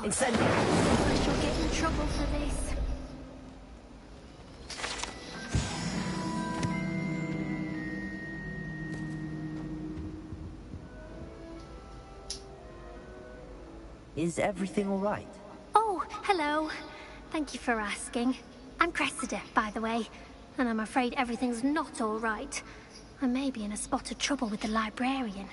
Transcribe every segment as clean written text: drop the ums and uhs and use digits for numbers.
Incendio! I shall get in trouble for this. Is everything all right? Oh, hello. Thank you for asking. I'm Cressida, by the way, and I'm afraid everything's not all right. I may be in a spot of trouble with the librarian.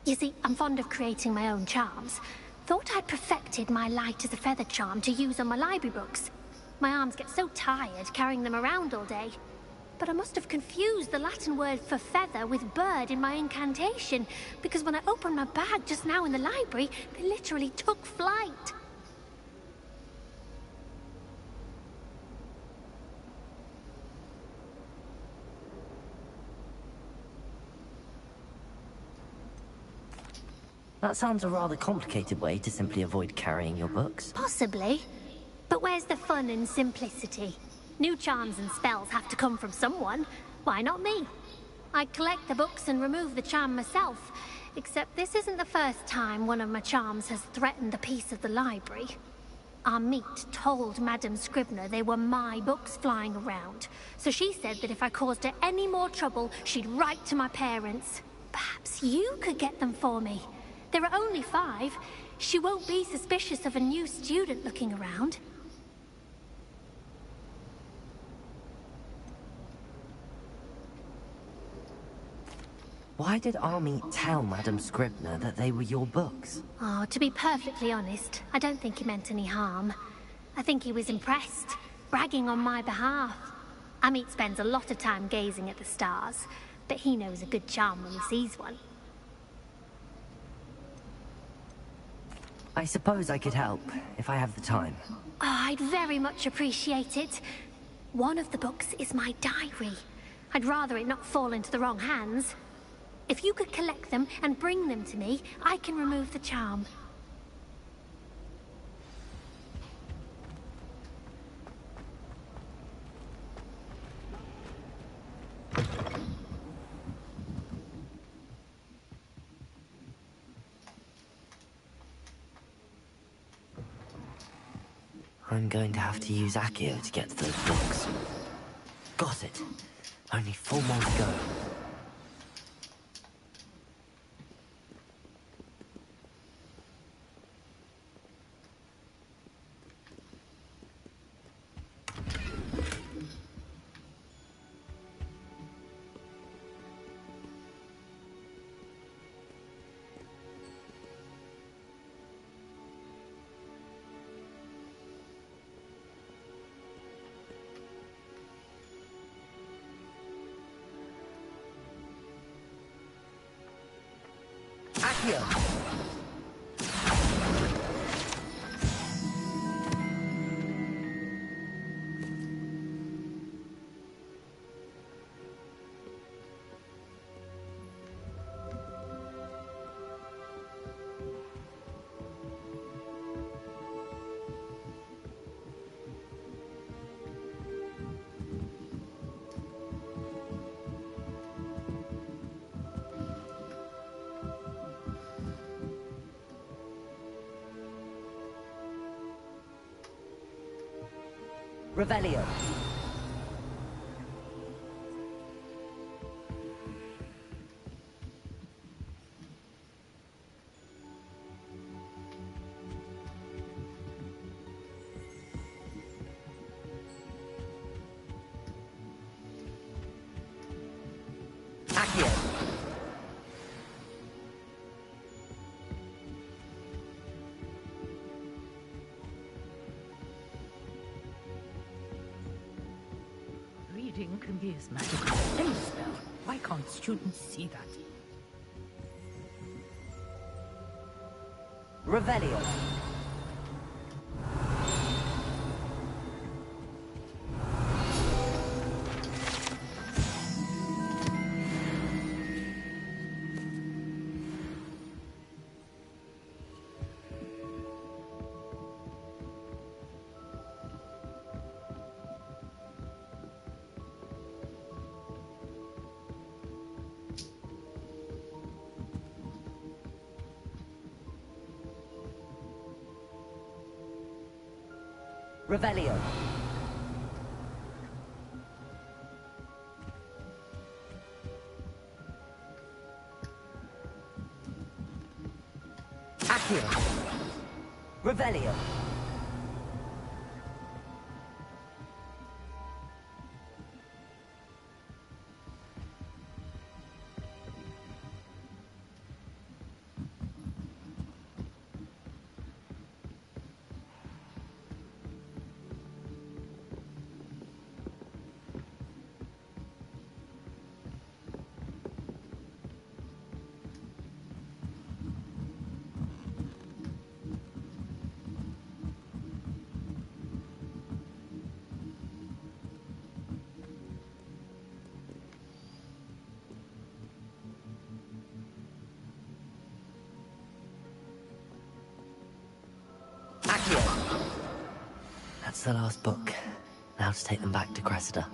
You see, I'm fond of creating my own charms. Thought I'd perfected my light as a feather charm to use on my library books. My arms get so tired carrying them around all day. But I must have confused the Latin word for feather with bird in my incantation, because when I opened my bag just now in the library, they literally took flight. That sounds a rather complicated way to simply avoid carrying your books. Possibly. But where's the fun in simplicity? New charms and spells have to come from someone. Why not me? I collect the books and remove the charm myself. Except this isn't the first time one of my charms has threatened the peace of the library. Our meet told Madame Scribner they were my books flying around. So she said that if I caused her any more trouble, she'd write to my parents. Perhaps you could get them for me. There are only 5. She won't be suspicious of a new student looking around. Why did Army tell Madame Scribner that they were your books? Oh, to be perfectly honest, I don't think he meant any harm. I think he was impressed, bragging on my behalf. Amit spends a lot of time gazing at the stars, but he knows a good charm when he sees one. I suppose I could help, if I have the time. Oh, I'd very much appreciate it. One of the books is my diary. I'd rather it not fall into the wrong hands. If you could collect them and bring them to me, I can remove the charm. I'm going to have to use Accio to get to those books. Got it. Only 4 more to go. Accio! Revelio. Accio. Reading can be as magical as any spell. Why can't students see that? Revelio. Revelio. Accio. Revelio. That's the last book. Now to take them back to Cressida.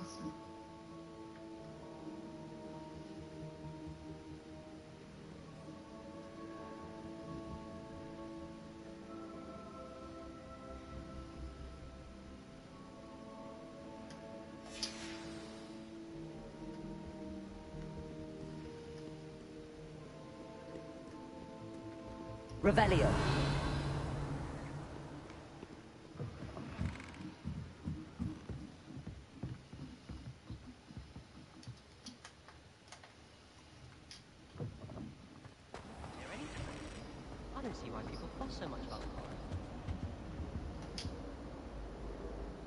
Revelio. I don't see why people fuss so much about the horror.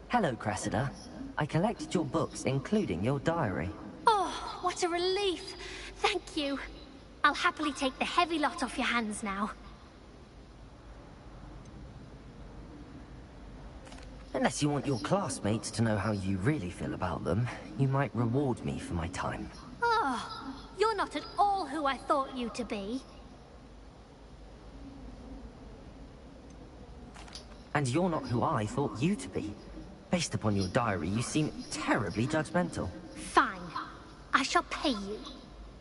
Hello, Cressida. I collected your books, including your diary. Oh, what a relief. Thank you. I'll happily take the heavy lot off your hands now. Unless you want your classmates to know how you really feel about them, you might reward me for my time. Oh, you're not at all who I thought you to be. And you're not who I thought you to be. Based upon your diary, you seem terribly judgmental. Fine. I shall pay you.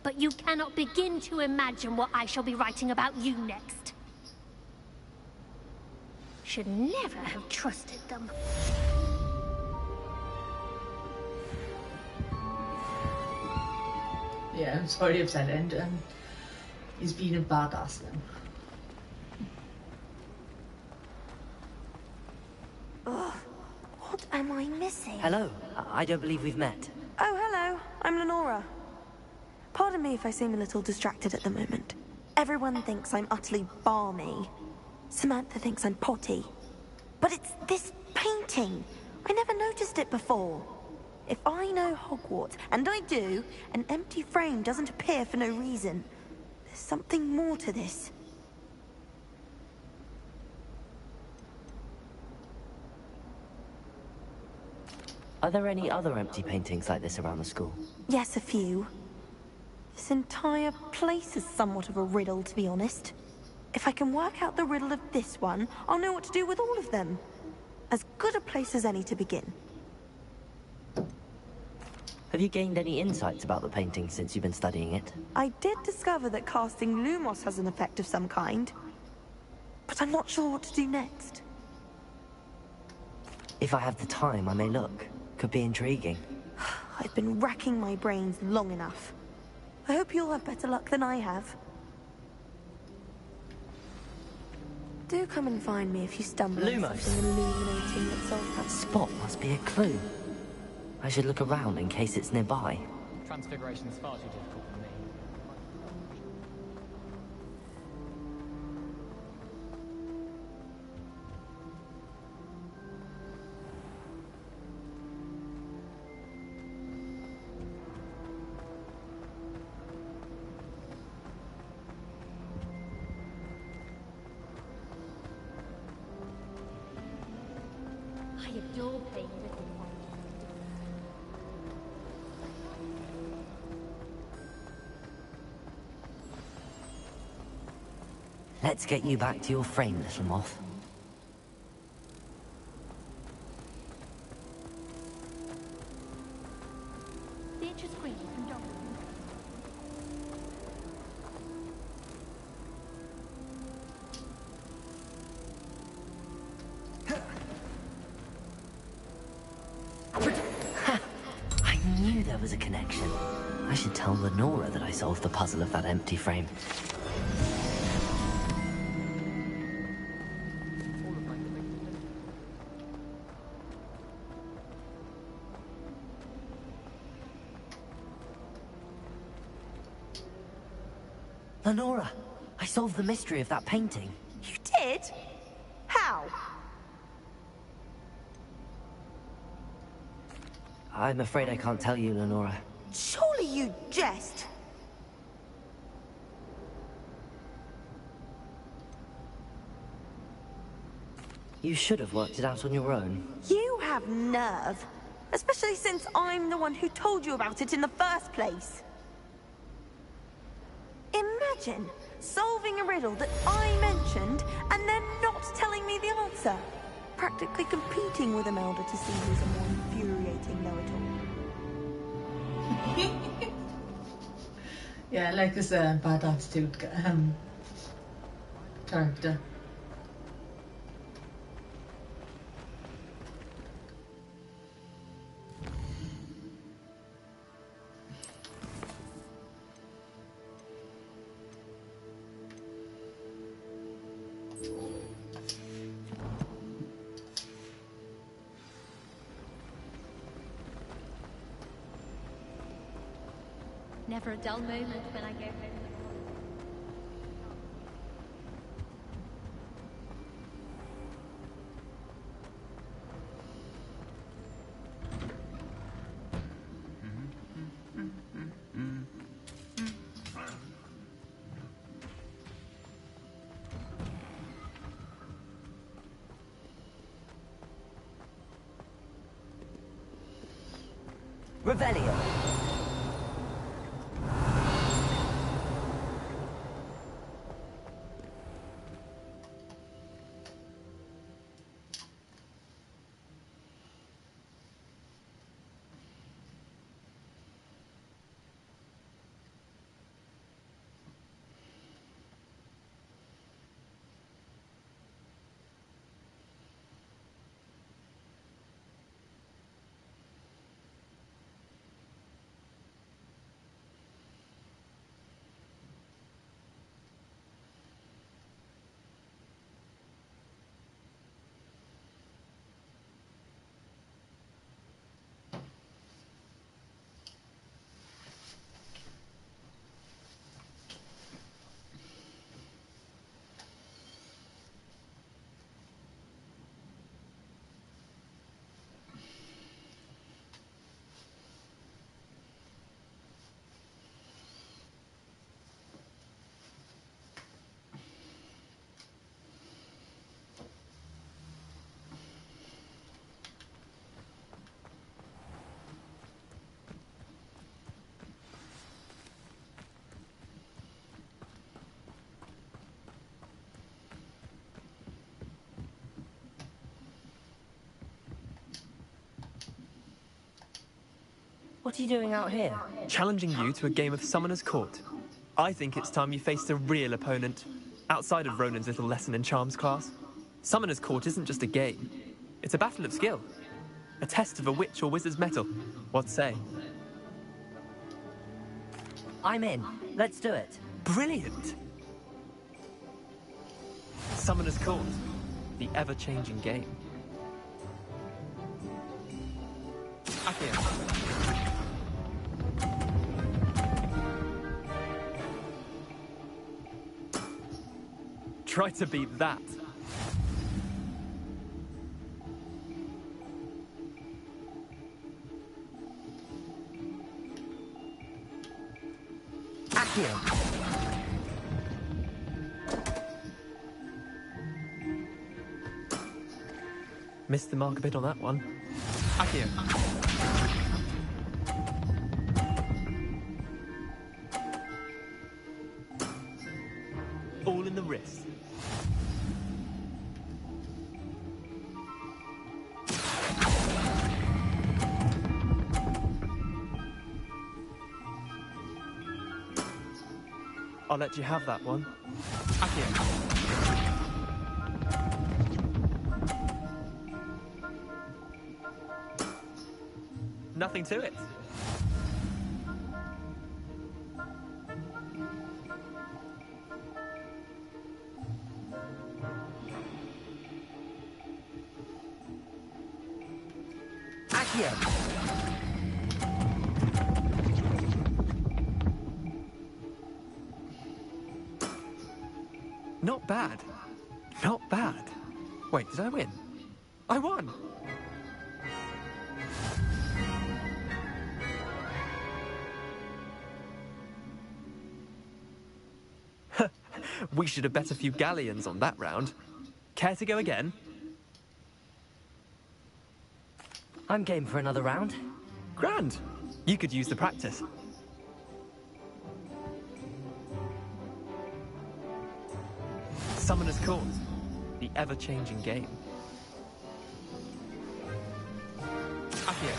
But you cannot begin to imagine what I shall be writing about you next. Should never have trusted them. Yeah, I'm sorry to upset and he's being a badass then. Ugh, what am I missing? Hello. I don't believe we've met. Oh, hello. I'm Lenora. Pardon me if I seem a little distracted at the moment. Everyone thinks I'm utterly balmy. Samantha thinks I'm potty. But it's this painting. I never noticed it before. If I know Hogwarts, and I do, an empty frame doesn't appear for no reason. There's something more to this. Are there any other empty paintings like this around the school? Yes, a few. This entire place is somewhat of a riddle, to be honest. If I can work out the riddle of this one, I'll know what to do with all of them. As good a place as any to begin. Have you gained any insights about the painting since you've been studying it? I did discover that casting Lumos has an effect of some kind. But I'm not sure what to do next. If I have the time, I may look. Could be intriguing. I've been racking my brains long enough. I hope you'll have better luck than I have. Do come and find me if you stumble on Lumos. something illuminating that solves That that. spot must be a clue. I should look around in case it's nearby. Transfiguration is far too difficult for me. I adore playing little fun. Let's get you back to your frame, little moth. Beatrice Green from Dublin. was a connection. I should tell Lenora that I solved the puzzle of that empty frame. Lenora, I solved the mystery of that painting. You did? How? I'm afraid I can't tell you, Lenora. Surely you jest. You should have worked it out on your own. You have nerve. Especially since I'm the one who told you about it in the first place. Imagine solving a riddle that I mentioned and then not telling me the answer. Practically competing with Imelda to see who's a more infuriating know-it-all. Yeah, I like this bad attitude character. Never a dull moment when I go home. Revelio. What are you doing out here? Challenging you to a game of Summoner's Court. I think it's time you faced a real opponent, outside of Ronan's little lesson in charms class. Summoner's Court isn't just a game. It's a battle of skill. A test of a witch or wizard's mettle. What say? I'm in. Let's do it. Brilliant! Summoner's Court. The ever-changing game. Accio. Try to beat that. Accio. Missed the mark a bit on that one. Accio. All in the wrist. I'll let you have that one. Accio. Nothing to it. Accio! Not bad. Not bad. Wait, did I win? I won! We should have bet a few galleons on that round. Care to go again? I'm game for another round. Grand. You could use the practice. Summoner's Court. The ever-changing game. Accio.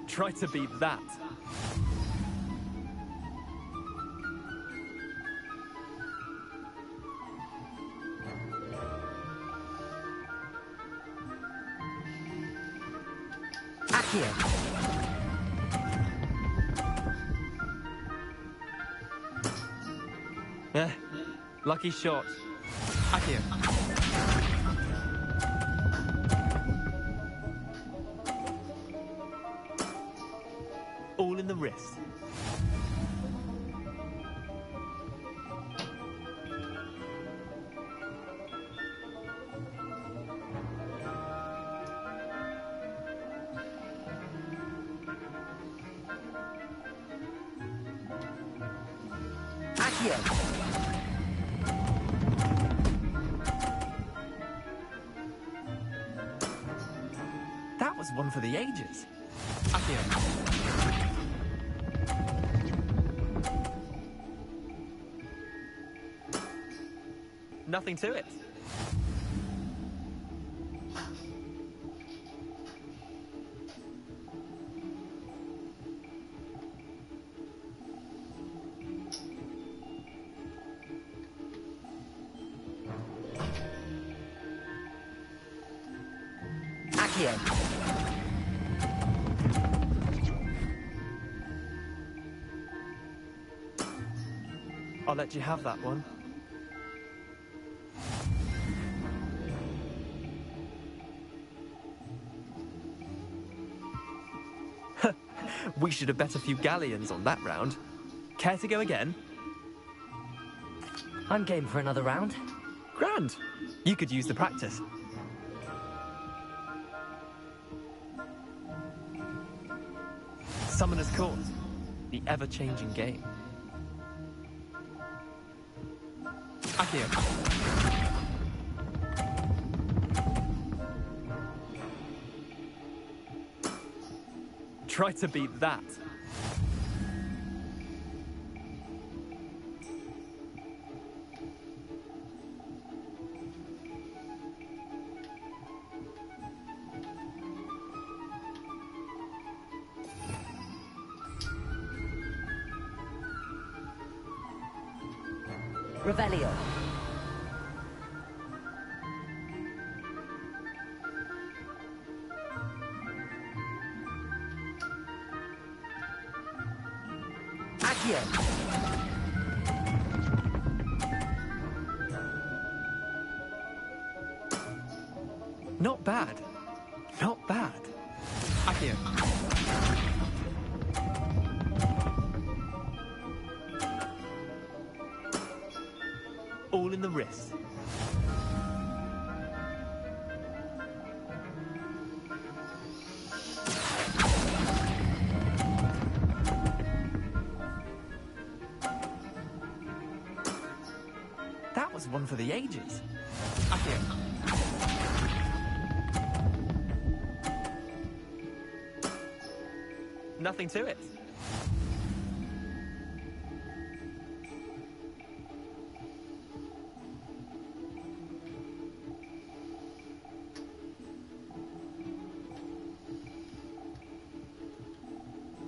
Try to beat that. Accio. Lucky shot. Accio. All in the wrist. Accio. That was one for the ages. Accio. Nothing to it. Accio. I'll let you have that one. We should have bet a few galleons on that round. Care to go again? I'm game for another round. Grand. You could use the practice. Summoner's Court. The ever-changing game. Accio. Try to beat that. Revelio. Accio. Not bad. Not bad. Accio. All in the wrist. That was one for the ages. Accio. Nothing to it.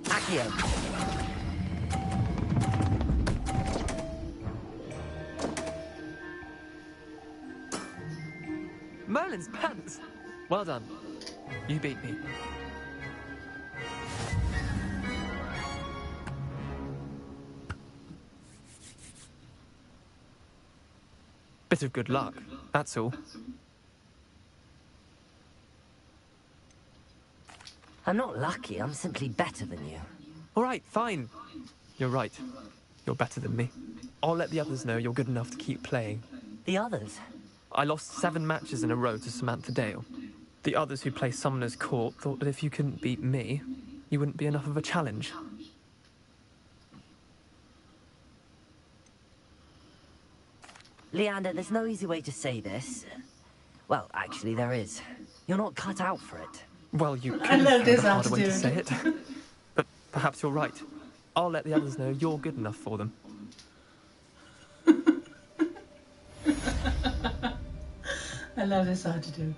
Accio. Merlin's pants. Well done. You beat me. Bit of good luck, that's all. I'm not lucky, I'm simply better than you. All right, fine. You're right. You're better than me. I'll let the others know you're good enough to keep playing. The others? I lost 7 matches in a row to Samantha Dale. The others who play Summoner's Court thought that if you couldn't beat me, you wouldn't be enough of a challenge. Leander, there's no easy way to say this. Well, actually, there is. You're not cut out for it. Well, you could I have love found this a harder way to say attitude. it. But perhaps you're right. I'll let the others know you're good enough for them. I love this attitude.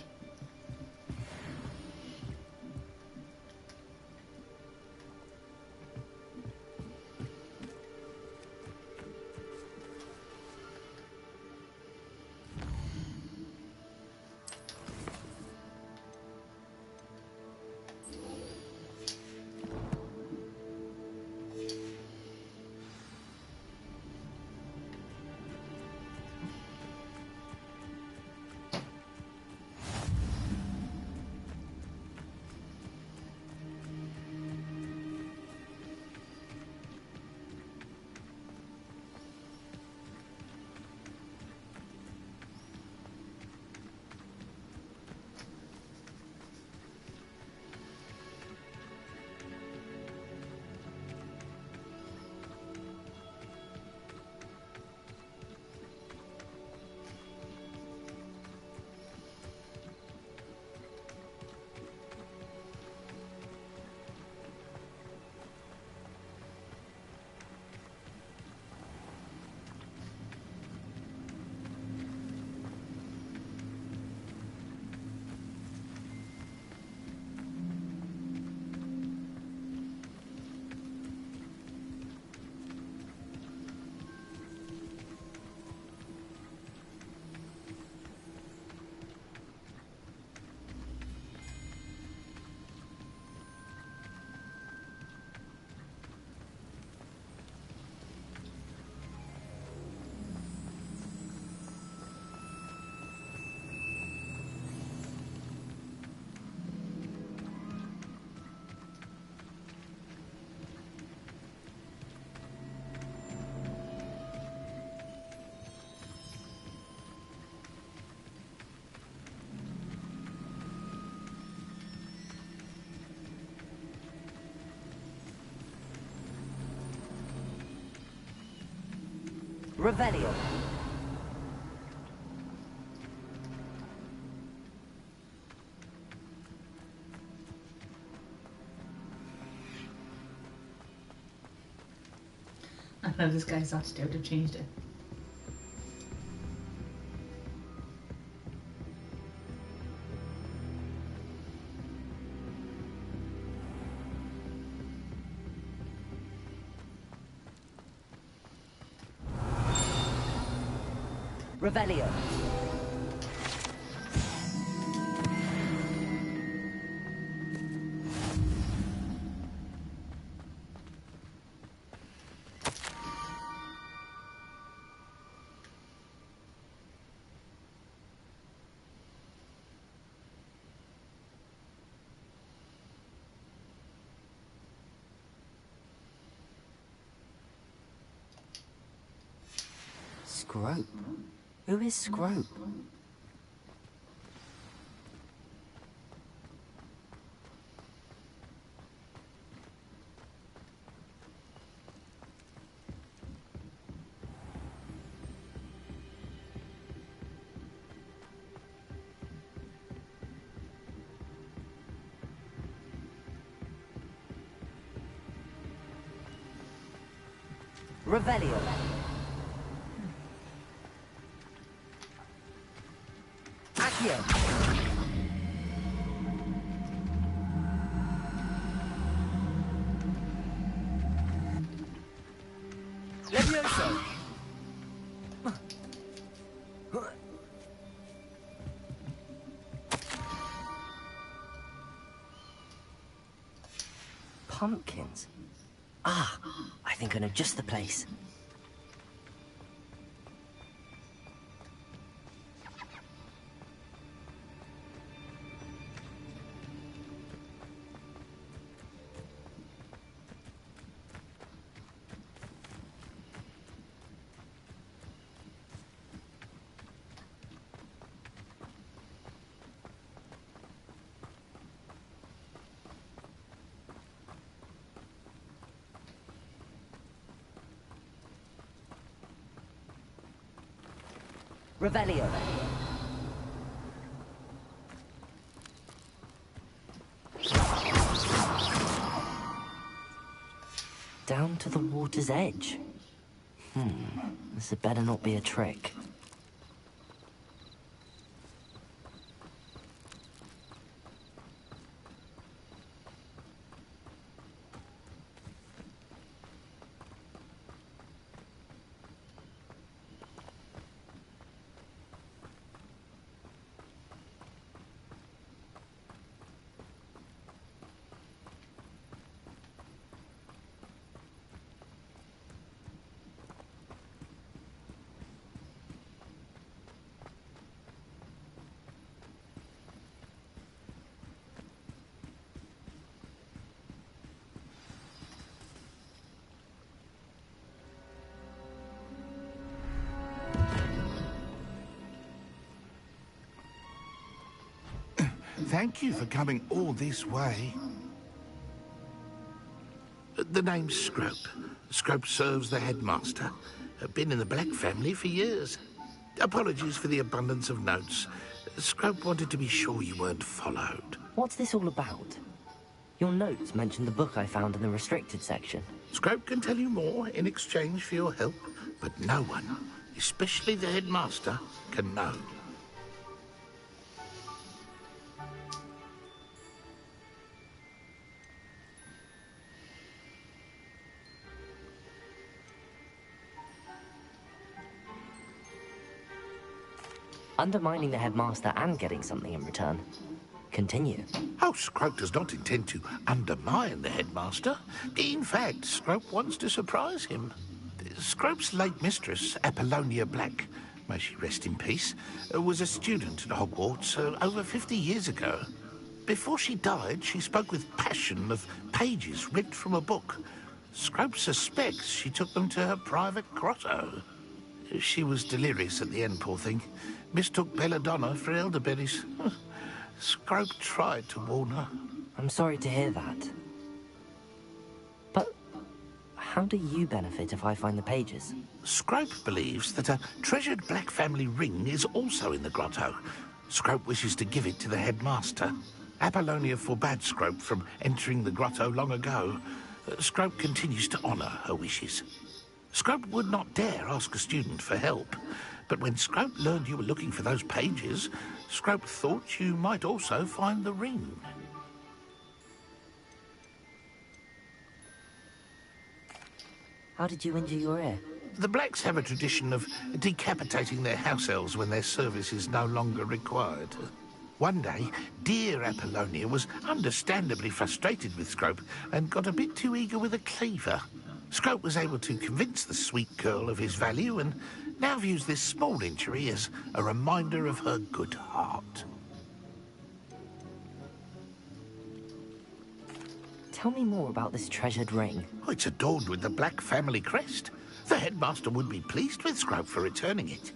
Revelio. I love this guy's attitude. I've changed it. Revelio. Scrope? Who is Scrope? Revelio. Accio. Levioso. Pumpkins. Ah, I think I know just the place. Revelio. Down to the water's edge. This had better not be a trick. Thank you for coming all this way. The name's Scrope. Scrope serves the headmaster. Been in the Black family for years. Apologies for the abundance of notes. Scrope wanted to be sure you weren't followed. What's this all about? Your notes mentioned the book I found in the restricted section. Scrope can tell you more in exchange for your help, but no one, especially the headmaster, can know. Undermining the headmaster and getting something in return. Continue. Oh, Scrope does not intend to undermine the headmaster. In fact, Scrope wants to surprise him. Scrope's late mistress, Apollonia Black, may she rest in peace, was a student at Hogwarts over 50 years ago. Before she died, she spoke with passion of pages ripped from a book. Scrope suspects she took them to her private grotto. She was delirious at the end, poor thing. Mistook belladonna for elderberries. Scrope tried to warn her. I'm sorry to hear that. But how do you benefit if I find the pages? Scrope believes that a treasured Black family ring is also in the grotto. Scrope wishes to give it to the headmaster. Apollonia forbade Scrope from entering the grotto long ago. Scrope continues to honour her wishes. Scrope would not dare ask a student for help, but when Scrope learned you were looking for those pages, Scrope thought you might also find the ring. How did you injure your ear? The Blacks have a tradition of decapitating their house elves when their service is no longer required. One day, dear Apollonia was understandably frustrated with Scrope and got a bit too eager with a cleaver. Scrope was able to convince the sweet girl of his value and now views this small injury as a reminder of her good heart. Tell me more about this treasured ring. Oh, it's adorned with the Black family crest. The headmaster would be pleased with Scrope for returning it.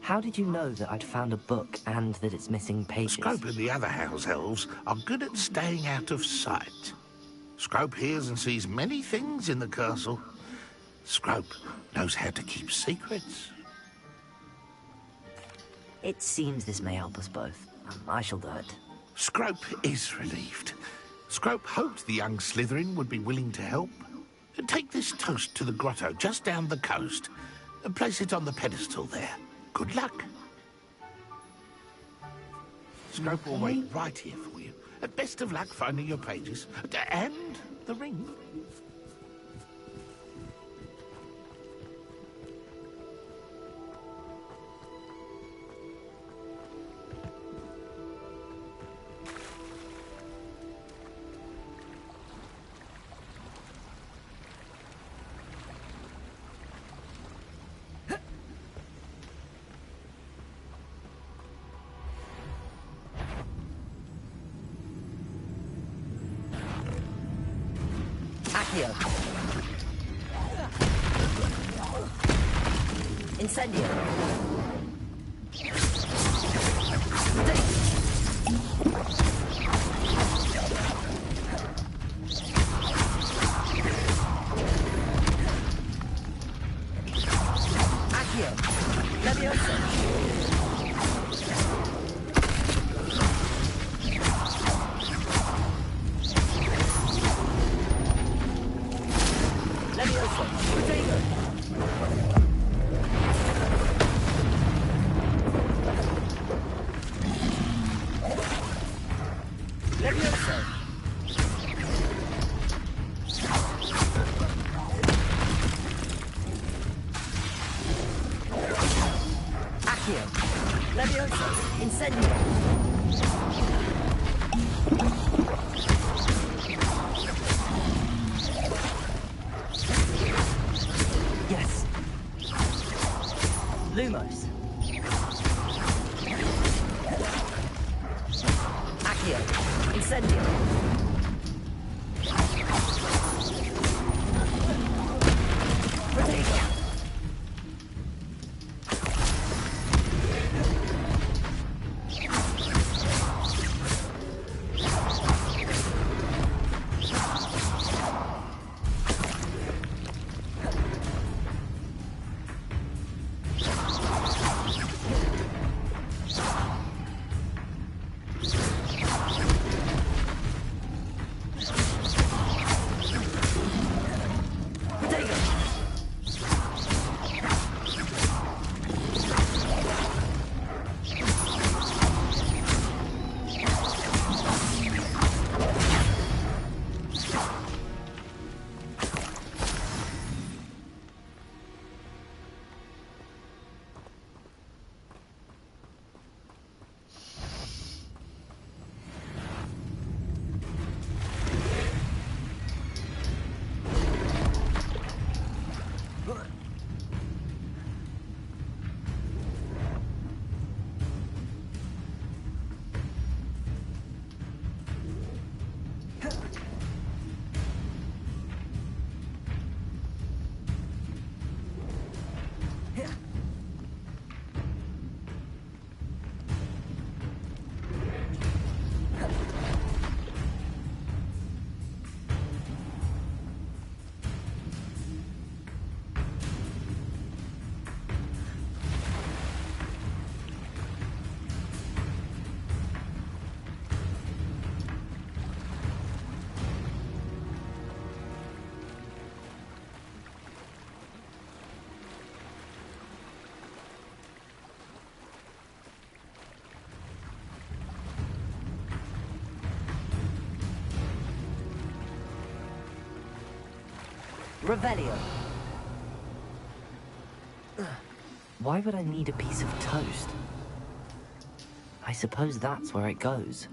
How did you know that I'd found a book and that it's missing pages? Scrope and the other house elves are good at staying out of sight. Scrope hears and sees many things in the castle. Scrope knows how to keep secrets. It seems this may help us both. I shall do it. Scrope is relieved. Scrope hoped the young Slytherin would be willing to help. Take this toast to the grotto just down the coast and place it on the pedestal there. Good luck. Scrope will wait right here for you. Best of luck finding your pages. And the ring. Accio. Incendio. Lumos. Accio. Incendio. Protego. Revelio. Why would I need a piece of toast? I suppose that's where it goes.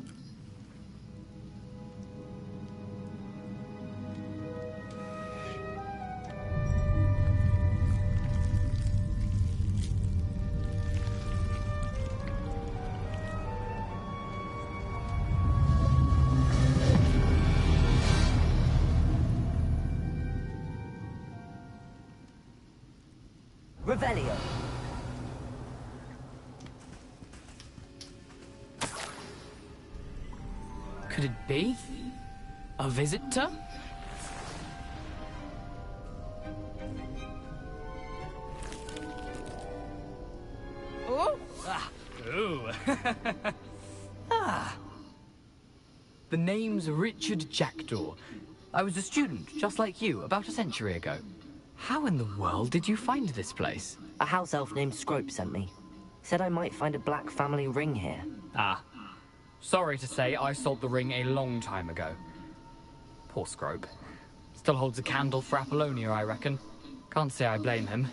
Revelio. Could it be? A visitor? Oh! Ah. Ooh. Ah. The name's Richard Jackdaw. I was a student, just like you, about a century ago. How in the world did you find this place? A house elf named Scrope sent me. Said I might find a black family ring here. Ah. Sorry to say, I sold the ring a long time ago. Poor Scrope. Still holds a candle for Apollonia, I reckon. Can't say I blame him.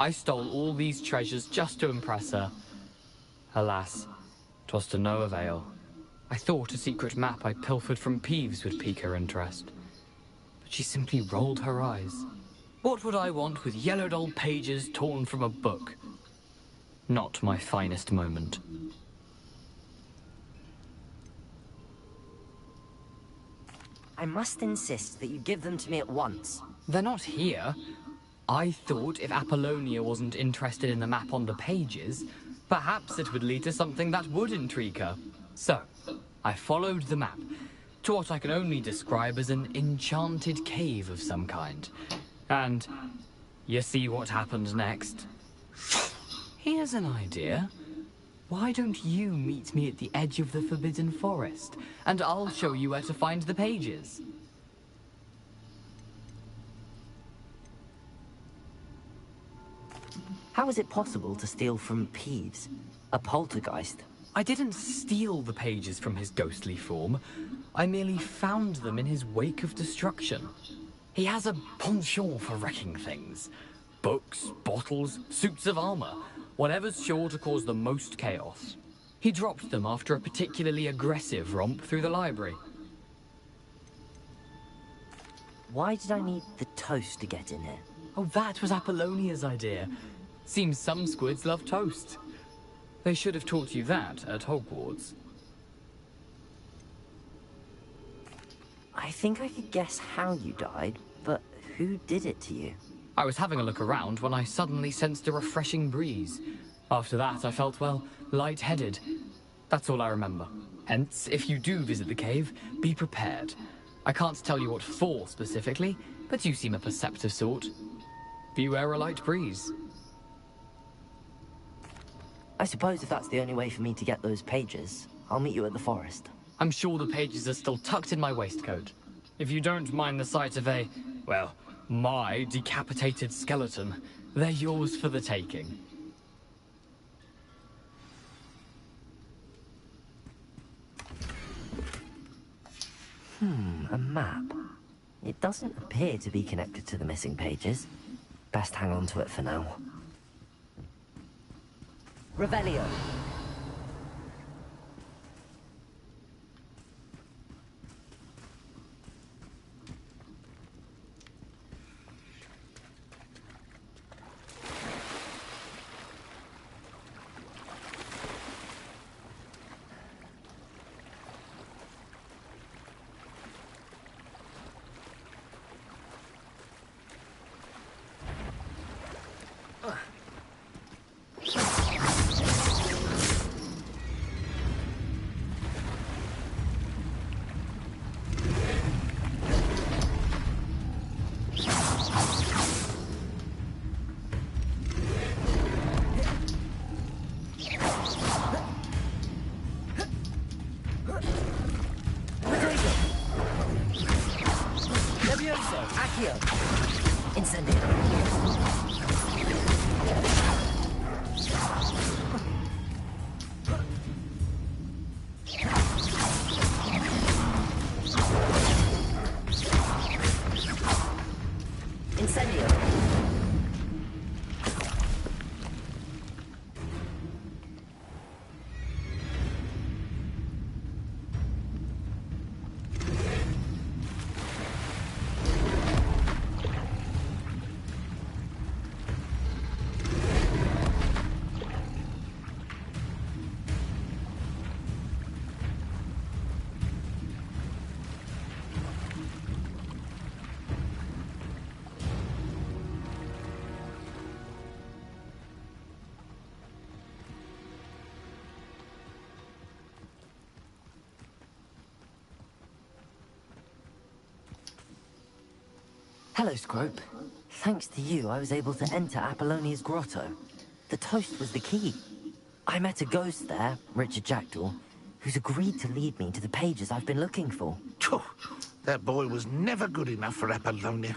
I stole all these treasures just to impress her. Alas, 'twas to no avail. I thought a secret map I pilfered from Peeves would pique her interest. But she simply rolled her eyes. What would I want with yellowed old pages torn from a book? Not my finest moment. I must insist that you give them to me at once. They're not here. I thought if Apollonia wasn't interested in the map on the pages, perhaps it would lead to something that would intrigue her. So, I followed the map to what I can only describe as an enchanted cave of some kind. And you see what happened next. Here's an idea. Why don't you meet me at the edge of the Forbidden Forest, and I'll show you where to find the pages. How is it possible to steal from Peeves? A poltergeist? I didn't steal the pages from his ghostly form. I merely found them in his wake of destruction. He has a penchant for wrecking things. Books, bottles, suits of armor, whatever's sure to cause the most chaos. He dropped them after a particularly aggressive romp through the library. Why did I need the toast to get in here? Oh, that was Apollonia's idea. Seems some squids love toast. They should have taught you that at Hogwarts. I think I could guess how you died, but who did it to you? I was having a look around when I suddenly sensed a refreshing breeze. After that, I felt, well, lightheaded. That's all I remember. Hence, if you do visit the cave, be prepared. I can't tell you what for specifically, but you seem a perceptive sort. Beware a light breeze. I suppose if that's the only way for me to get those pages, I'll meet you at the forest. I'm sure the pages are still tucked in my waistcoat. If you don't mind the sight of a, well, my decapitated skeleton, they're yours for the taking. A map. It doesn't appear to be connected to the missing pages. Best hang on to it for now. Revelio. Hello, Scrope. Thanks to you, I was able to enter Apollonia's grotto. The toast was the key. I met a ghost there, Richard Jackdaw, who's agreed to lead me to the pages I've been looking for. Phew, that boy was never good enough for Apollonia.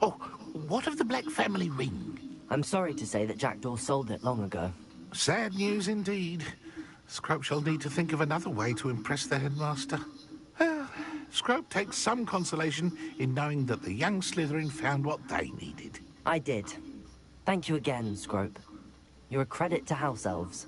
Oh, what of the Black family ring? I'm sorry to say that Jackdaw sold it long ago. Sad news indeed. Scrope shall need to think of another way to impress the headmaster. Well, Scrope takes some consolation in knowing that the young Slytherin found what they needed. I did. Thank you again, Scrope. You're a credit to House Elves.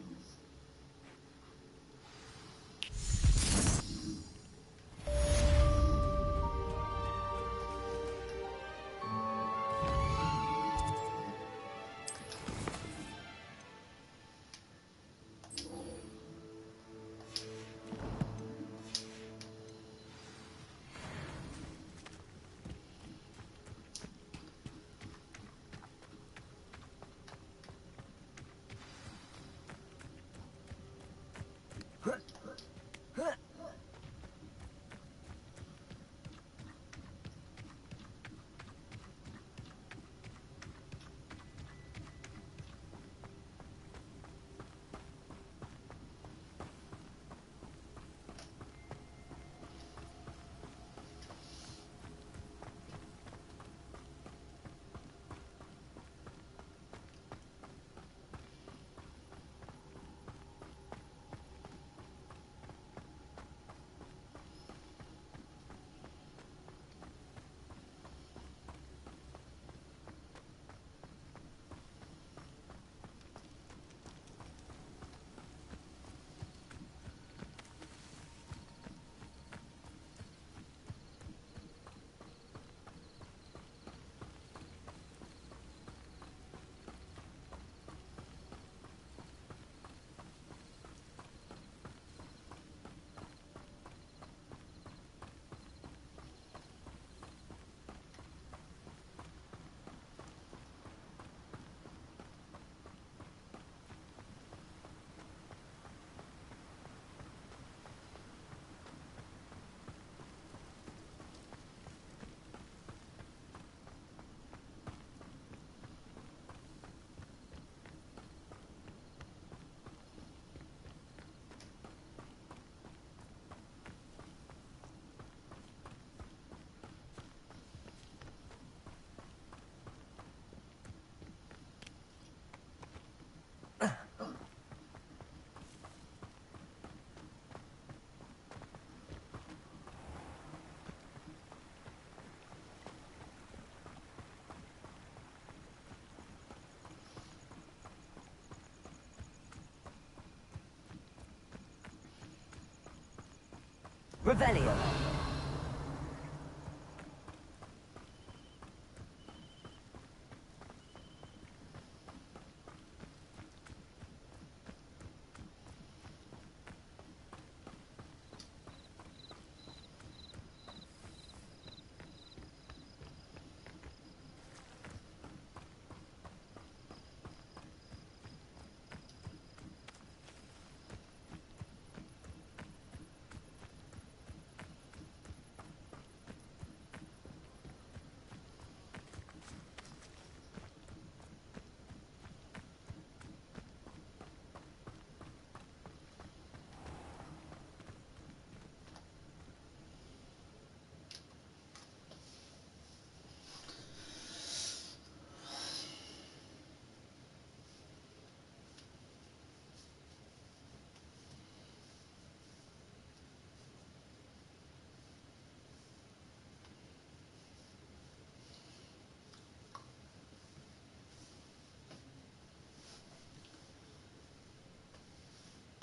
Revelio.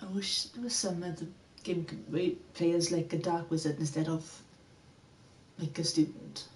I wish there was some of the game could play as like a dark wizard instead of like a student.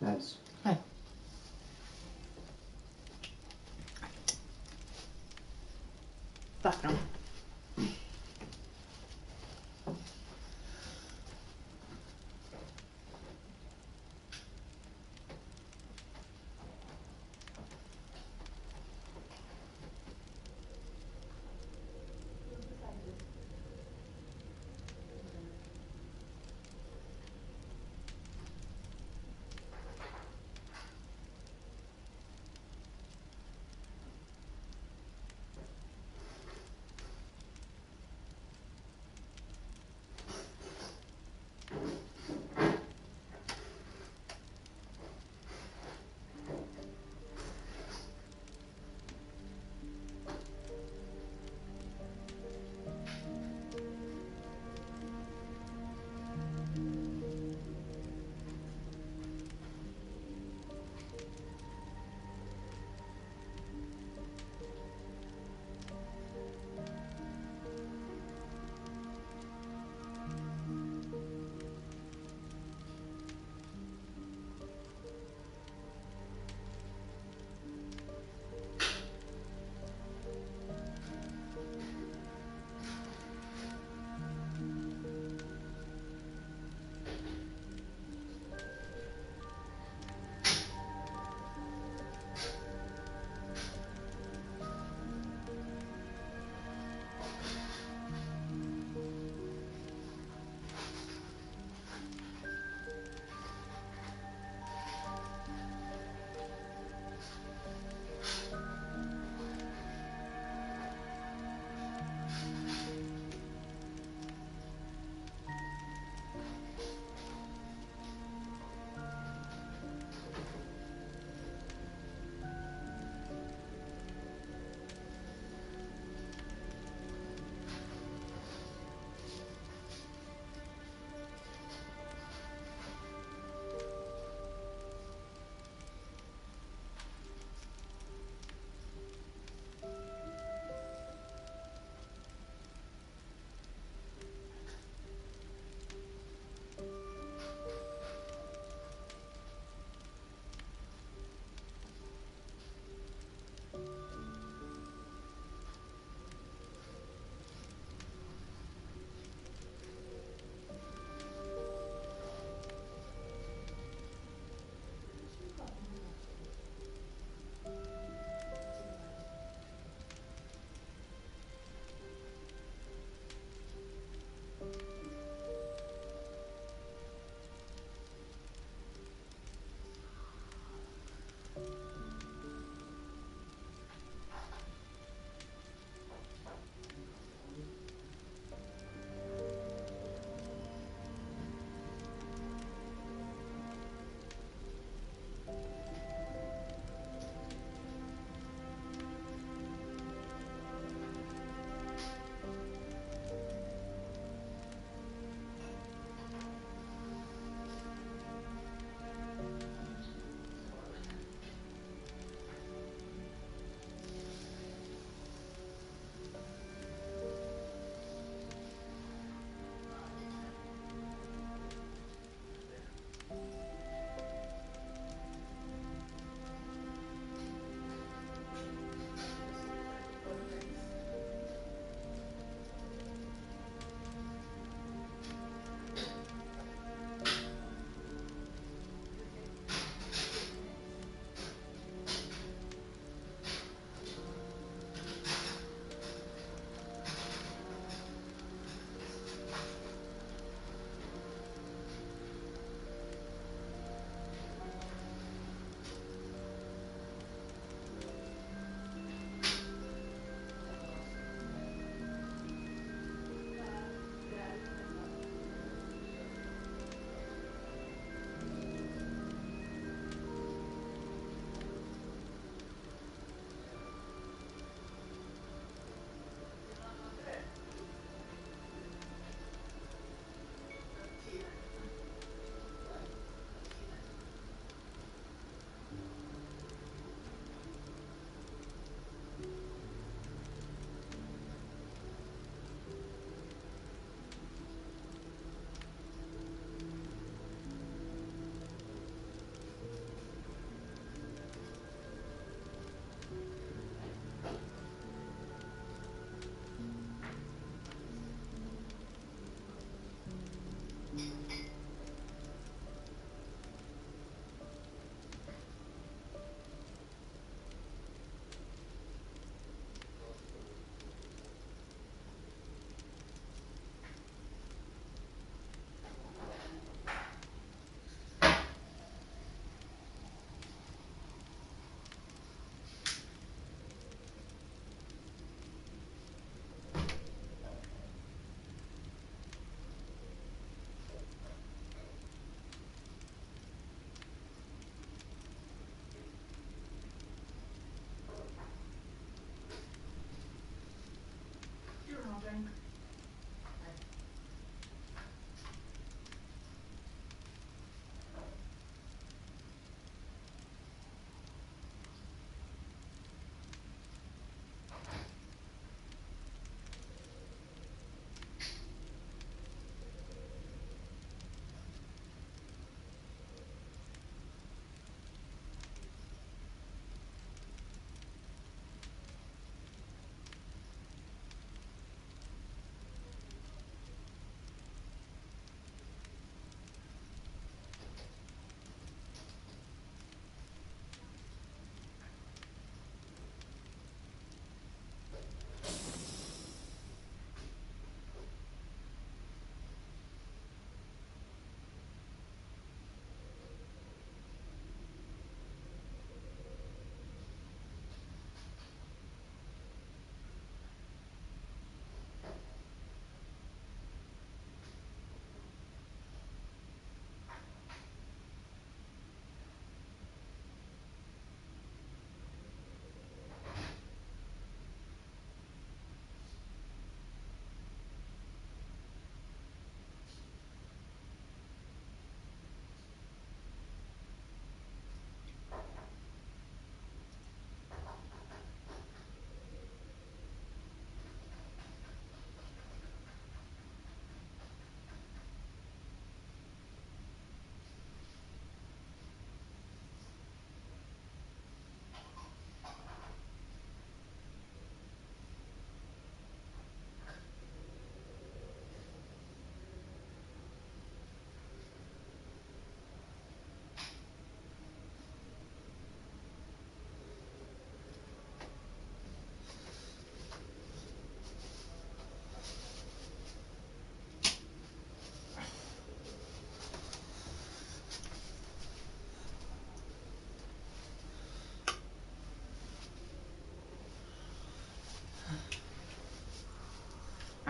Nice. Hi. Background.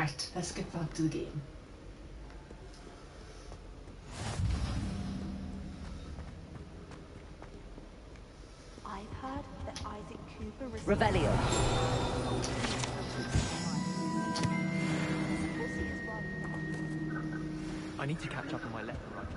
Right, let's get back to the game. I've heard that Isaac Cooper received... Revelio. I need to catch up on my letter writing.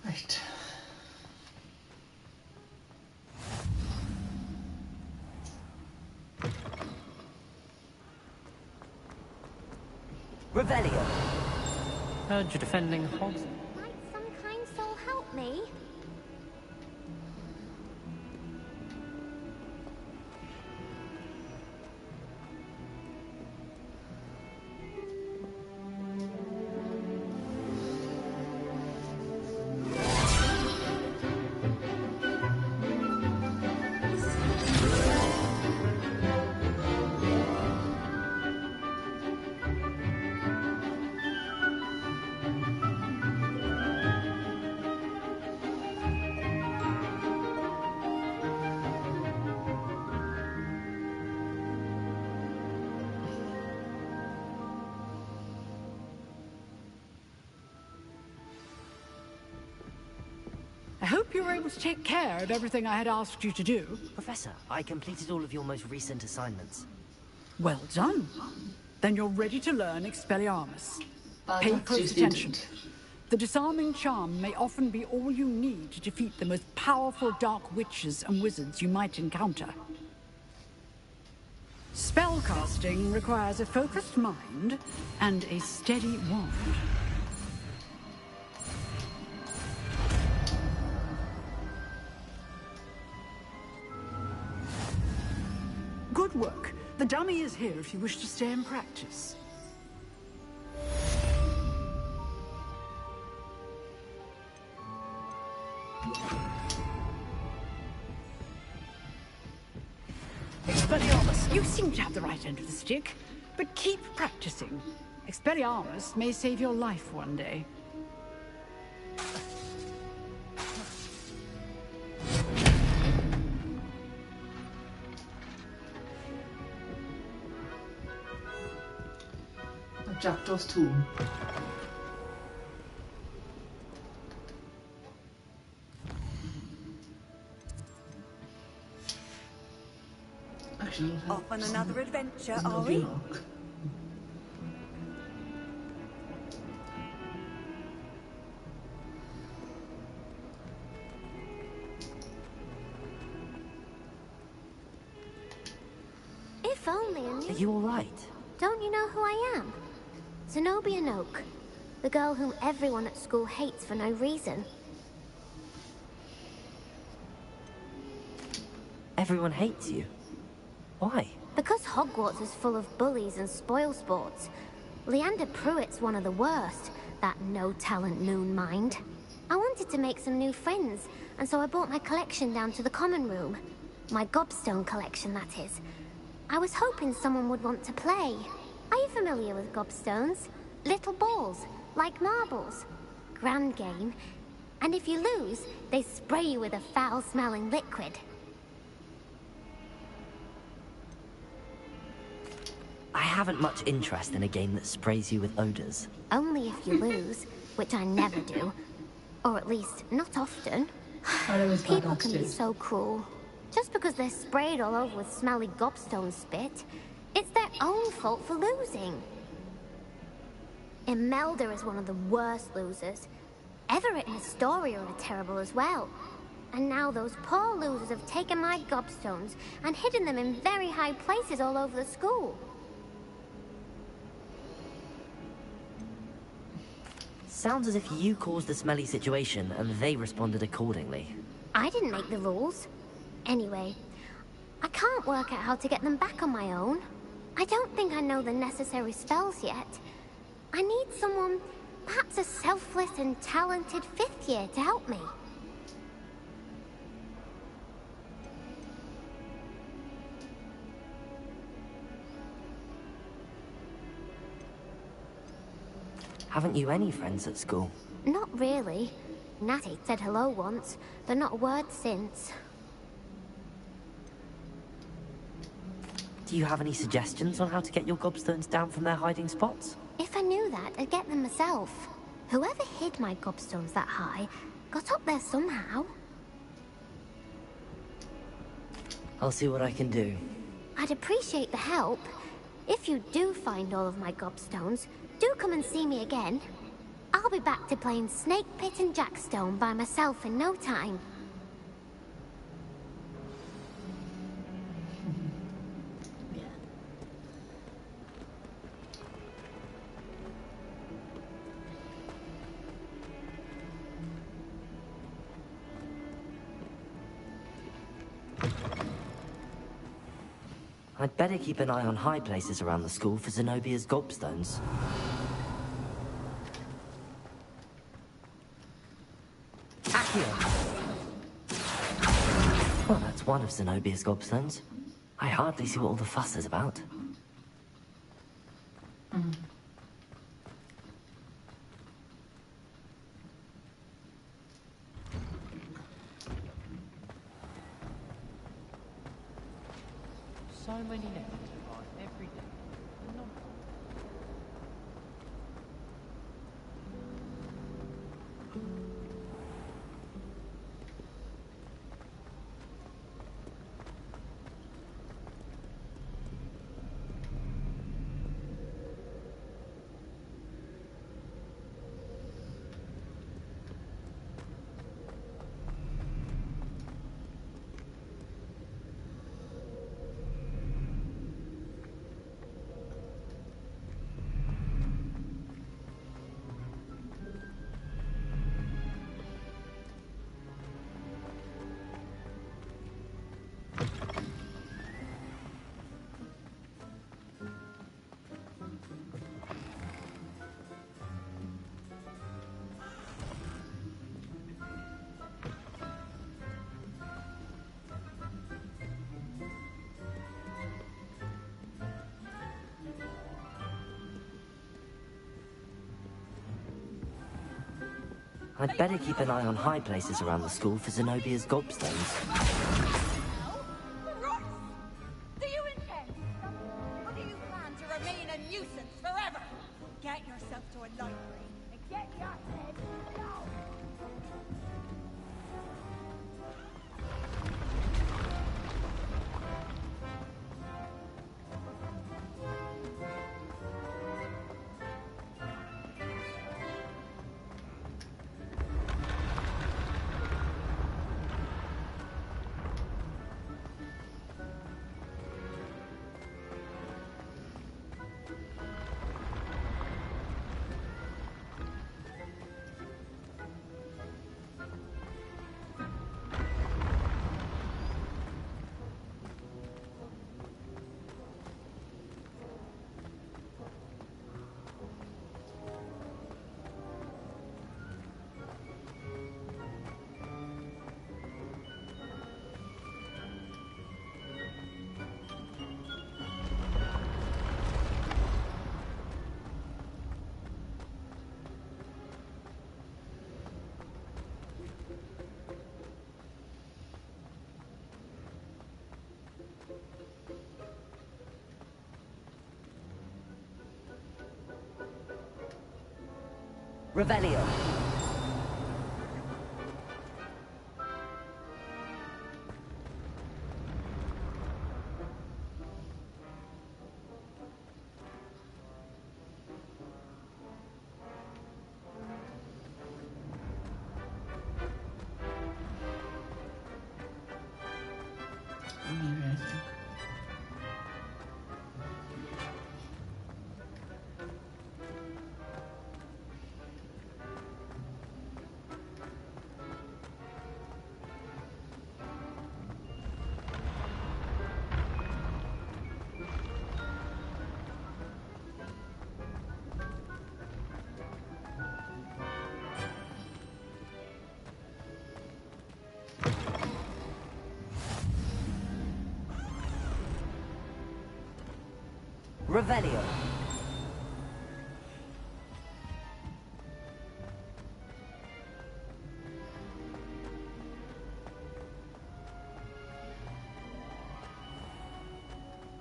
Right. Revelio. Heard you're defending Hogwarts. Might some kind soul help me? I hope you were able to take care of everything I had asked you to do. Professor, I completed all of your most recent assignments. Well done. Then you're ready to learn Expelliarmus. Bad Pay luck, close you attention. didn't. The disarming charm may often be all you need to defeat the most powerful dark witches and wizards you might encounter. Spellcasting requires a focused mind and a steady wand. Good work. The dummy is here if you wish to stay and practice. Expelliarmus, you seem to have the right end of the stick, but keep practicing. Expelliarmus may save your life one day. Jackdaw's tomb. Actually, Off on another adventure, there's are no we? lock. If only I Are knew. you all right? Don't you know who I am? Zenobia Noak. The girl whom everyone at school hates for no reason. Everyone hates you. Why? Because Hogwarts is full of bullies and spoilsports. Leander Pruitt's one of the worst, that no-talent moon mind. I wanted to make some new friends, and so I brought my collection down to the common room. My gobstone collection, that is. I was hoping someone would want to play. Are you familiar with gobstones? Little balls, like marbles. Grand game. And if you lose, they spray you with a foul-smelling liquid. I haven't much interest in a game that sprays you with odors. Only if you lose, which I never do. Or at least, not often. I was bad People can be upstairs. so cruel. Just because they're sprayed all over with smelly gobstone spit, it's their own fault for losing. Imelda is one of the worst losers. Everett and Astoria are terrible as well. And now those poor losers have taken my gobstones and hidden them in very high places all over the school. sounds as if you caused the smelly situation and they responded accordingly. I didn't make the rules. Anyway, I can't work out how to get them back on my own. I don't think I know the necessary spells yet. I need someone, perhaps a selfless and talented 5th year to help me. Haven't you any friends at school? Not really. Natty said hello once, but not a word since. Do you have any suggestions on how to get your gobstones down from their hiding spots? If I knew that, I'd get them myself. Whoever hid my gobstones that high got up there somehow. I'll see what I can do. I'd appreciate the help. If you do find all of my gobstones, do come and see me again. I'll be back to playing Snake Pit and Jackstone by myself in no time. Yeah. I'd better keep an eye on high places around the school for Zenobia's gobstones. Well, that's one of Zenobia's gobstones. I hardly see what all the fuss is about. So many lessons to pass every day. Not I'd better keep an eye on high places around the school for Zenobia's gobstones. Do you intend? Or do you plan to remain a nuisance forever? Get yourself to a library and get your head down. Revelio. Interesting. Revelio.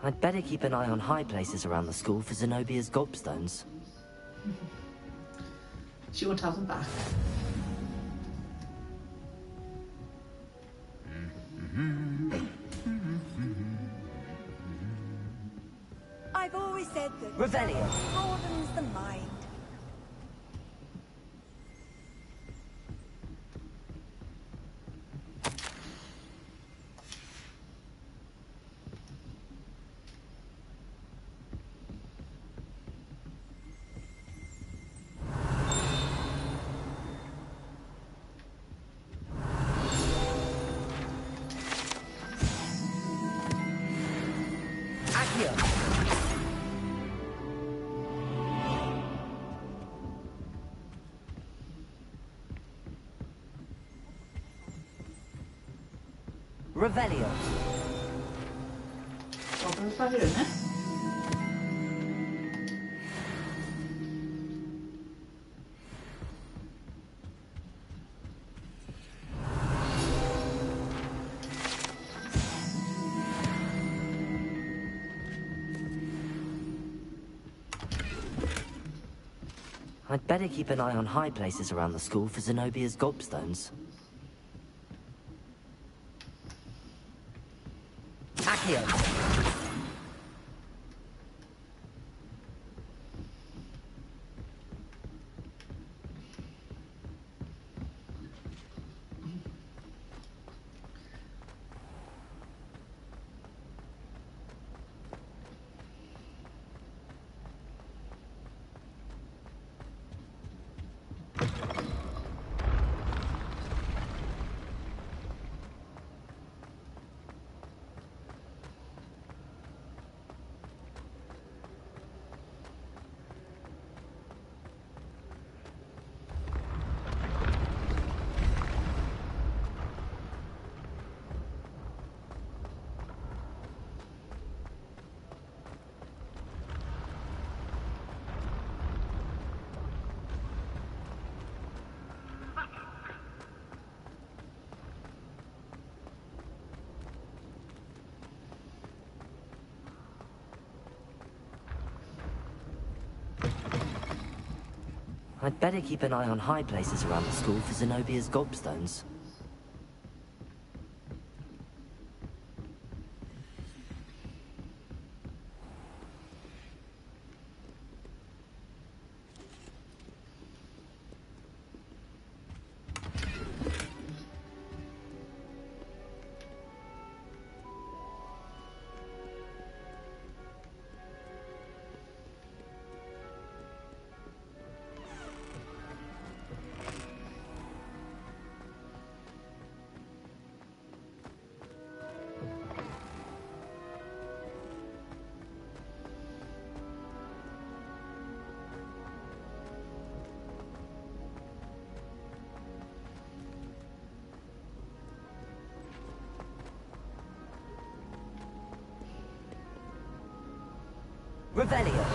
I'd better keep an eye on high places around the school for Zenobia's gobstones. She won't have them back. I've always said that Revelio. broadens the mind. Revelio. Open the fire, isn't it? I'd better keep an eye on high places around the school for Zenobia's gobstones. Accio. I'd better keep an eye on high places around the school for Zenobia's gobstones. Revelio.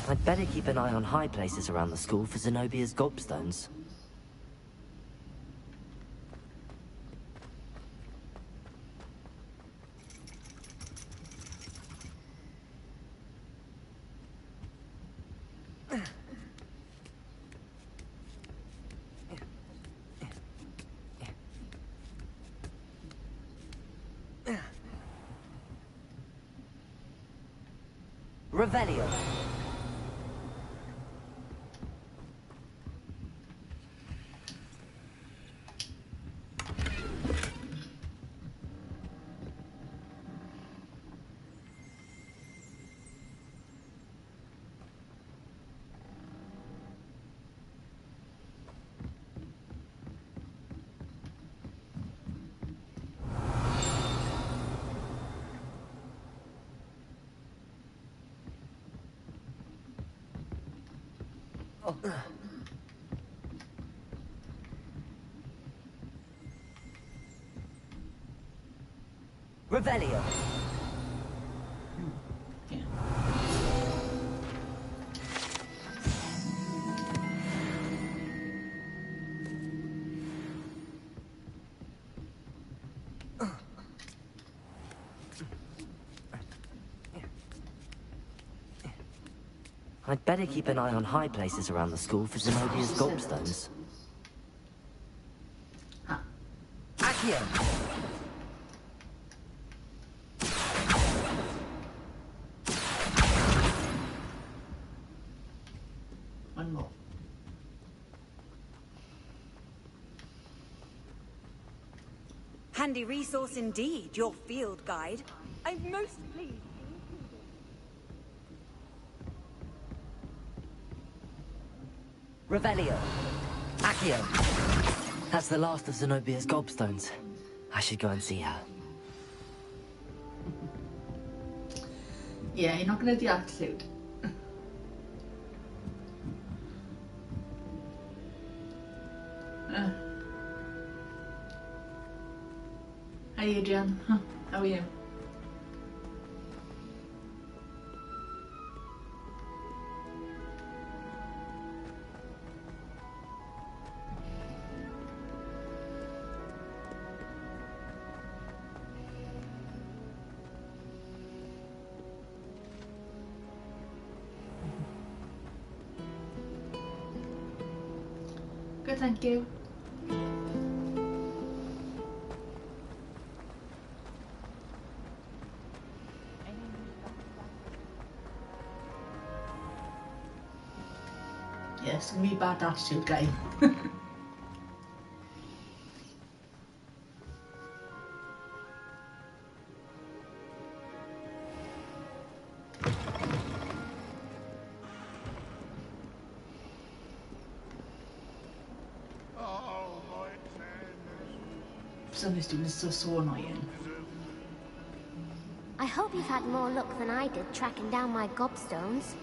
I'd better keep an eye on high places around the school for Zenobia's gobstones. Revelio. Revelio. Yeah. I'd better keep an eye on high places around the school for Zenobia's gobstones. Accio! One more. Handy resource indeed, your field guide. I'm most pleased. Revelio. Accio. That's the last of Zenobia's gobstones. I should go and see her. Yeah, you're not going to do absolute. Hi Adrian. How are you? Good, thank you. Yes, me bad attitude guy. Some of the students are so annoying. I hope you've had more luck than I did tracking down my gobstones.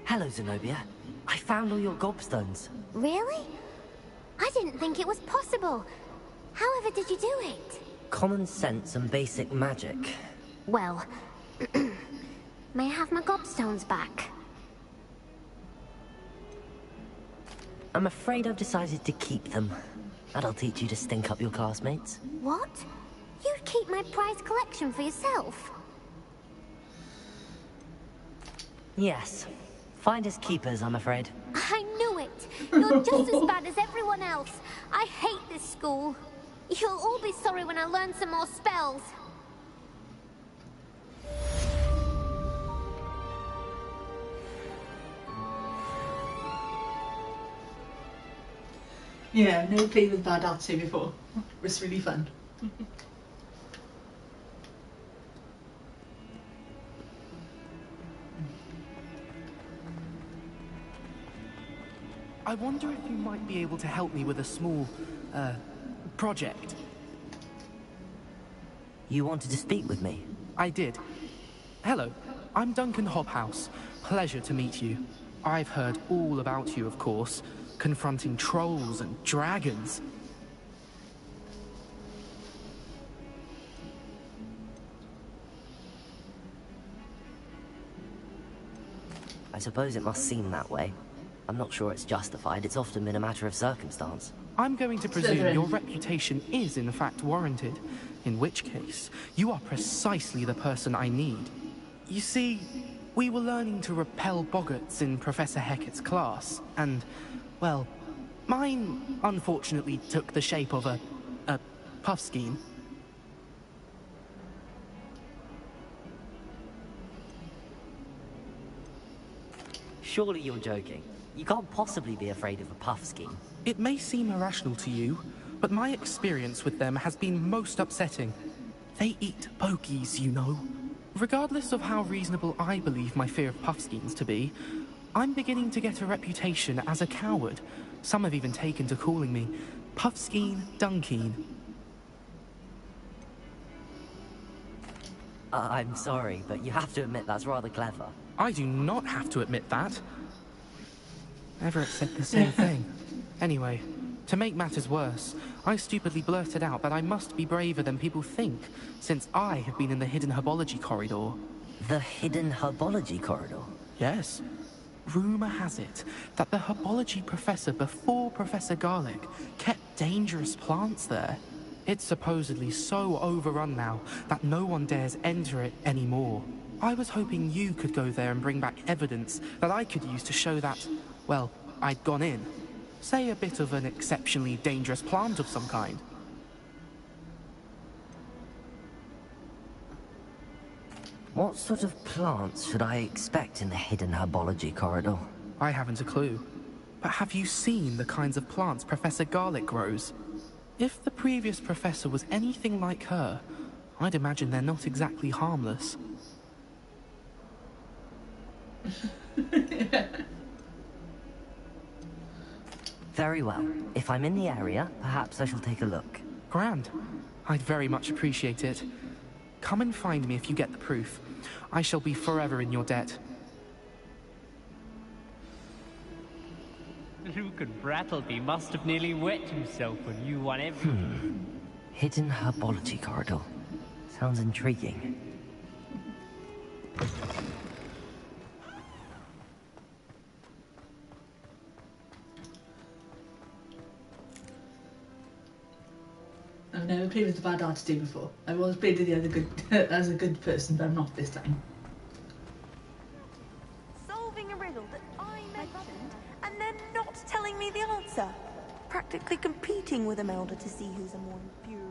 Hello, Zenobia. I found all your gobstones. Really? I didn't think it was possible. However did you do it? Common sense and basic magic. Well, may I have my gobstones back? I'm afraid I've decided to keep them. That'll teach you to stink up your classmates. What? You'd keep my prized collection for yourself? Yes. Finders keepers, I'm afraid. I knew it! You're just as bad as everyone else. I hate this school. You'll all be sorry when I learn some more spells. Yeah, I've never played with bad attitude before. It's really fun. I wonder if you might be able to help me with a small, project. You wanted to speak with me? I did. Hello, I'm Duncan Hobhouse. Pleasure to meet you. I've heard all about you, of course, confronting trolls and dragons. I suppose it must seem that way. I'm not sure it's justified. It's often been a matter of circumstance. I'm going to presume Slytherin. your reputation is in fact warranted, in which case, you are precisely the person I need. You see, we were learning to repel boggarts in Professor Hecat's class, and, well, mine unfortunately took the shape of a puff scheme. Surely you're joking. You can't possibly be afraid of a puff scheme. It may seem irrational to you, but my experience with them has been most upsetting. They eat bogies, you know. Regardless of how reasonable I believe my fear of puff schemes to be, I'm beginning to get a reputation as a coward. Some have even taken to calling me Puffskeen Dunkeen. I'm sorry, but you have to admit that's rather clever. I do not have to admit that. Everett said the same thing. Anyway, to make matters worse, I stupidly blurted out that I must be braver than people think, since I have been in the hidden herbology corridor. The hidden herbology corridor? Yes. Rumour has it that the herbology professor before Professor Garlick kept dangerous plants there. It's supposedly so overrun now that no one dares enter it anymore. I was hoping you could go there and bring back evidence that I could use to show that, well, I'd gone in. Say a bit of an exceptionally dangerous plant of some kind. What sort of plants should I expect in the hidden herbology corridor? I haven't a clue. But have you seen the kinds of plants Professor Garlick grows? If the previous professor was anything like her, I'd imagine they're not exactly harmless. Very well. If I'm in the area, perhaps I shall take a look. Grand. I'd very much appreciate it. Come and find me if you get the proof. I shall be forever in your debt. Luke and Brattleby must have nearly wet himself when you won everything. Hidden herbology corridor. Sounds intriguing. I've never played with the bad artist day before. I've always played with the other good as a good person, but I'm not this time. Solving a riddle that I mentioned, and then not telling me the answer. Practically competing with Imelda to see who's a more infuriating.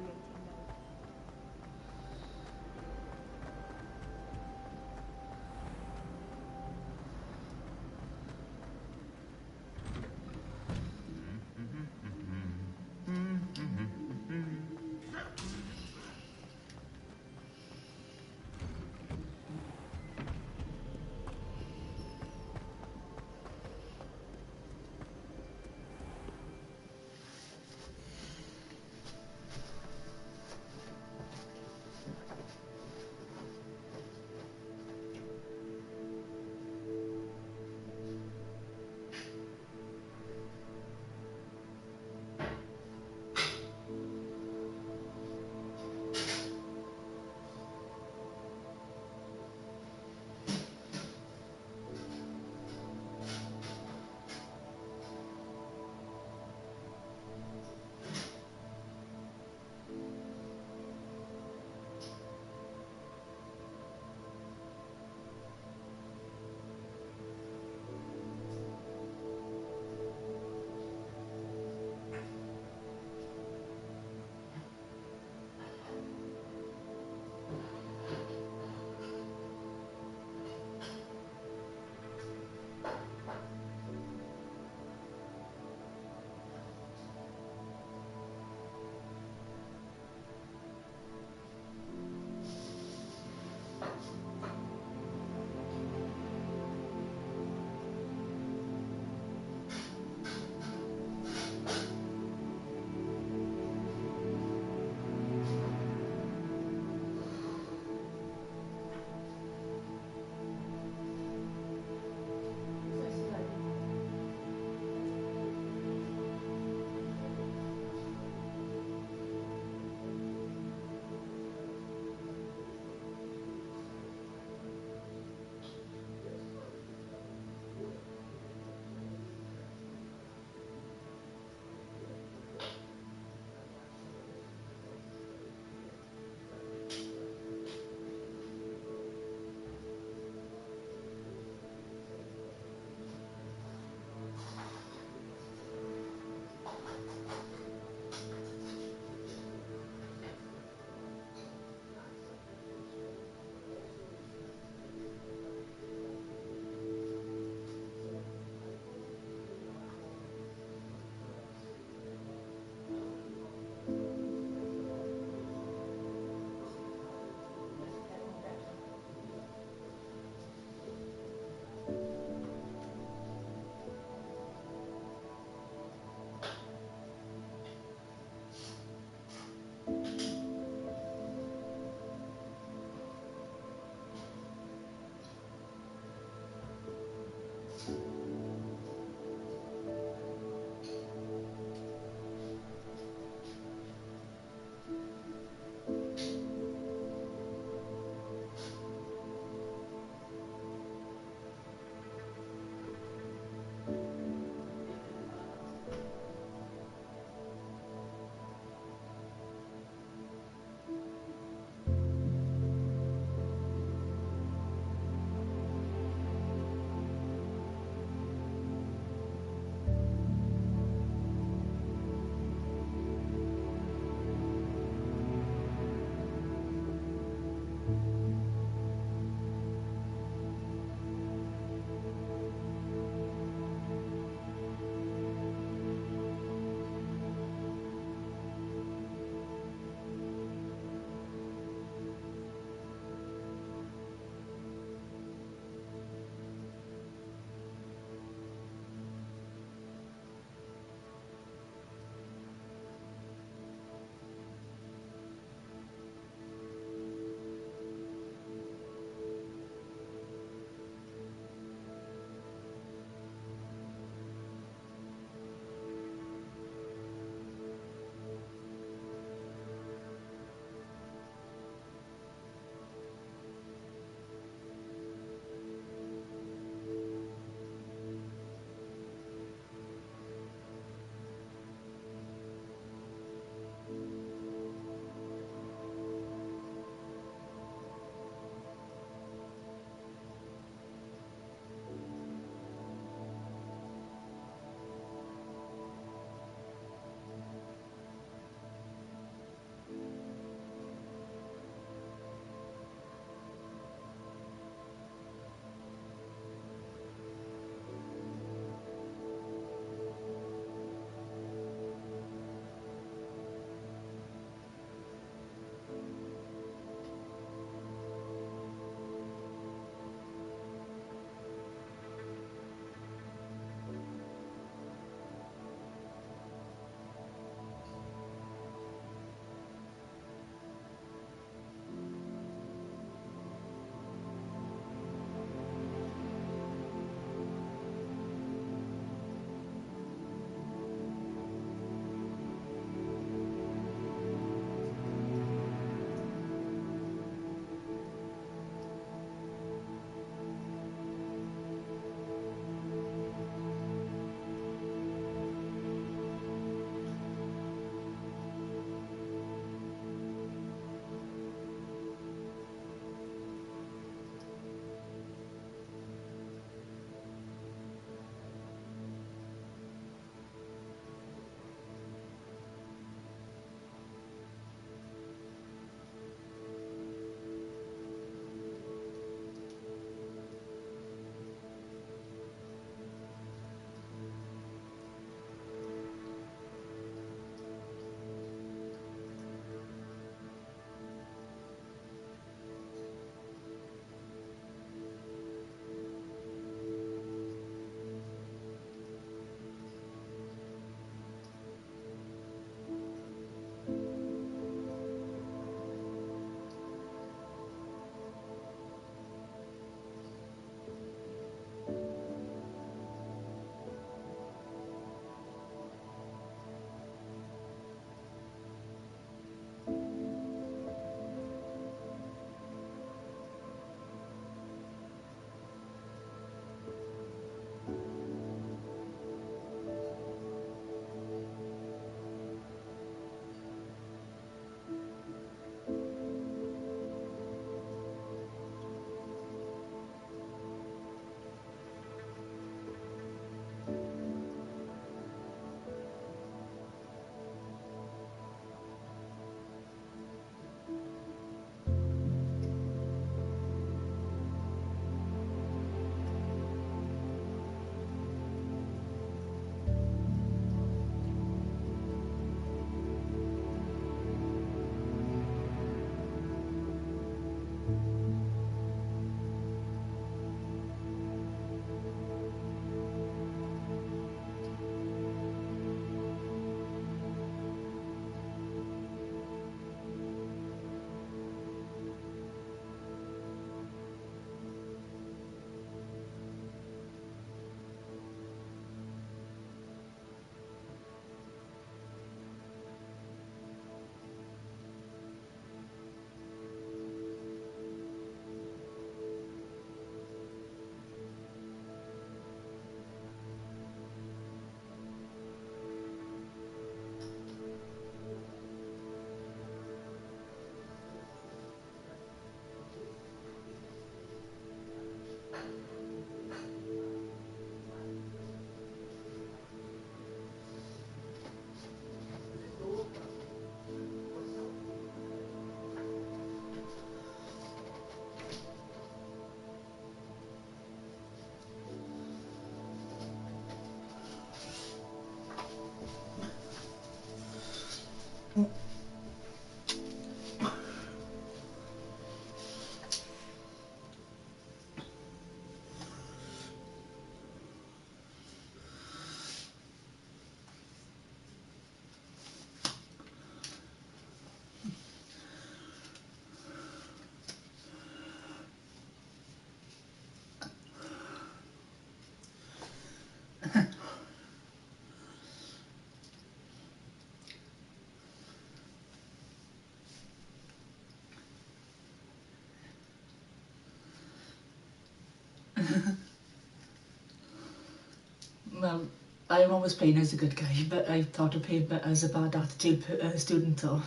I'm always playing as a good guy, but I thought of playing as a bad attitude student, so...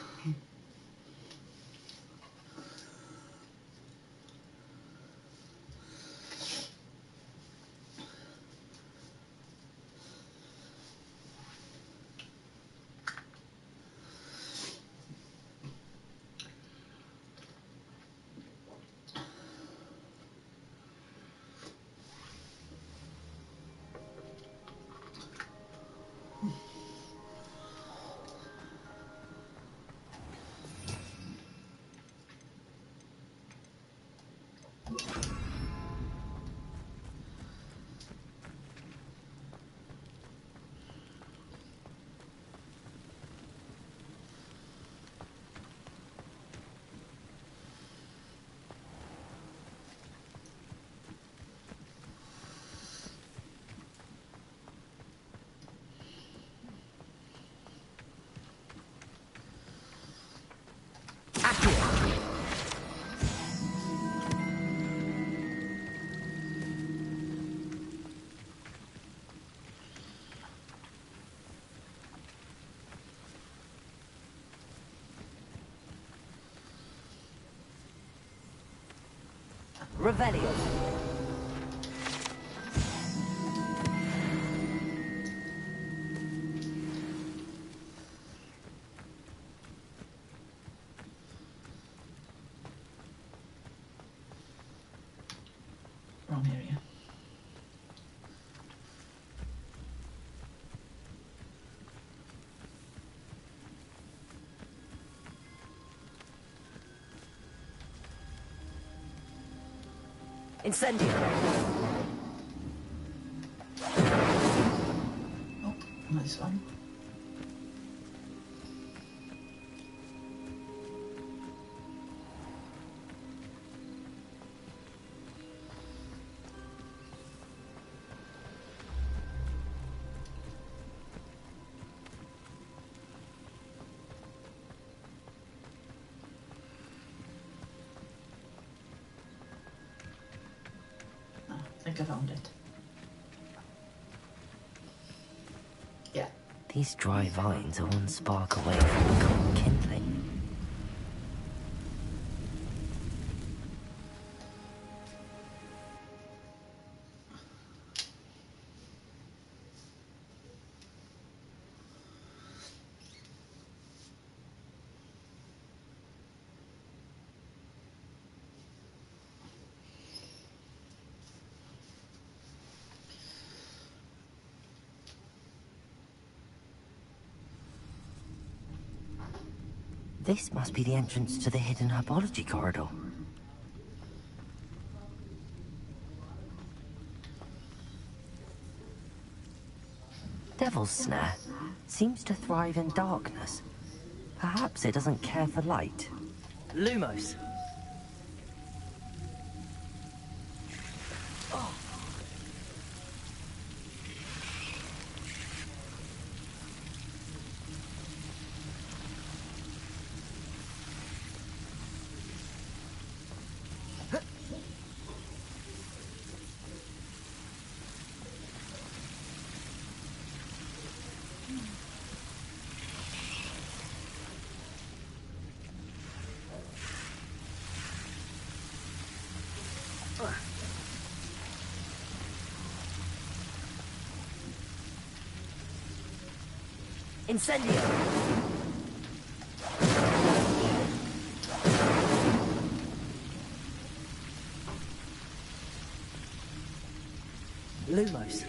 Revelio. Wrong area. Incendio. Oh, nice one. I think I found it. Yeah. These dry vines are one spark away from a common kindling. This must be the entrance to the hidden herbology corridor. Devil's Snare seems to thrive in darkness. Perhaps it doesn't care for light. Lumos. Incendio! Lumos.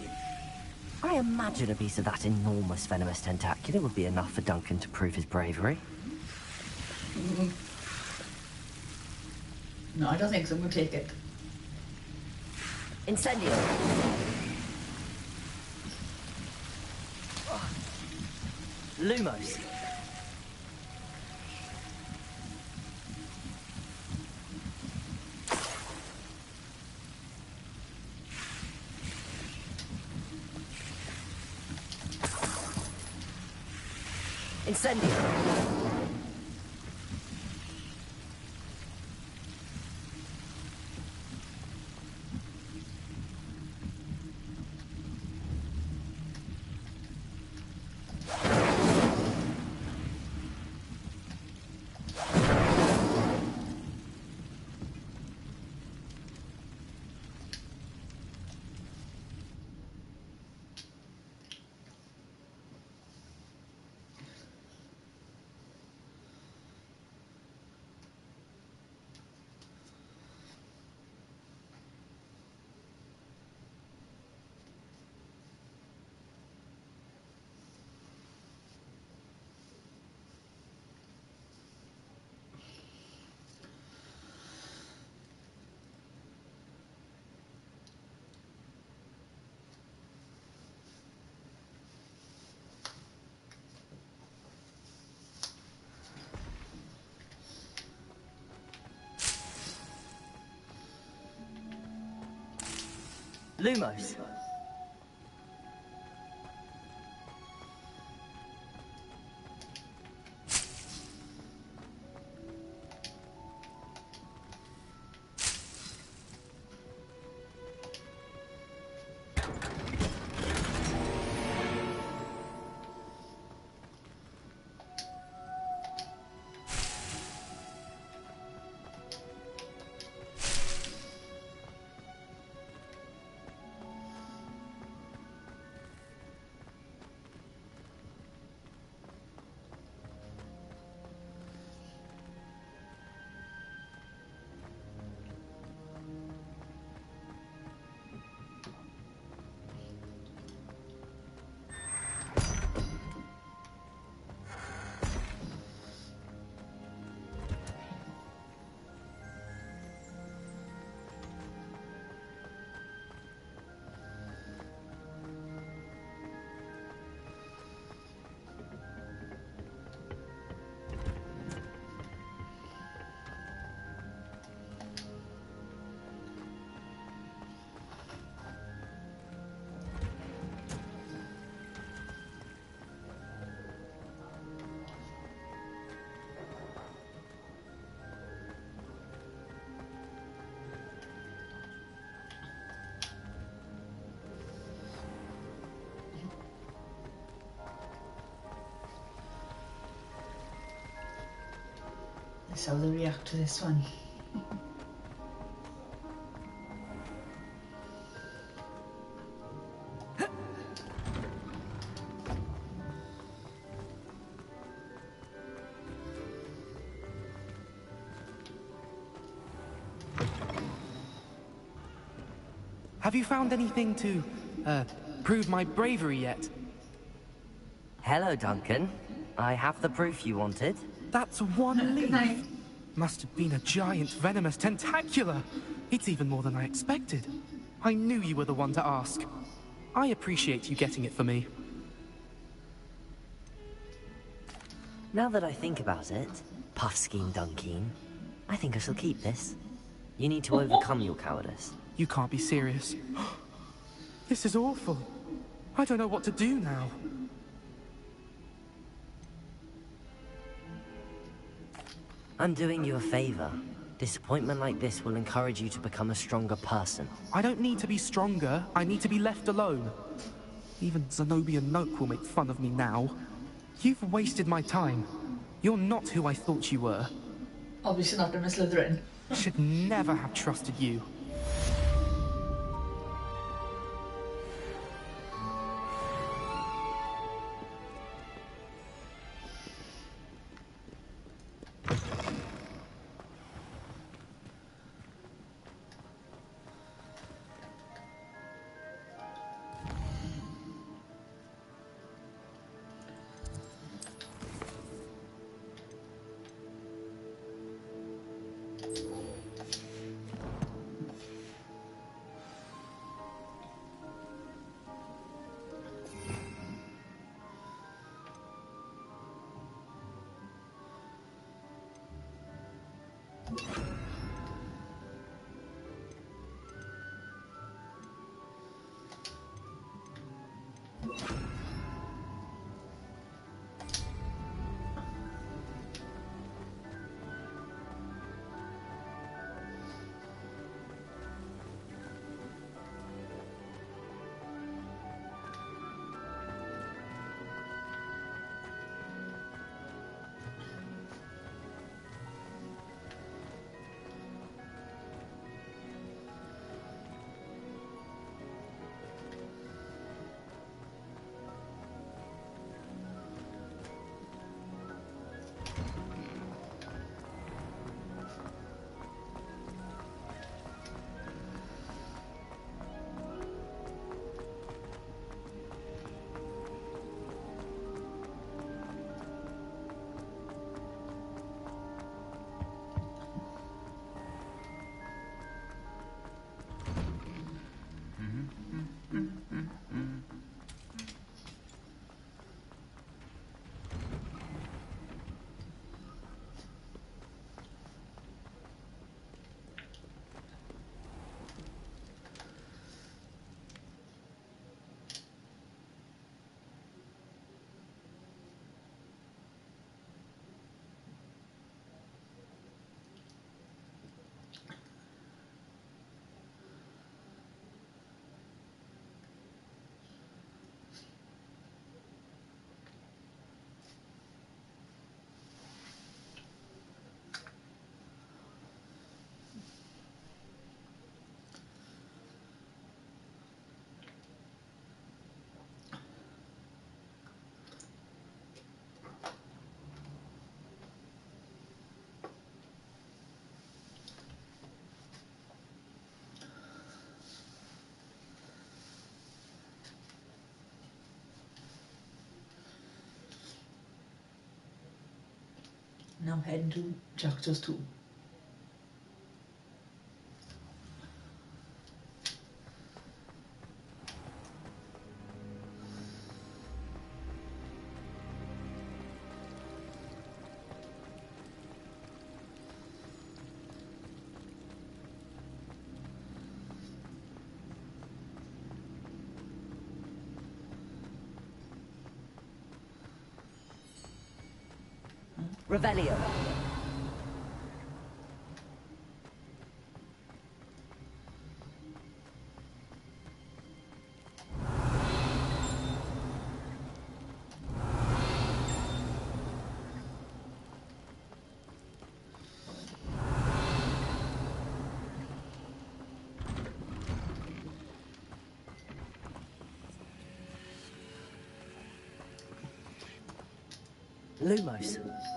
I imagine a piece of that enormous venomous tentacular would be enough for Duncan to prove his bravery. No, I don't think so. I'm gonna take it. Incendio! Lumos. Incendio. Lumos. That's how they react to this one. Have you found anything to, prove my bravery yet? Hello, Duncan. I have the proof you wanted. That's one leaf. Must have been a giant venomous tentacula. It's even more than I expected. I knew you were the one to ask. I appreciate you getting it for me. Now that I think about it, Puffskein Dunkeen, I think I shall keep this. You need to overcome your cowardice. You can't be serious. This is awful. I don't know what to do now. I'm doing you a favor. Disappointment like this will encourage you to become a stronger person. I don't need to be stronger. I need to be left alone. Even Zenobia Noak will make fun of me now. You've wasted my time. You're not who I thought you were. Obviously not in a Slytherin. I should never have trusted you. Now heading to Jackdaws 2. Revelio. Lumos. Lumos.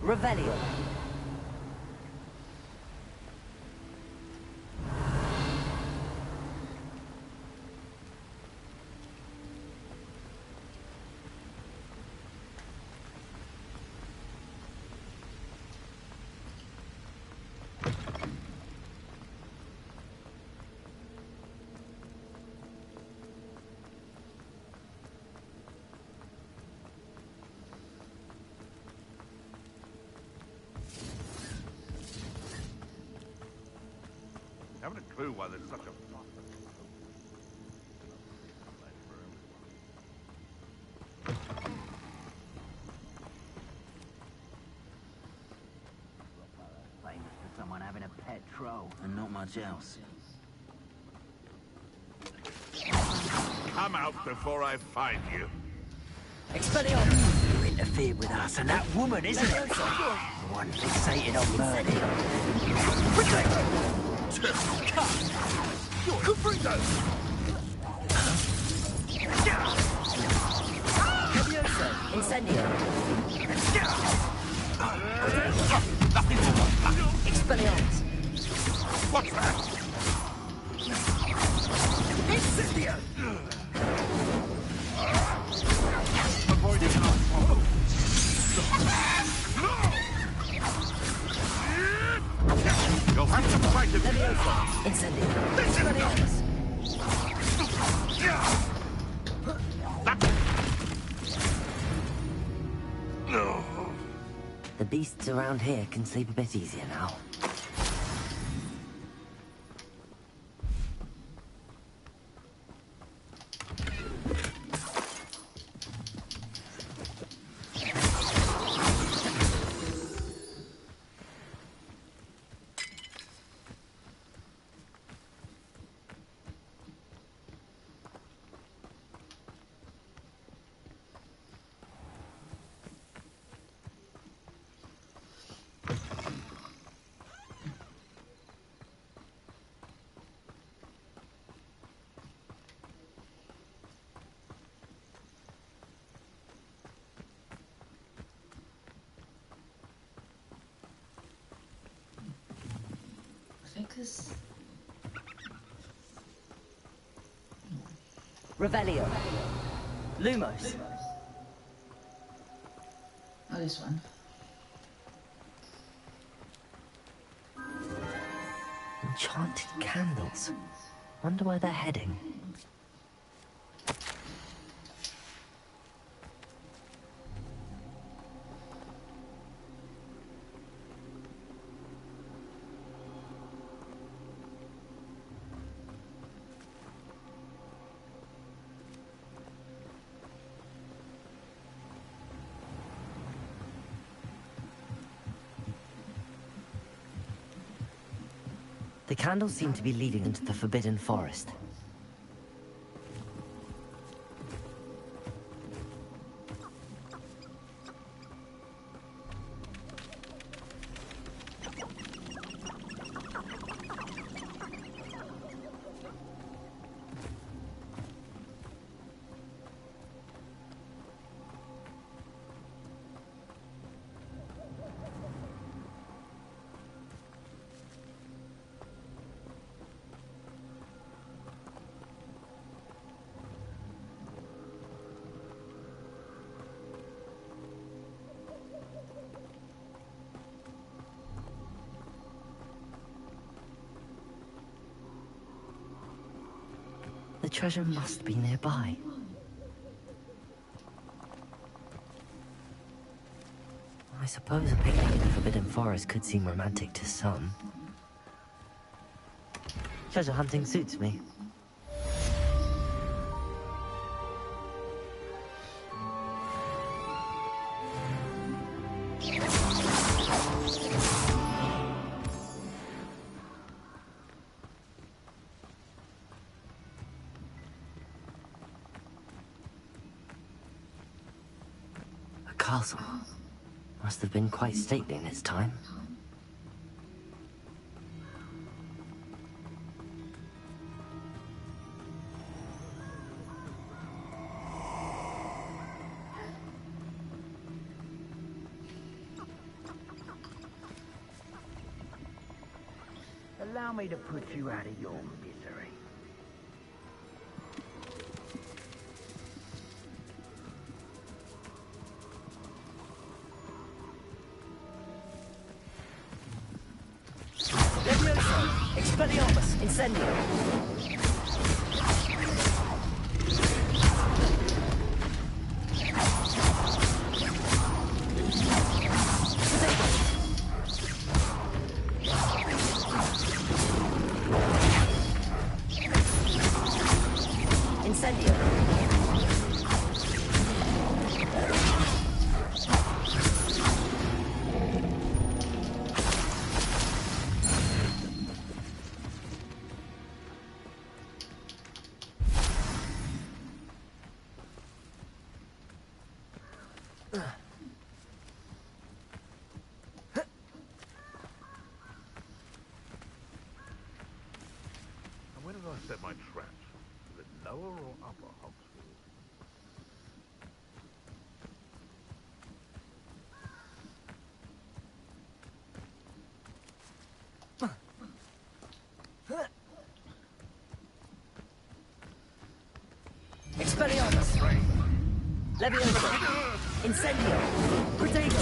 Revelio. Haven't a clue why there's such a famous for someone having a pet troll and not much else. Come out before I find you. Expelliarmus! You interfered with us, and that woman, isn't it? The one fixated on murder. Cubrito! Levioso! Incendio! Expelliarmus! What's that? Incendio! Avoiding You'll have to fight him. Levioso! Incendio! Expelliarmus! The beasts around here can sleep a bit easier now. Because Revelio. Lumos. oh, this one. Enchanted candles. Wonder where they're heading. The candles seem to be leading into the Forbidden Forest. The treasure must be nearby. I suppose a picnic in the Forbidden Forest could seem romantic to some. Treasure hunting suits me. Castle must have been quite stately in its time. Allow me to put you out of your misery. Expelliarmus, incendio. Incendio. Where did I set my traps? Is it lower or upper Hogsfield? Expelliarmus. Leviosa. Incendio. Protego.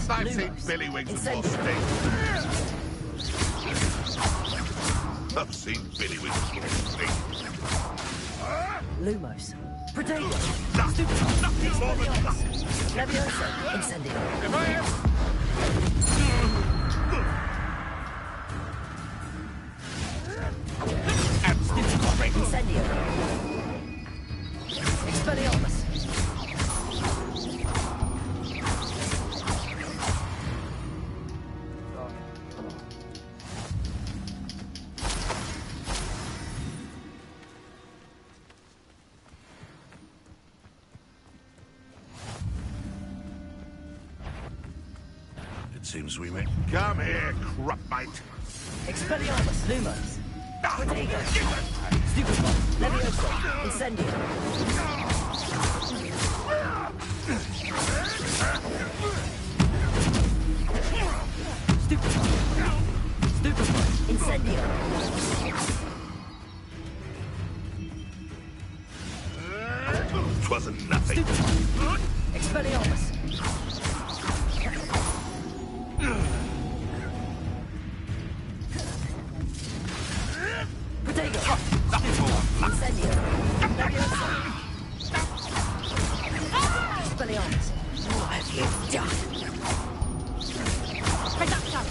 I've seen Billy Wings with more steak. I've seen Billy Wings with more steak. Lumos. Protego. Nothing more than Leviosa. Incendio. If I am... Incendio. Expelliarmus. Seems we may... Come here, crupmate. Expelliarmus. Lumos. Protego. Stupefy. Leviosa. Incendio. Stupefy. Incendio. Twasn't nothing. Expelliarmus. Protego. Incendio. Leviosa. Expelliarmus. What have you done? Reduction.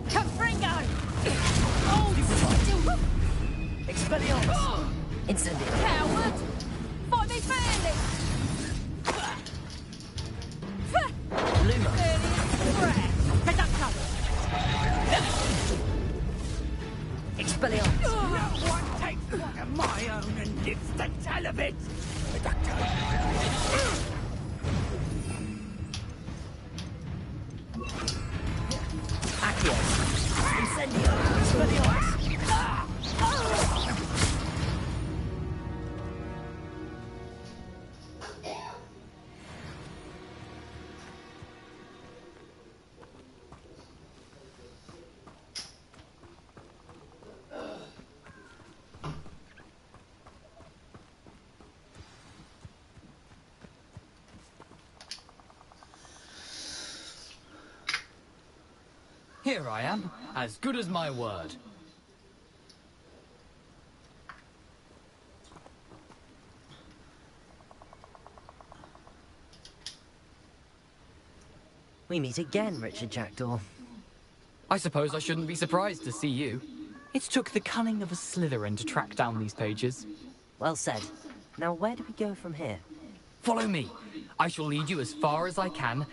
Confringo. Here I am, as good as my word. We meet again, Richard Jackdaw. I suppose I shouldn't be surprised to see you. It took the cunning of a Slytherin to track down these pages. Well said. Now where do we go from here? Follow me. I shall lead you as far as I can,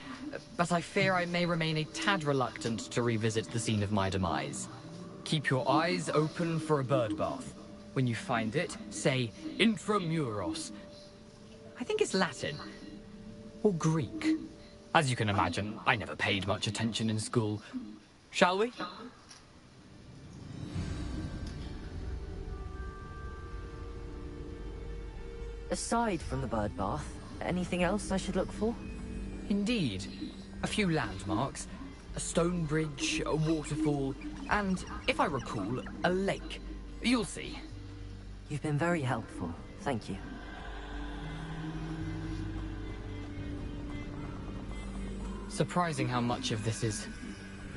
but I fear I may remain a tad reluctant to revisit the scene of my demise. Keep your eyes open for a bird bath. When you find it, say intramuros. I think it's Latin. Or Greek. As you can imagine, I never paid much attention in school. Shall we? Aside from the bird bath, anything else I should look for? Indeed. A few landmarks, a stone bridge, a waterfall, and, if I recall, a lake. You'll see. You've been very helpful. Thank you. Surprising how much of this is,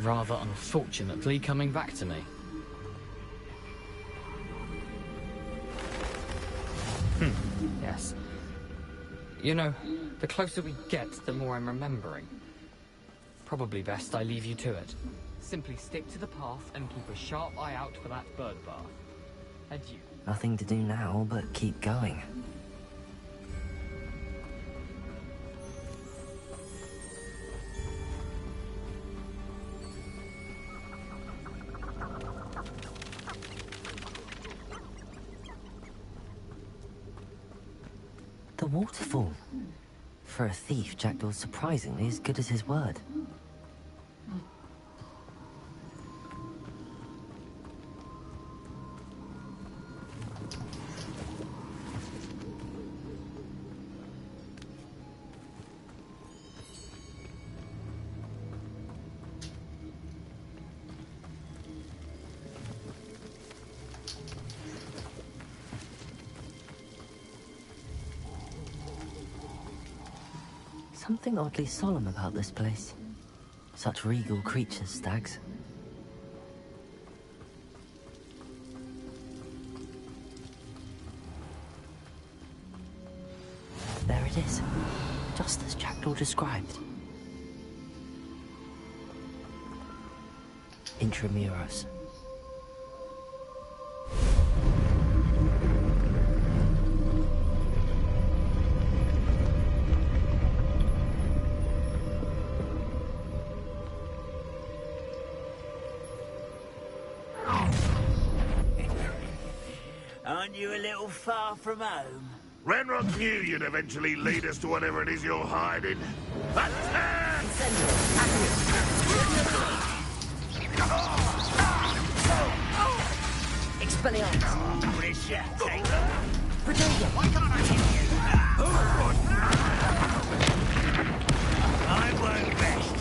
rather unfortunately, coming back to me. Yes. You know, the closer we get, the more I'm remembering. Probably best I leave you to it. Simply stick to the path and keep a sharp eye out for that bird bath. Adieu. Nothing to do now but keep going. The waterfall. For a thief, Jackdaw's surprisingly as good as his word. Something oddly solemn about this place. Such regal creatures, stags. There it is, just as Jackdaw described. Intramuros. Aren't you a little far from home? Ranrock knew you'd eventually lead us to whatever it is you're hiding. Attack! Expelliarmus! Protego! Why can't I hit you? I won't rest.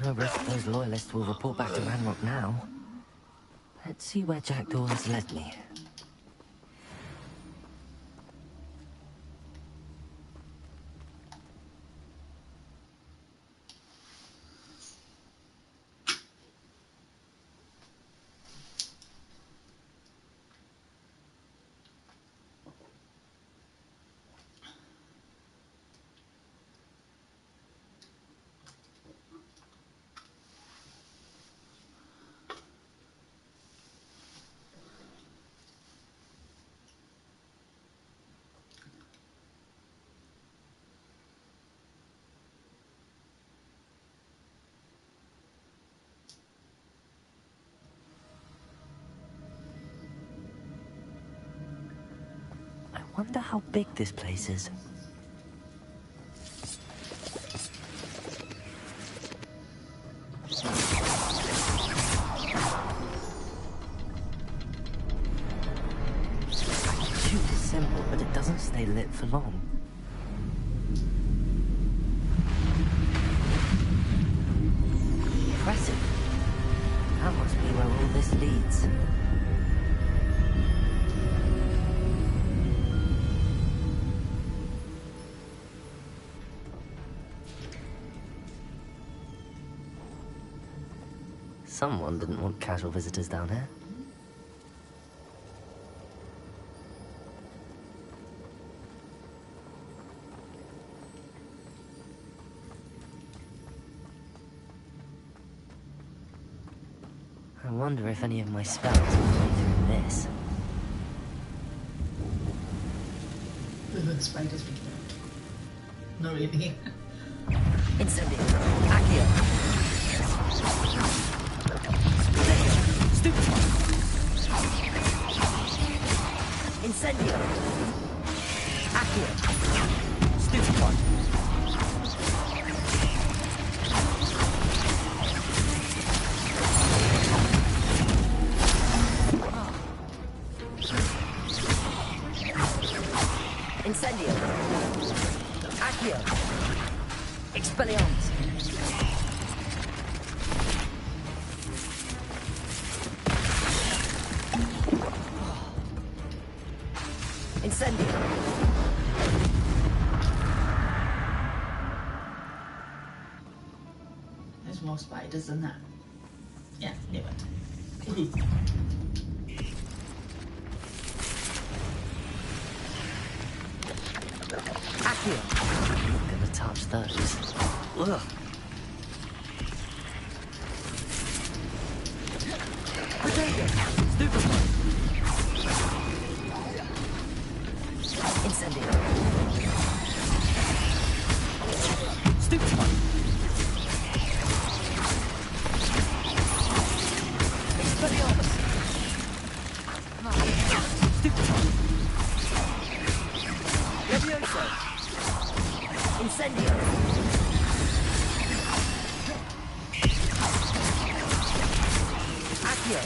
No risk those loyalists will report back to Ranrock now. Let's see where Jackdaw has led me. Wonder how big this place is. Shoot is simple, but it doesn't stay lit for long. Impressive. That must be where all this leads. Someone didn't want casual visitors down here. I wonder if any of my spells will play through this. The spiders freaking out. Not really. Incendio. Accio. Stupefy. Incendio. Accio. Stupefy. Incendio. Accio. Expelliarmus. Incendio. There's more spiders than that. Yeah, knew it. Accio. Not gonna touch those. Ugh. Potato. Stupefy. Incendio. Stupefy. Expelliarmus. Stupefy. Levioso. Incendio. Accio.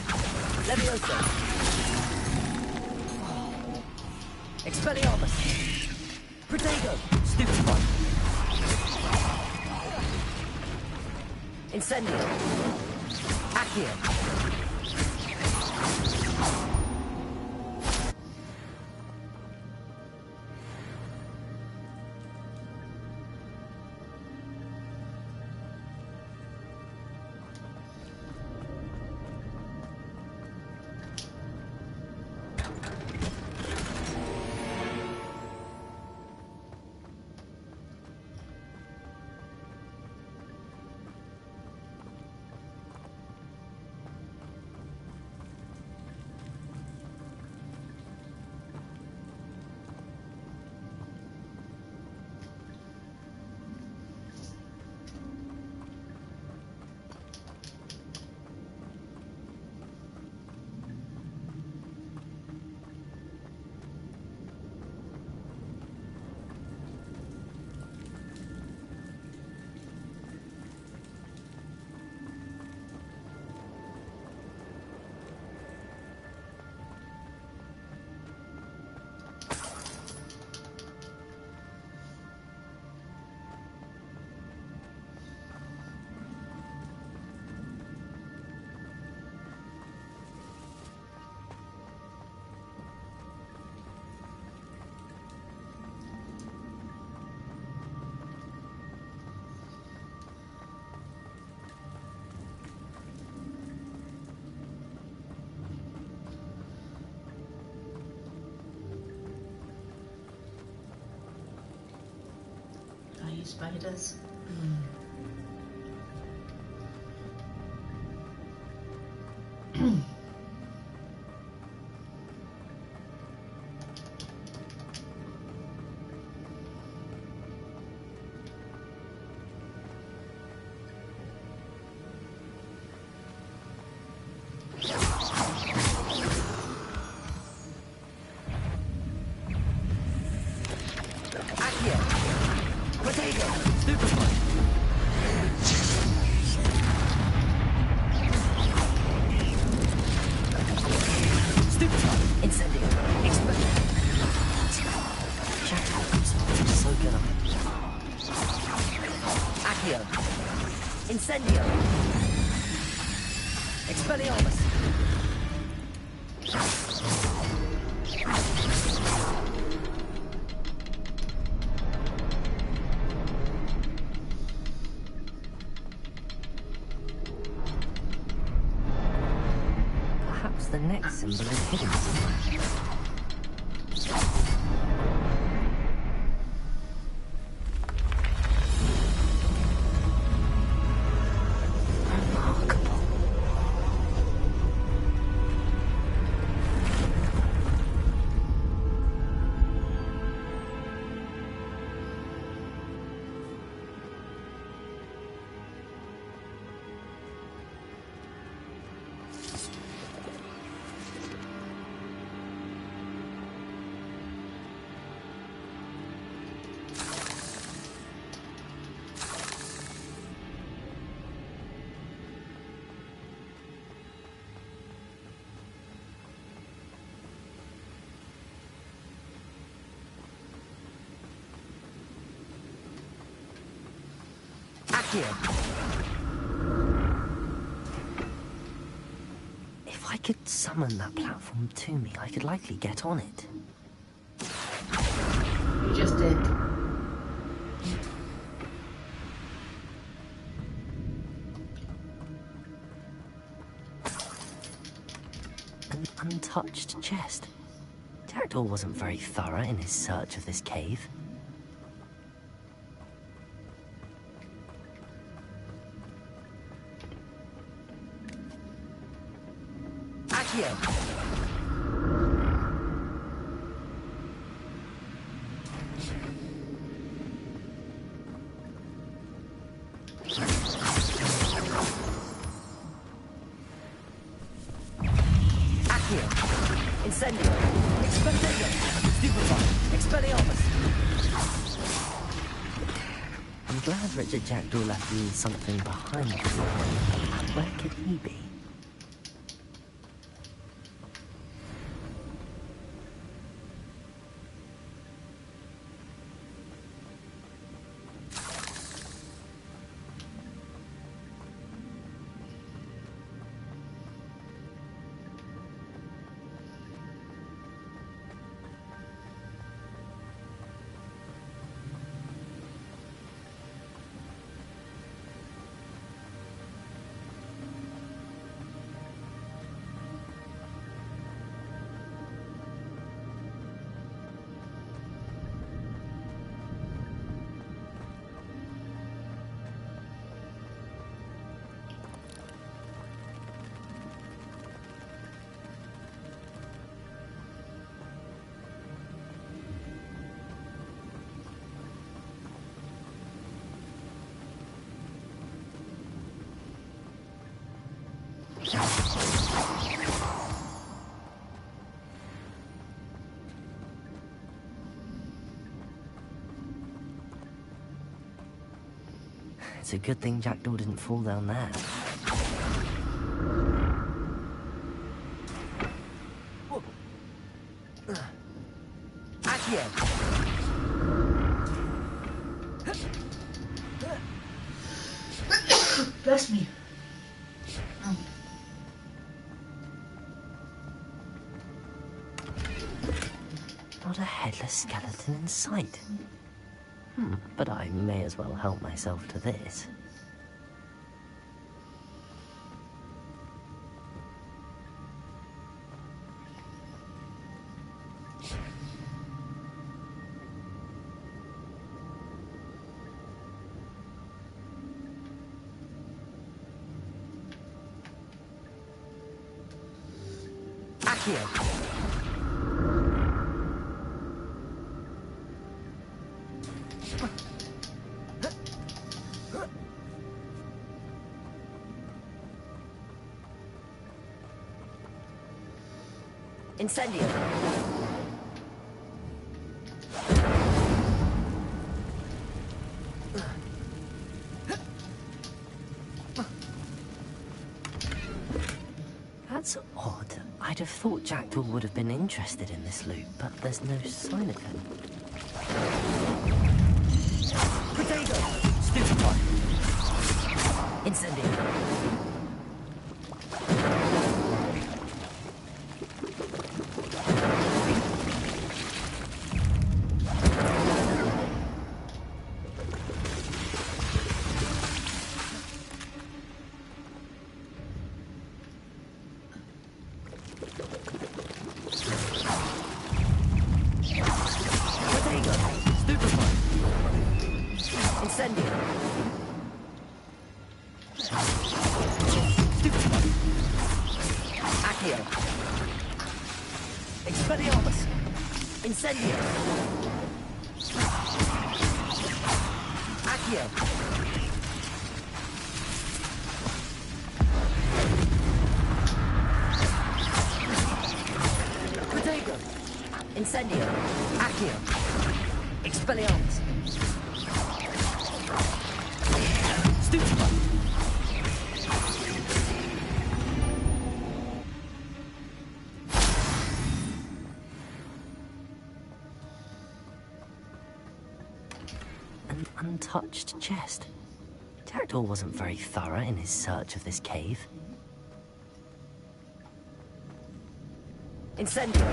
Levioso. Expelliarmus. Protego. Stupefy. Incendio. Accio. Spiders. Accio! Protego! Stupefy! Stupefy! Incendio! Expect! Jackals, so good. Accio! Incendio! Expelliarmus! Perhaps the next symbol is hidden somewhere. If I could summon that platform to me, I could likely get on it. You just did. An untouched chest. Jackdaw wasn't very thorough in his search of this cave. Incendio! Expectator! Stupefy! Expelliarmus! I'm glad Richard Jackdaw left me something behind him. Where could he be? It's a good thing Jackdaw didn't fall down there. Accio! Bless me. Not a headless skeleton in sight. But I may as well help myself to this. Accio! Incendio! I'd have thought Jackdaw would have been interested in this loot, but there's no sign of him. Potato! Stupefy! Incendio! Incendio! Accio! Protego! Incendio! Accio! Expelliarmus! Stupefy! Untouched chest. Jackdaw wasn't very thorough in his search of this cave. Incendio!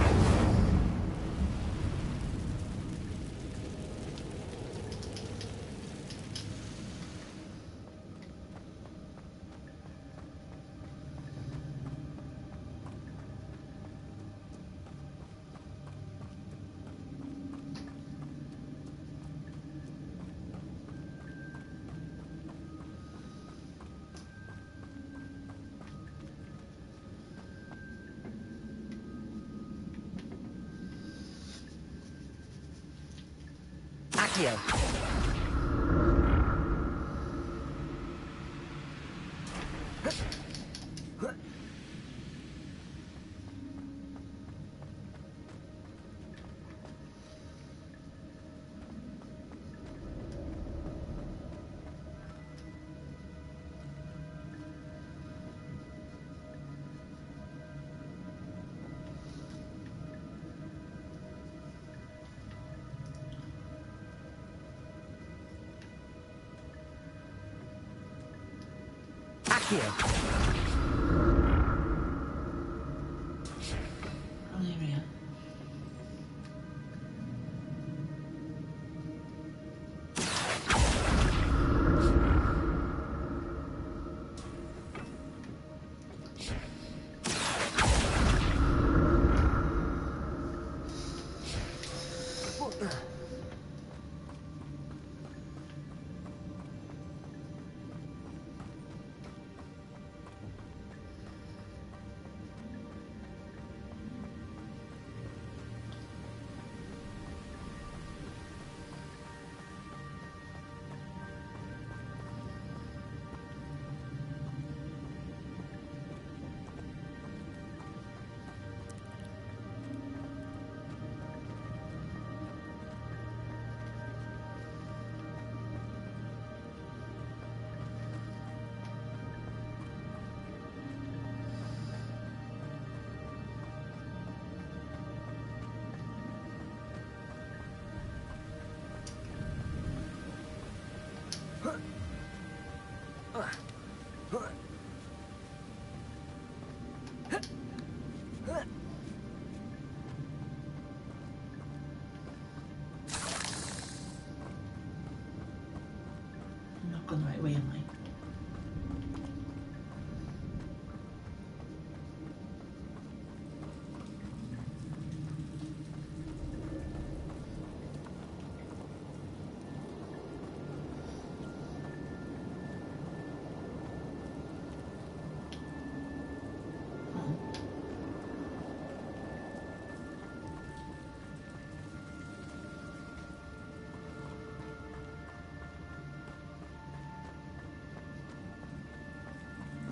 Accio! Accio! Valeria. I'm not going the right way, am I?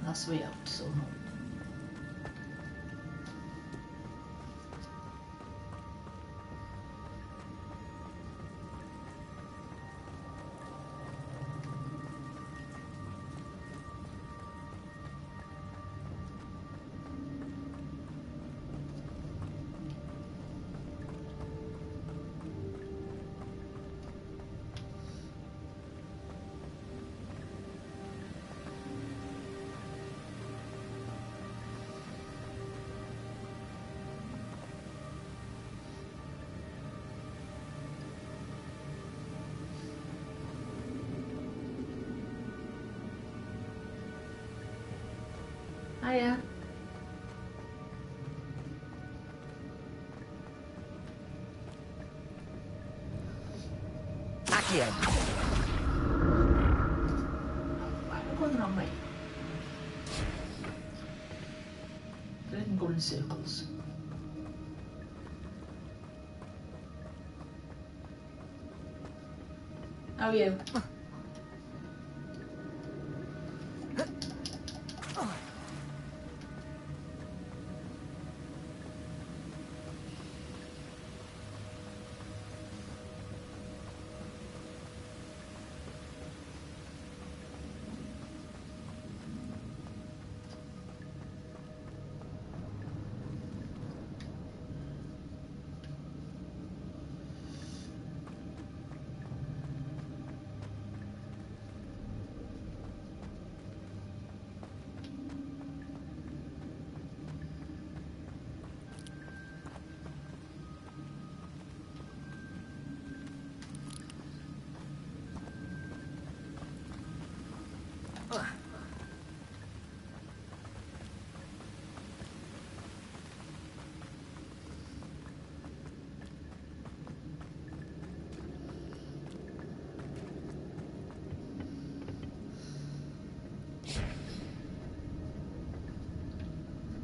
That's the way out, so no. Hiya. Accio. Why am I going the wrong way? I didn't go in circles. How are you?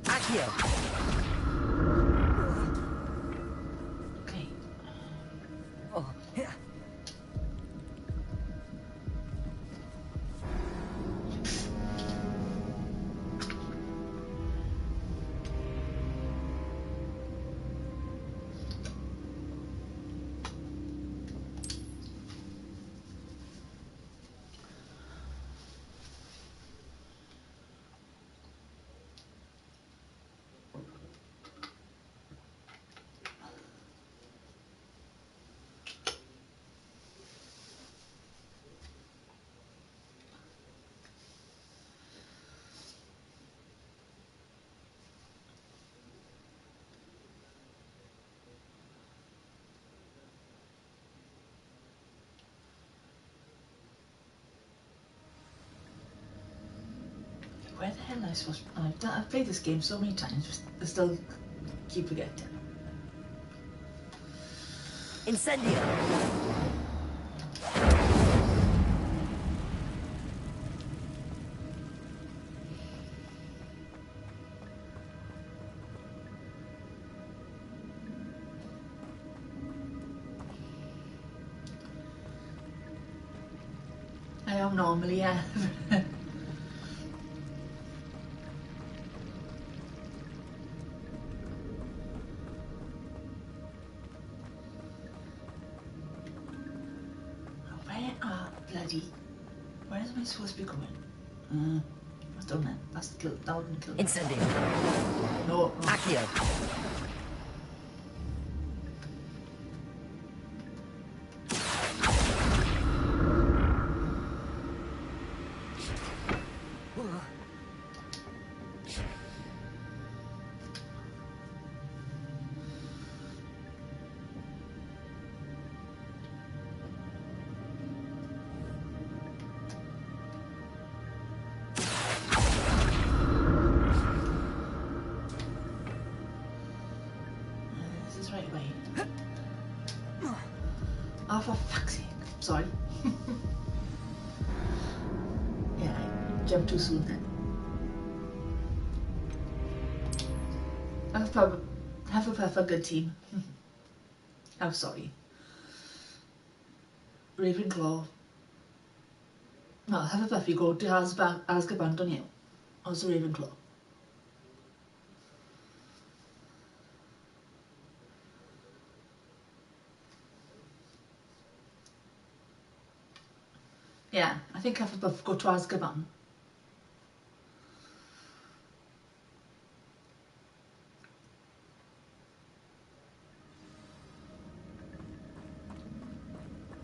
Accio. Okay. Oh, yeah. Where the hell am I supposed to... I've played this game so many times, I still keep forgetting. Incendio. I am normally, yeah. Where am I supposed to be going? That's done then. That's the kill. That wouldn't kill me. Incendio. No. Accio. Right way. Oh, for fuck's sake. Sorry. Yeah, I jumped too soon then. Hufflepuff a good team. I'm sorry. Ravenclaw. No, Hufflepuff, you go to Azkaban, don't you? Also Ravenclaw. Yeah, I think Hufflepuff go to Azkaban.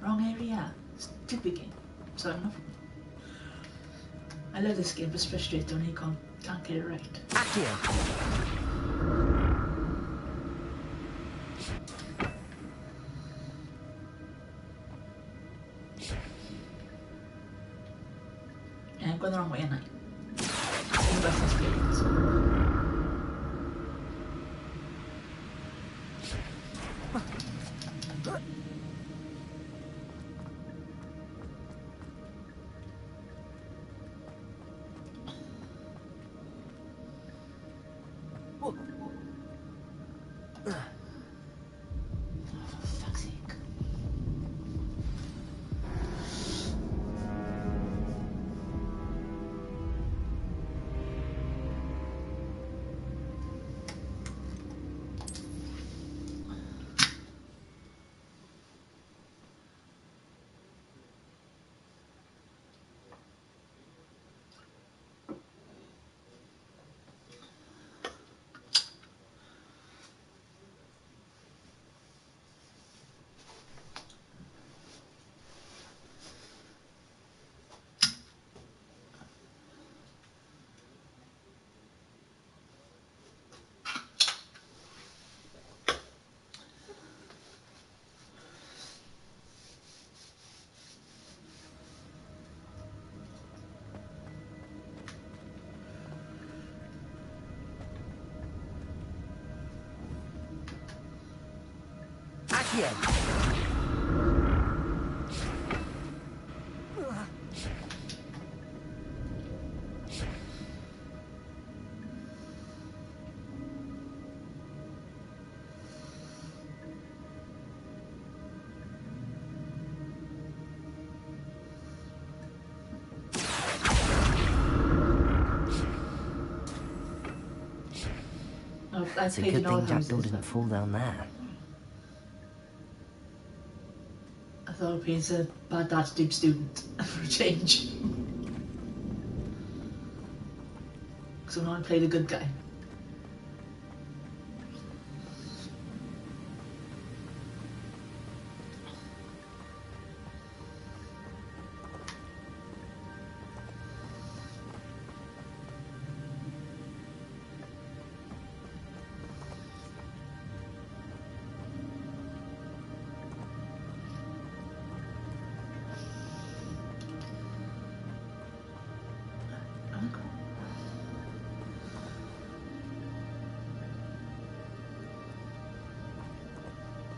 Wrong area. Stupid game. Sorry, enough. I love this game, but it's frustrating when you can't get it right. Accio. Yeah, I'm going the wrong way, ain't I? best experience. It's a good thing Jackdaw didn't fall down there. I thought I'd be a bad attitude student for a change. So now I played a good guy.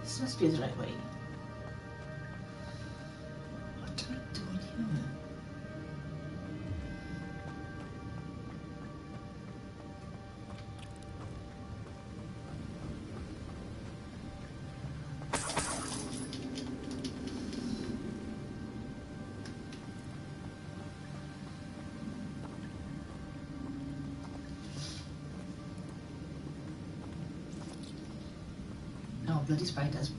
This must be the right way. What am I doing here? No, bloody spiders.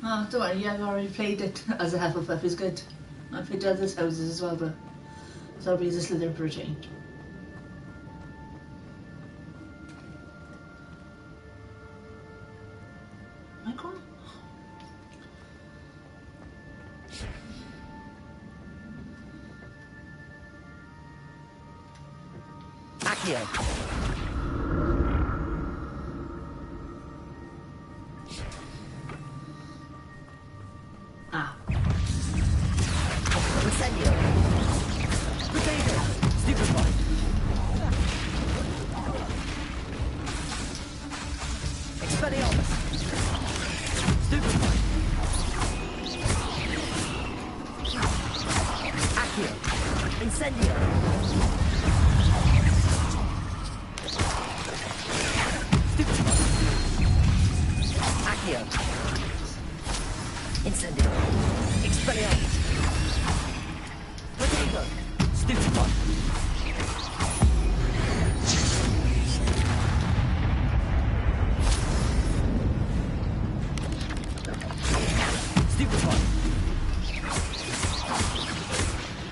Oh, don't worry, I've already played it as a Hufflepuff is good. I've played other houses as well, but so I'll be as a Slytherin for a change. Michael? Accio.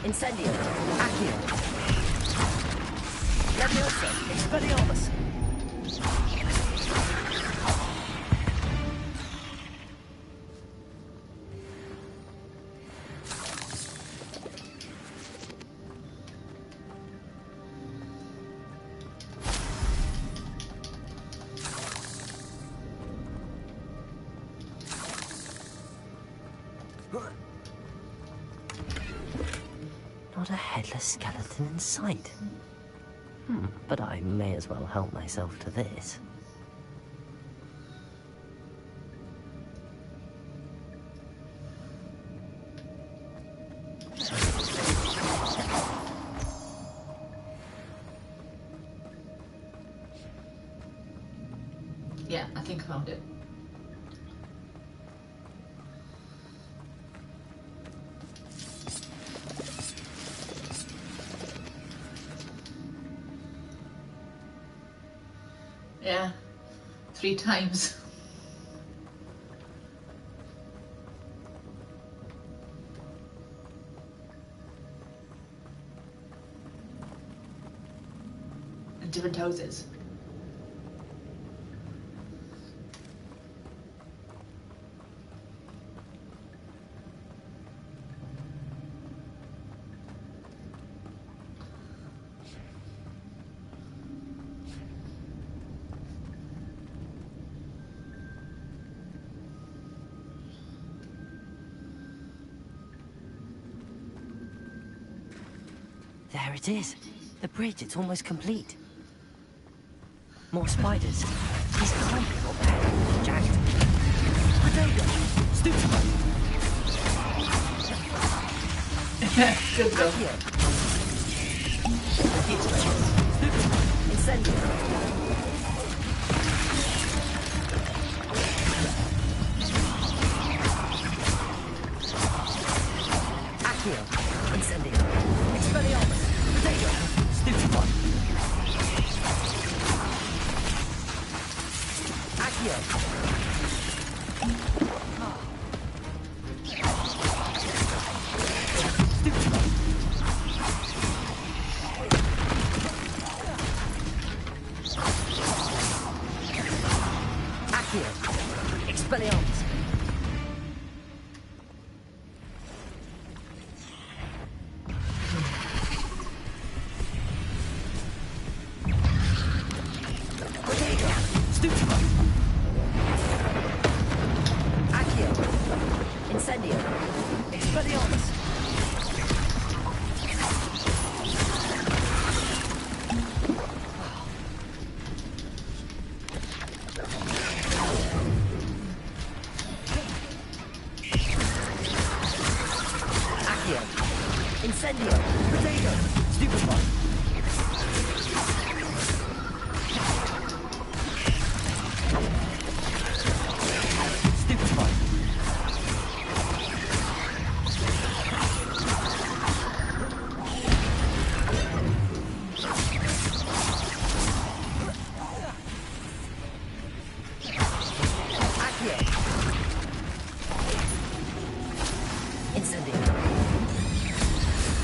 Incendio. Accio. Leviosa. Expelliarmus. Not a headless skeleton in sight. But I may as well help myself to this. Yeah, I think I found it. Yeah, 3 times. In different houses. There it is. The bridge, it's almost complete. More spiders. These can't be what they're jacked. Potato! Stupid! Good go. Incendio! Accio! Incendio! Expelliarmus! Potato! Stupid one! Accio! Stupid one! Accio! Expelliarmus! Incendio! Expelliarmus! Accio! Incendio! Potato! Stupid one! Stupid one!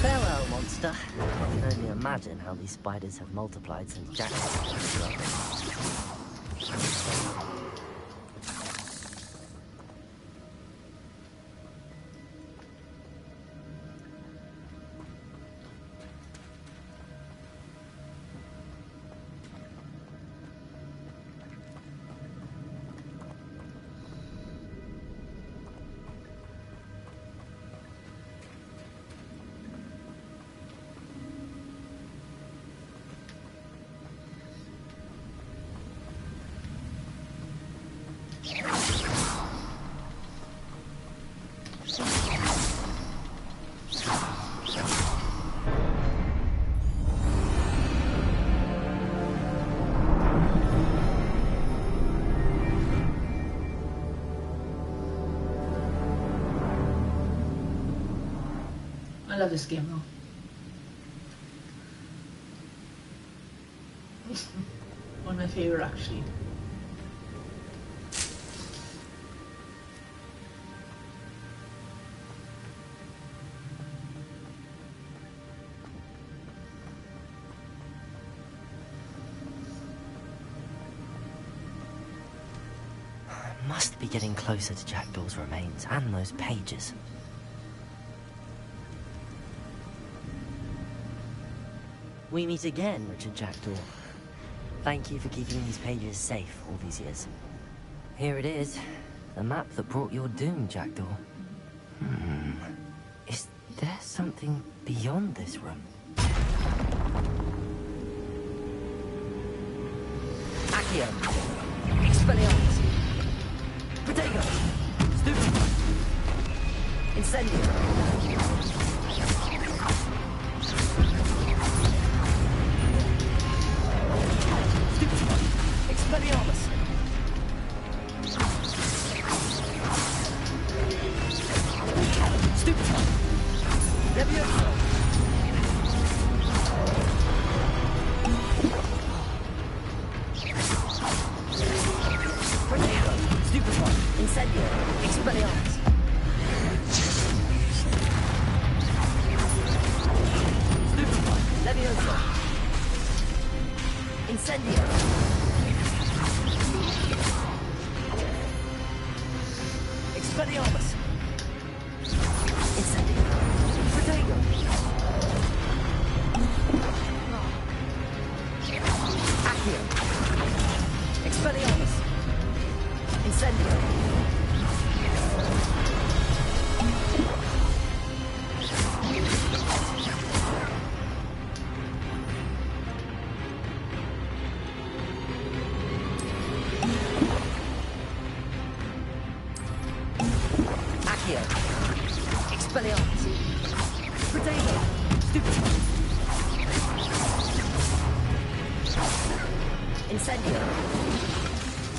Farewell, monster. I can only imagine how these spiders have multiplied since Jack was I love this game though. One of my favourite actually. Must be getting closer to Jackdaw's remains and those pages. We meet again, Richard Jackdaw. Thank you for keeping these pages safe all these years. Here it is, the map that brought your doom, Jackdaw. Is there something beyond this room. Accio. Expelliarmus. Protego. Stupefy. Incendio. Stupefy. Expelliarmus. Stupefy. Levioso. Protego. Stupefy. Incendio. Expelliarmus. Stupefy. Levioso. Incendio. Expelliarmus. Incendio. Protego. Accio. Expelliarmus. Incendio. Accio. Expelliarmus. Protego. Stupefy. Incendio.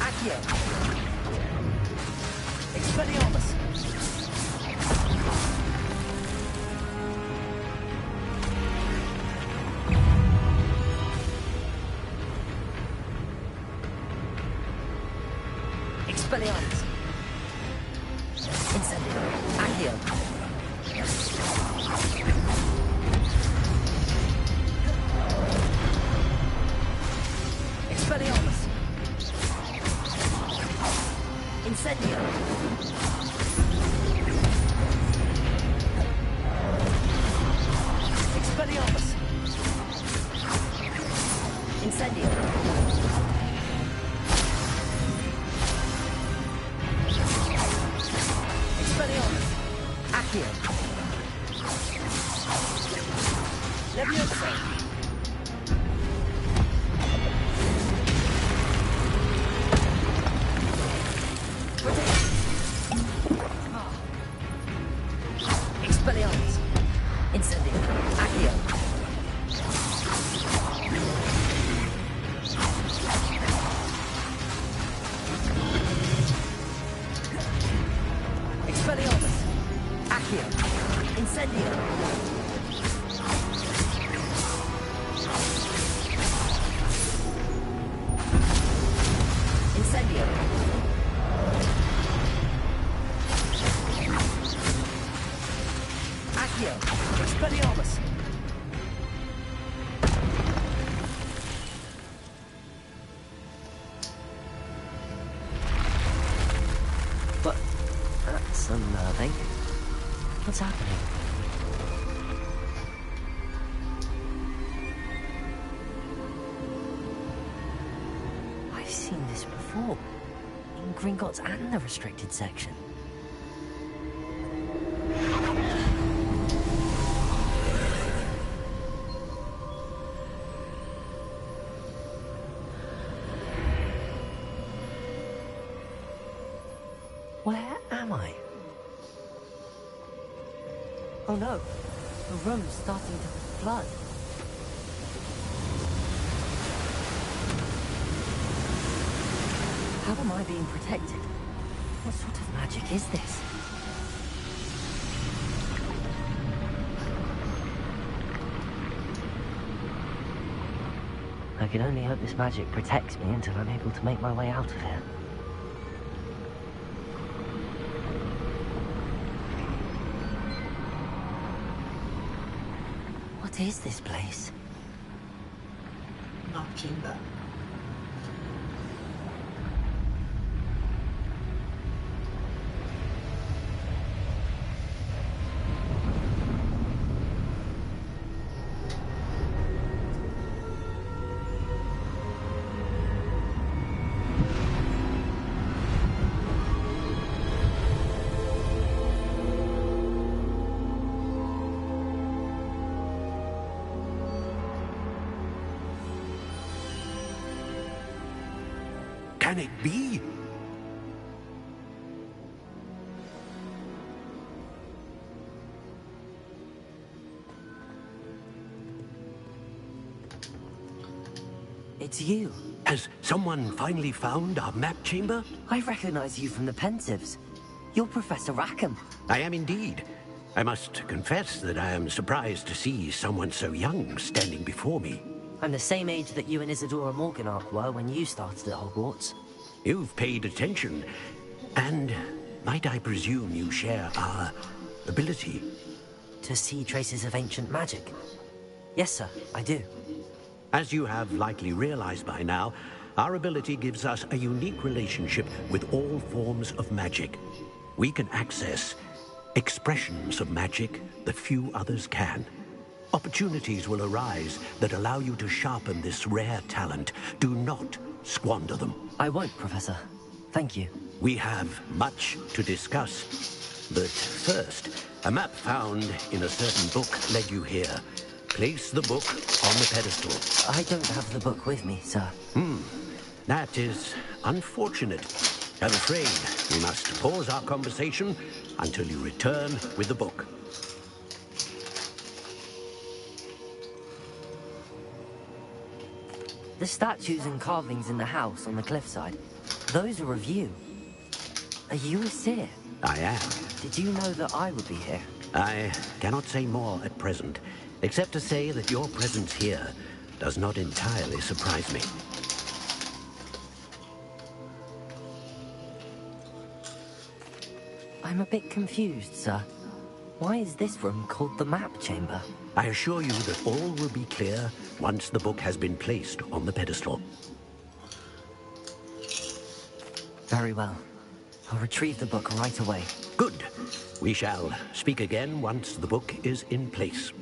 Accio. Expelliarmus. Expelliarmus. Incendio. Accio. Expelliarmus. Incendio. Expelliarmus. Incendio. Expelliarmus. Accio. Levioso. Expelliarmus. Incendio. Accio. Expelliarmus. Accio. Incendio. Incendio. Accio. Expelliarmus. But that's unnerving. What's happening? I've seen this before. In Gringotts and the restricted section. Where am I? Oh no, the room's starting to flood. How am I being protected? What sort of magic is this? I can only hope this magic protects me until I'm able to make my way out of here. What is this place? Not chamber. can it be? It's you. Has someone finally found our map chamber? I recognize you from the Pensives. You're Professor Rackham. I am indeed. I must confess that I am surprised to see someone so young standing before me. I'm the same age that you and Isadora Morganach were when you started at Hogwarts. You've paid attention, and might I presume you share our ability? To see traces of ancient magic? Yes, sir, I do. As you have likely realized by now, our ability gives us a unique relationship with all forms of magic. We can access expressions of magic that few others can. Opportunities will arise that allow you to sharpen this rare talent. Do not squander them. I won't, Professor. Thank you. We have much to discuss. But first, a map found in a certain book led you here. Place the book on the pedestal. I don't have the book with me, sir. That is unfortunate. I'm afraid we must pause our conversation until you return with the book. The statues and carvings in the house on the cliffside, those are of you. Are you a seer? I am. Did you know that I would be here? I cannot say more at present, except to say that your presence here does not entirely surprise me. I'm a bit confused, sir. Why is this room called the map chamber? I assure you that all will be clear once the book has been placed on the pedestal. Very well. I'll retrieve the book right away. Good. We shall speak again once the book is in place.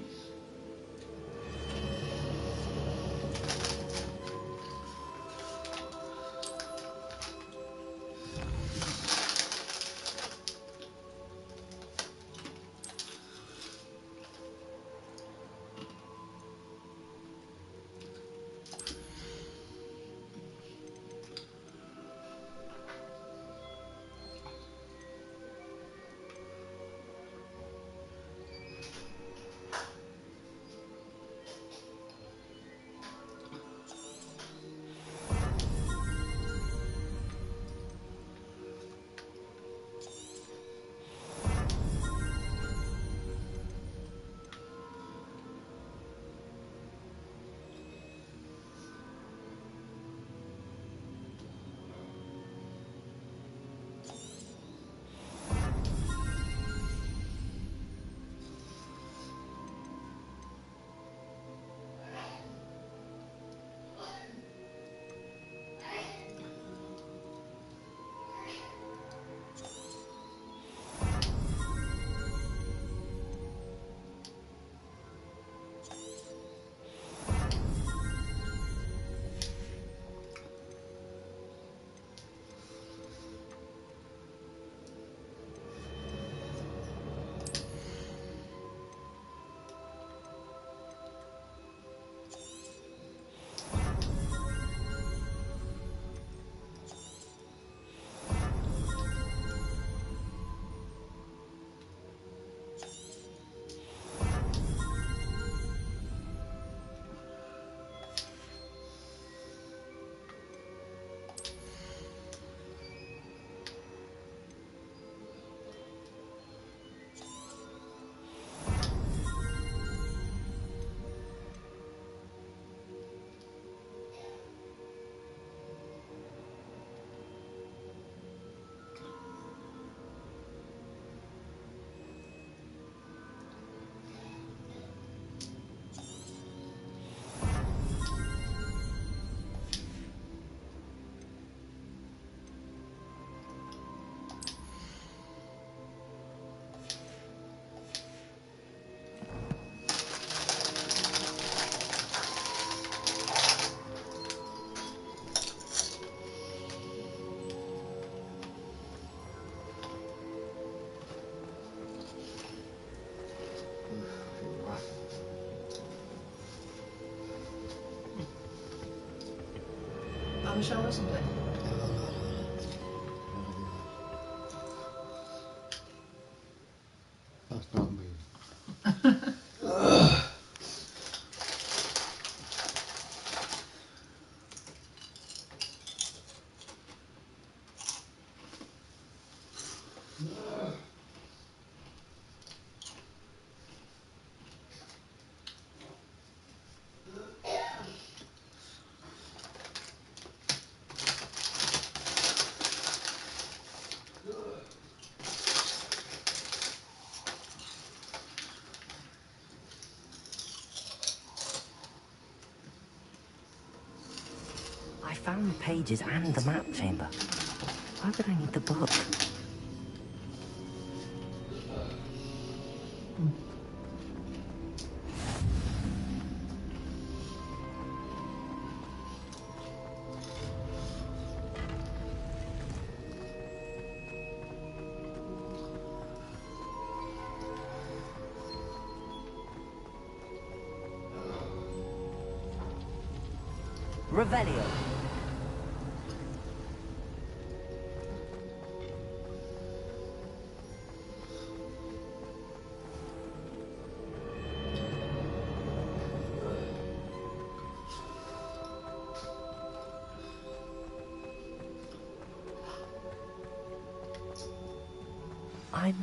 Have a shower or something? found the pages and the map chamber. Why would I need the book? Revelio. I'm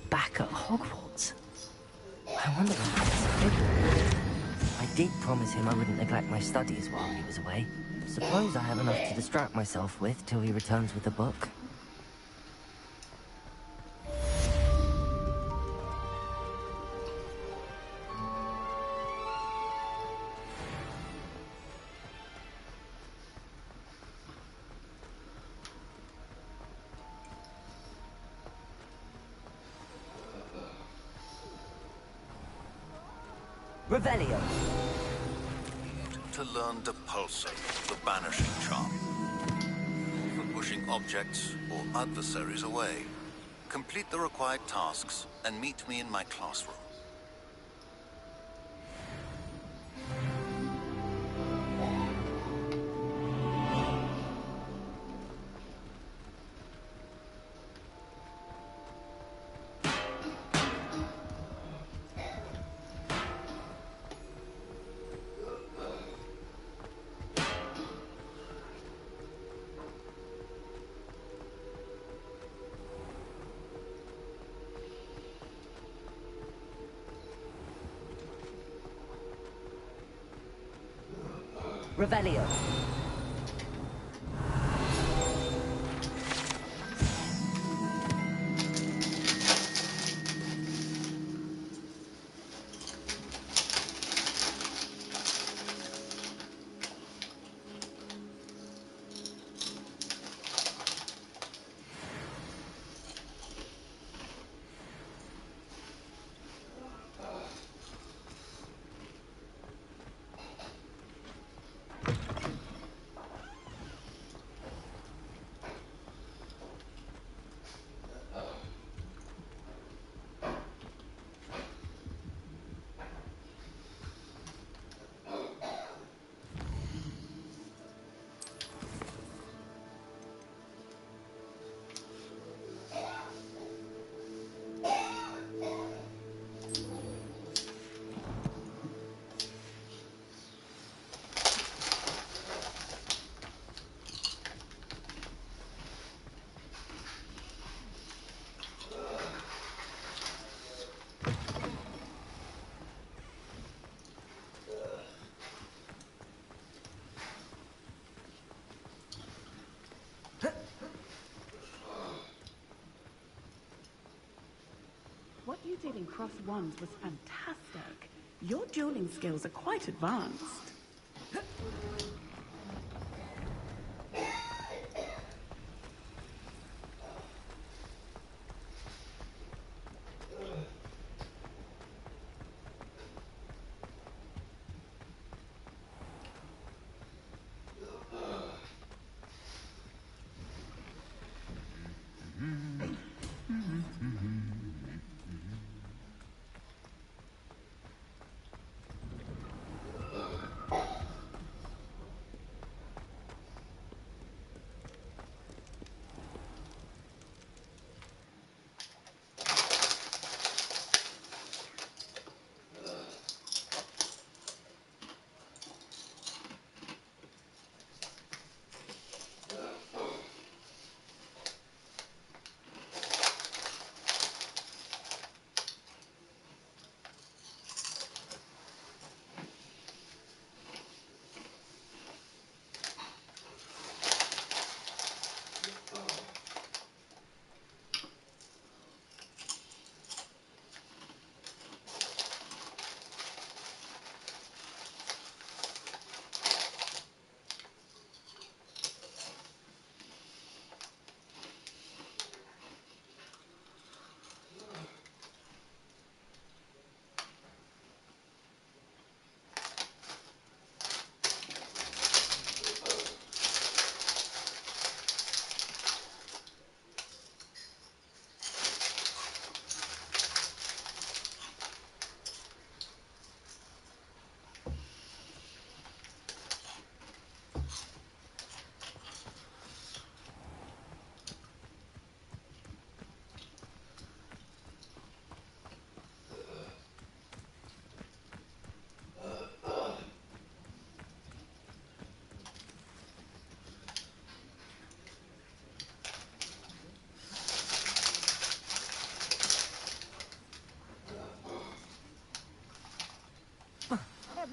back at Hogwarts. I wonder what that's. I did promise him I wouldn't neglect my studies while he was away. Suppose I have enough to distract myself with till he returns with the book. Revelio. To learn Depulso, the banishing charm. For pushing objects or adversaries away. Complete the required tasks and meet me in my classroom. Revelio. What you did in Cross Wands was fantastic. Your dueling skills are quite advanced.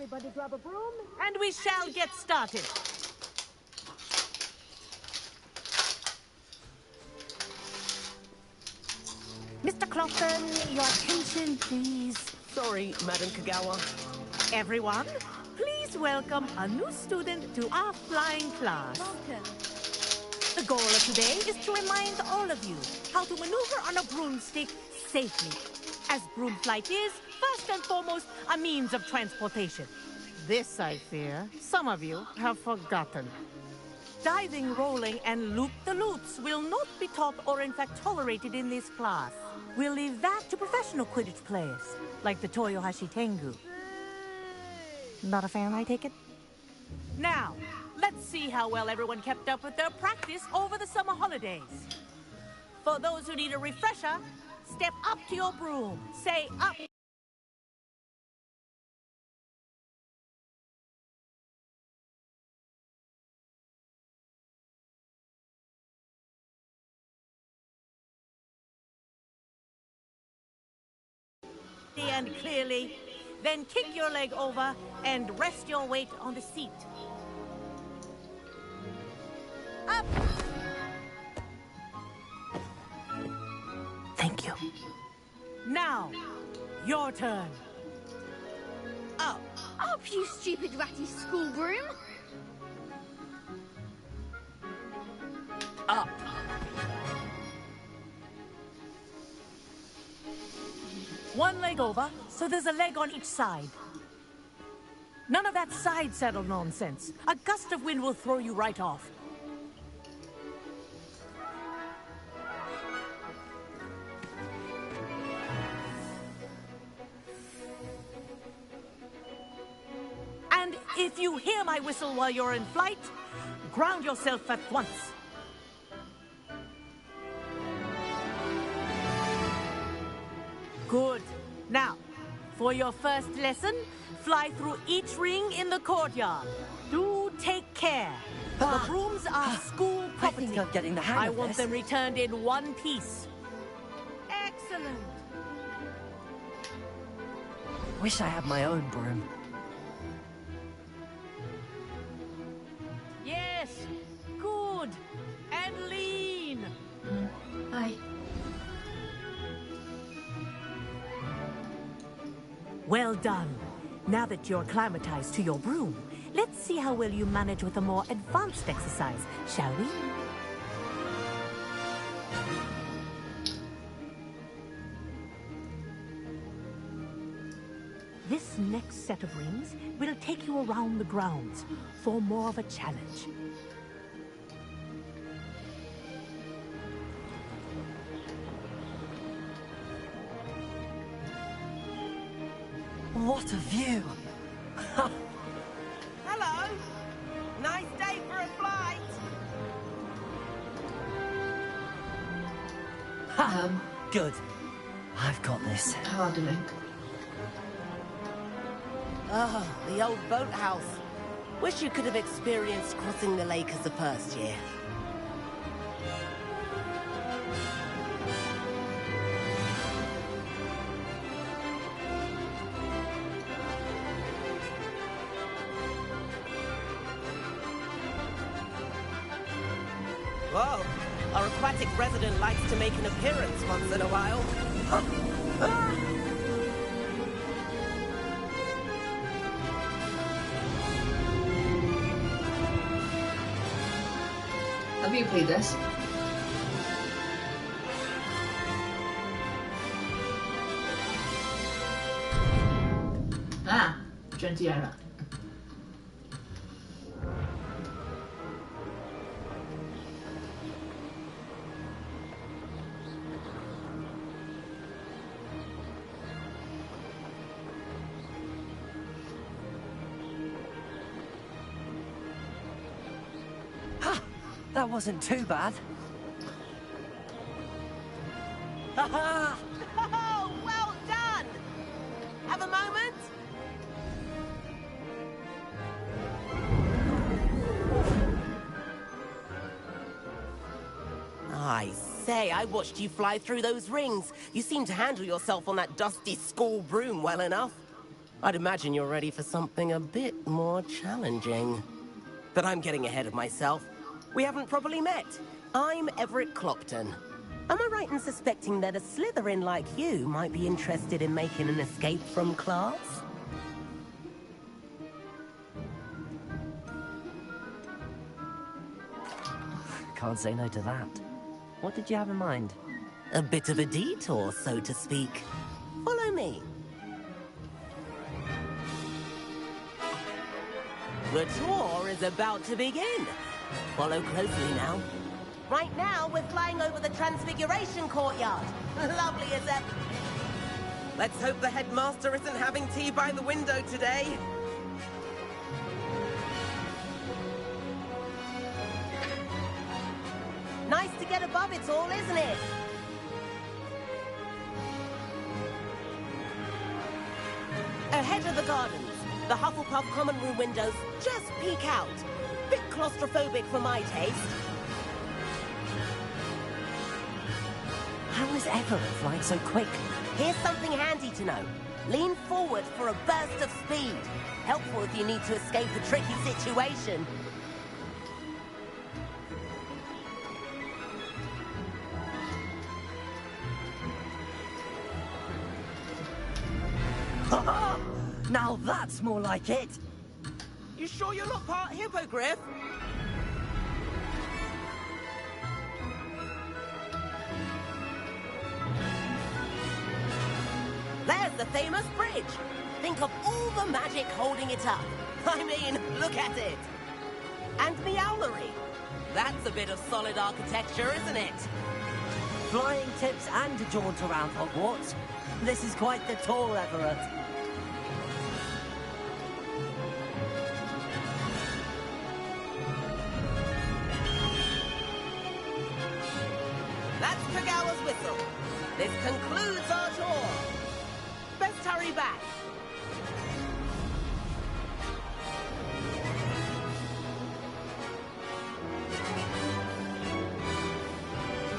Everybody grab a broom, and we shall get started. Mr. Clopton, your attention, please. Sorry, Madam Kagawa. Everyone, please welcome a new student to our flying class. Welcome. The goal of today is to remind all of you how to maneuver on a broomstick safely, as broom flight is, first and foremost, a means of transportation. This, I fear, some of you have forgotten. Diving, rolling, and loop-the-loops will not be taught or in fact tolerated in this class. We'll leave that to professional Quidditch players, like the Toyohashi Tengu. Not a fan, I take it? Now, let's see how well everyone kept up with their practice over the summer holidays. For those who need a refresher, step up to your broom. Say up. And clearly, then kick your leg over and rest your weight on the seat. Up! Thank you. Now, your turn. Up. Up, you stupid ratty school broom. Up. One leg over, so there's a leg on each side. None of that side saddle nonsense. A gust of wind will throw you right off. And if you hear my whistle while you're in flight, ground yourself at once. Good. Now, for your first lesson, fly through each ring in the courtyard. Do take care. The brooms are school property. I think I'm getting the hang I of want this. them returned in one piece. Excellent. Wish I had my own broom. Yes. Good. And lean. Hi. Well done. Now that you're acclimatized to your broom, let's see how well you manage with a more advanced exercise, shall we? This next set of rings will take you around the grounds for more of a challenge. What a view! Hello. Nice day for a flight. Good. I've got this. How are you doing? Oh, the old boathouse. Wish you could have experienced crossing the lake as the first year. Whoa, our aquatic resident likes to make an appearance once in a while. Have you played this? Ah, Gentiera. That wasn't too bad. Ha-ha! Oh, well done! Have a moment? I say, I watched you fly through those rings. You seem to handle yourself on that dusty school broom well enough. I'd imagine you're ready for something a bit more challenging. But I'm getting ahead of myself. We haven't properly met. I'm Everett Clopton. Am I right in suspecting that a Slytherin like you might be interested in making an escape from class? Can't say no to that. What did you have in mind? A bit of a detour, so to speak. Follow me. The tour is about to begin. Follow closely now. Right now, we're flying over the Transfiguration Courtyard. Lovely as ever. Let's hope the headmaster isn't having tea by the window today. Nice to get above it all, isn't it? Ahead of the gardens, the Hufflepuff common room windows just peek out. Bit claustrophobic for my taste. How is Everett flying so quick? Here's something handy to know. Lean forward for a burst of speed. Helpful if you need to escape a tricky situation. Now that's more like it! You sure you're not part hippogriff? There's the famous bridge. Think of all the magic holding it up. I mean, look at it. And the owlery. That's a bit of solid architecture, isn't it? Flying tips and a jaunt around Hogwarts. This is quite the tour, Everett. That's Kagawa's whistle. This concludes our tour. Best hurry back.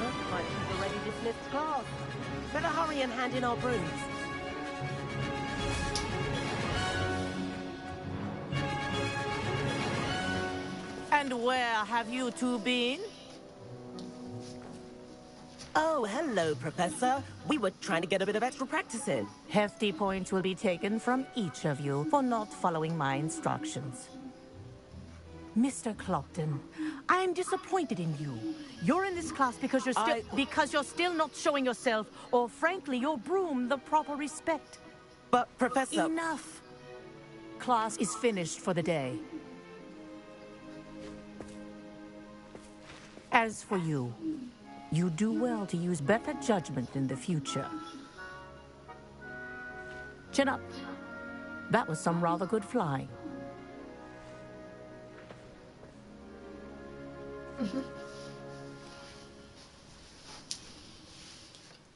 Looks like we've already dismissed class. Better hurry and hand in our brooms. And where have you two been? Oh, hello, Professor. We were trying to get a bit of extra practice in. Hefty points will be taken from each of you for not following my instructions. Mr. Clopton, I'm disappointed in you. You're in this class because you're still not showing yourself, or frankly, your broom, the proper respect. But, Professor... Enough! Class is finished for the day. As for you, you do well to use better judgment in the future. Chin up. That was some rather good flying.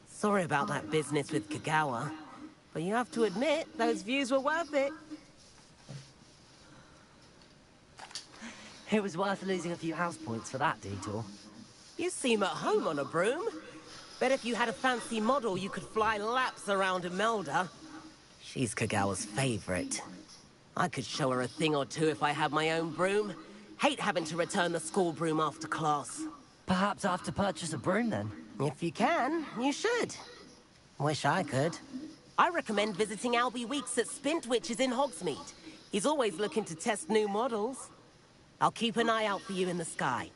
Sorry about that business with Kagawa, but you have to admit, those views were worth it. It was worth losing a few house points for that detour. You seem at home on a broom. Bet if you had a fancy model, you could fly laps around Imelda. She's Kagawa's favorite. I could show her a thing or two if I had my own broom. Hate having to return the school broom after class. Perhaps I have to purchase a broom then? If you can, you should. Wish I could. I recommend visiting Albie Weeks at Spintwitches in Hogsmeade. He's always looking to test new models. I'll keep an eye out for you in the sky.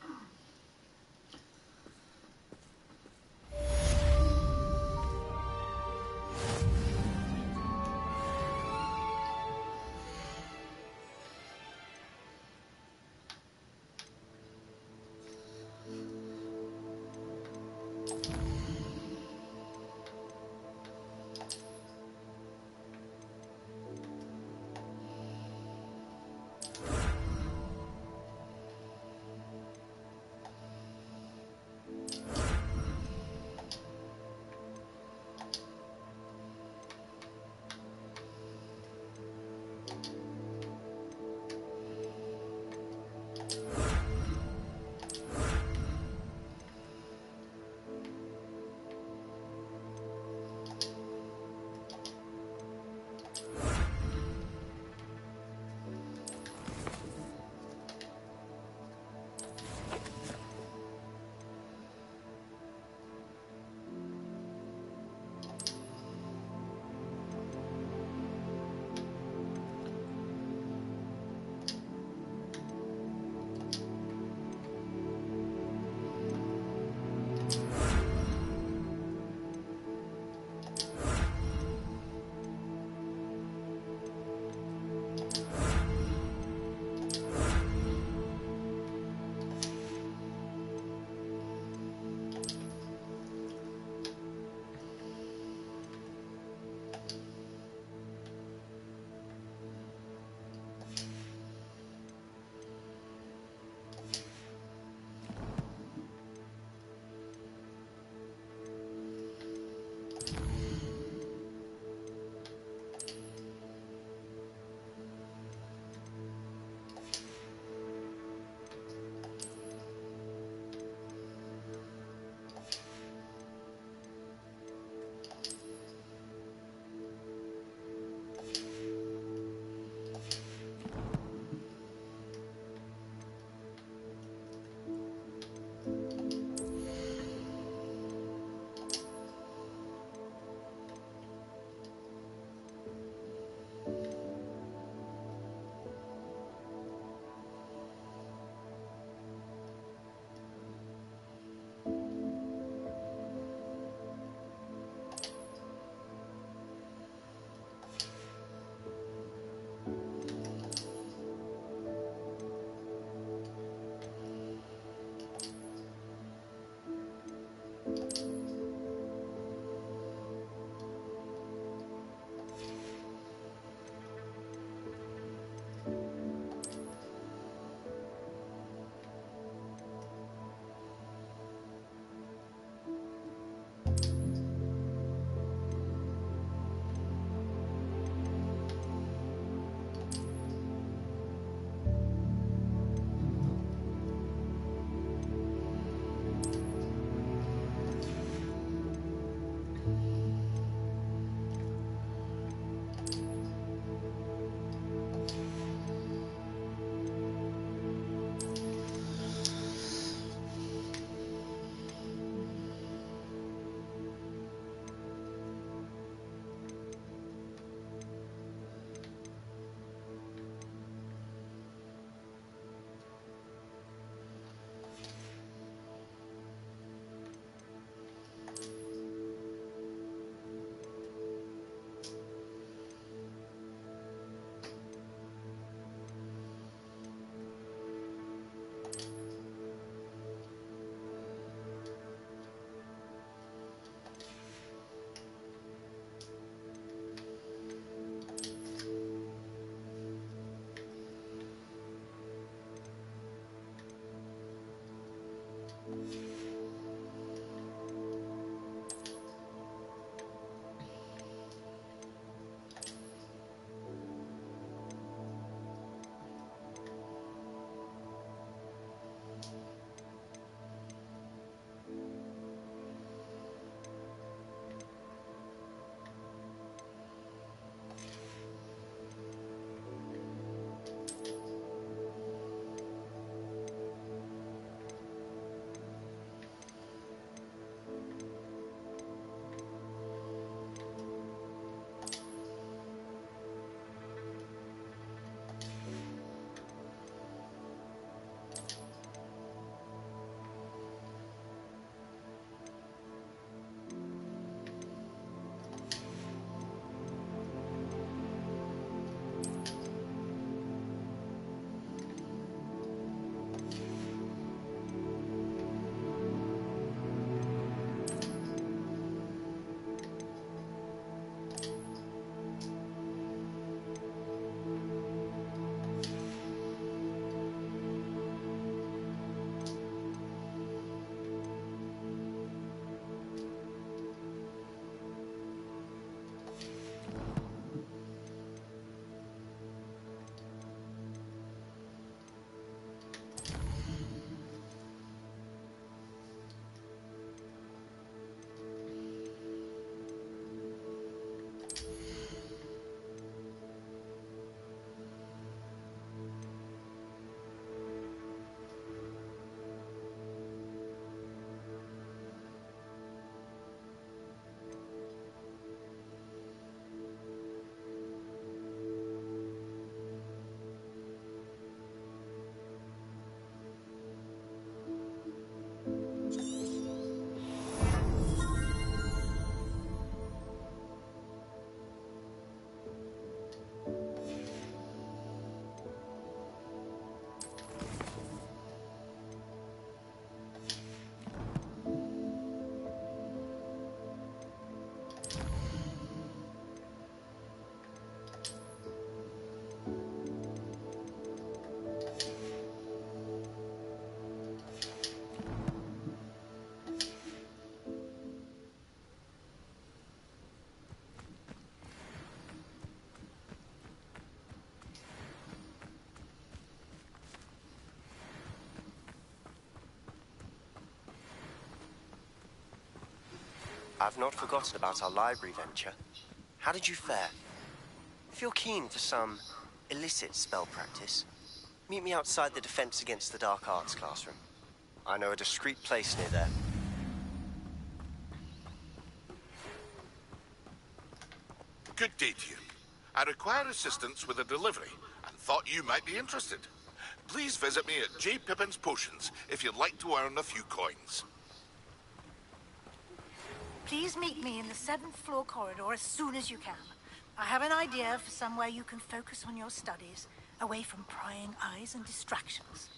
I've not forgotten about our library venture. How did you fare? If you're keen for some illicit spell practice, meet me outside the Defense Against the Dark Arts classroom. I know a discreet place near there. Good day to you. I require assistance with a delivery and thought you might be interested. Please visit me at J. Pippin's Potions if you'd like to earn a few coins. Please meet me in the 7th floor corridor as soon as you can. I have an idea for somewhere you can focus on your studies, away from prying eyes and distractions.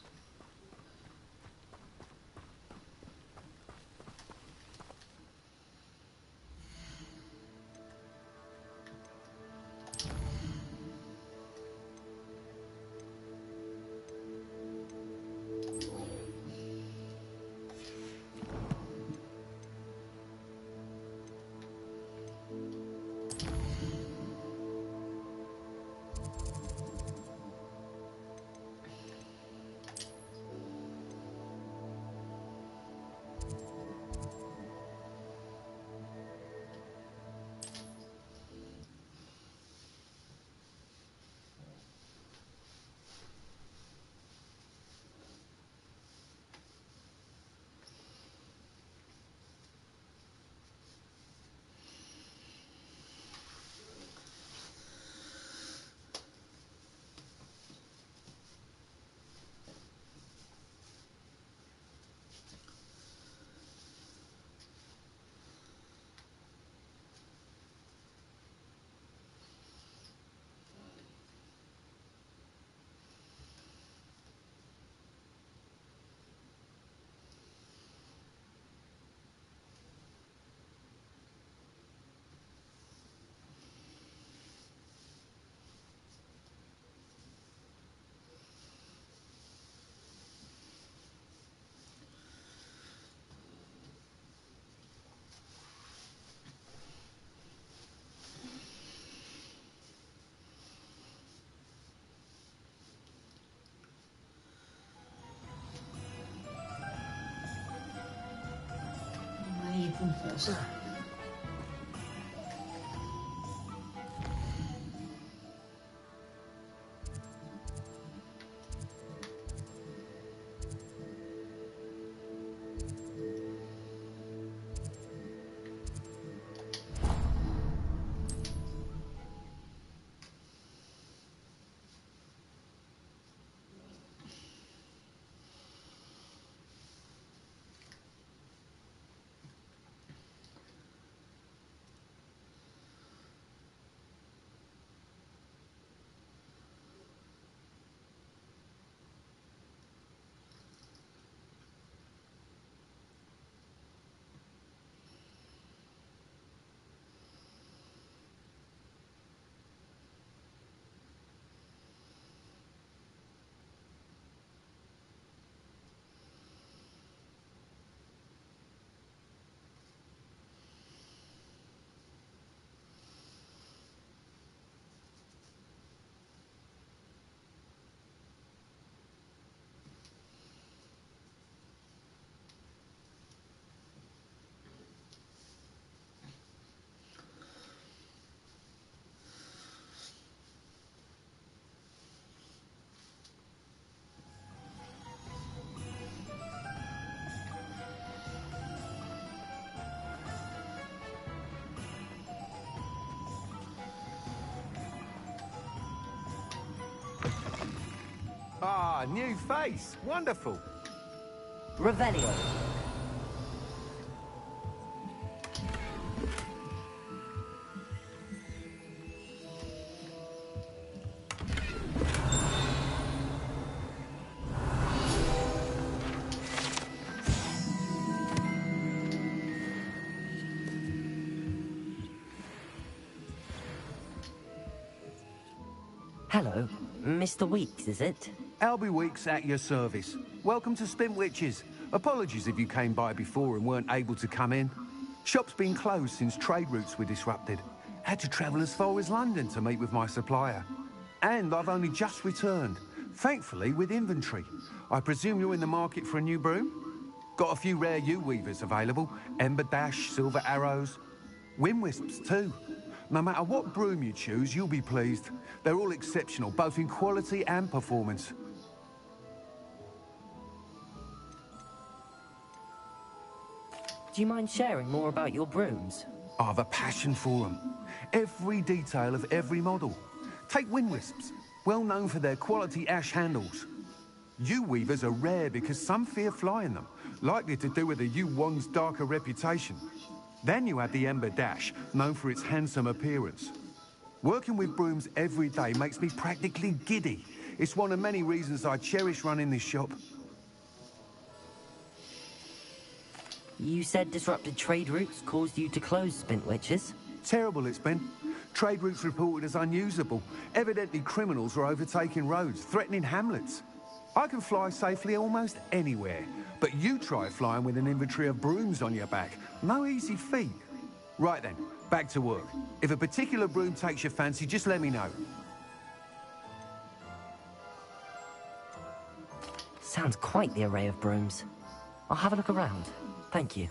first. Ah, new face. Wonderful. Revelio. Hello, Mr. Weeks, is it? Albie Weeks at your service. Welcome to Spintwitches. Apologies if you came by before and weren't able to come in. Shop's been closed since trade routes were disrupted. Had to travel as far as London to meet with my supplier. And I've only just returned, thankfully with inventory. I presume you're in the market for a new broom? Got a few rare yew-weavers available. Ember Dash, Silver Arrows. Wind Wisps too. No matter what broom you choose, you'll be pleased. They're all exceptional, both in quality and performance. Do you mind sharing more about your brooms? I've a passion for them. Every detail of every model. Take Wind Wisps, well known for their quality ash handles. Yew weavers are rare because some fear flying them, likely to do with the yew wand's darker reputation. Then you have the Ember Dash, known for its handsome appearance. Working with brooms every day makes me practically giddy. It's one of many reasons I cherish running this shop. You said disrupted trade routes caused you to close Spintwitches? Terrible it's been. Trade routes reported as unusable. Evidently criminals are overtaking roads, threatening hamlets. I can fly safely almost anywhere, but you try flying with an inventory of brooms on your back. No easy feat. Right then, back to work. If a particular broom takes your fancy, just let me know. Sounds quite the array of brooms. I'll have a look around. Thank you.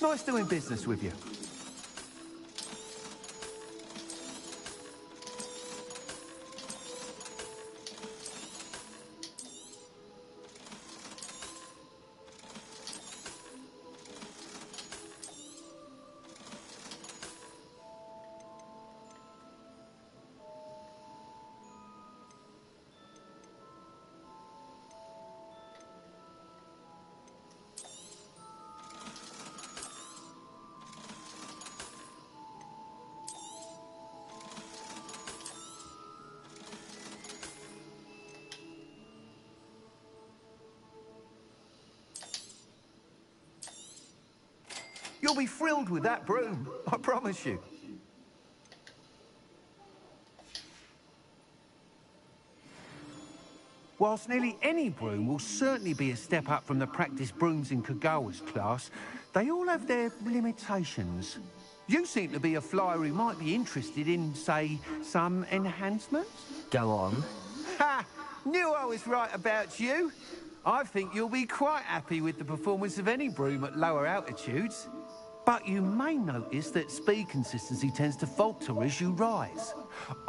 Nice doing business with you. You'll be thrilled with that broom, I promise you. Whilst nearly any broom will certainly be a step up from the practice brooms in Kagawa's class, they all have their limitations. You seem to be a flyer who might be interested in, say, some enhancements? Go on. Ha! Knew I was right about you. I think you'll be quite happy with the performance of any broom at lower altitudes. But you may notice that speed consistency tends to falter as you rise.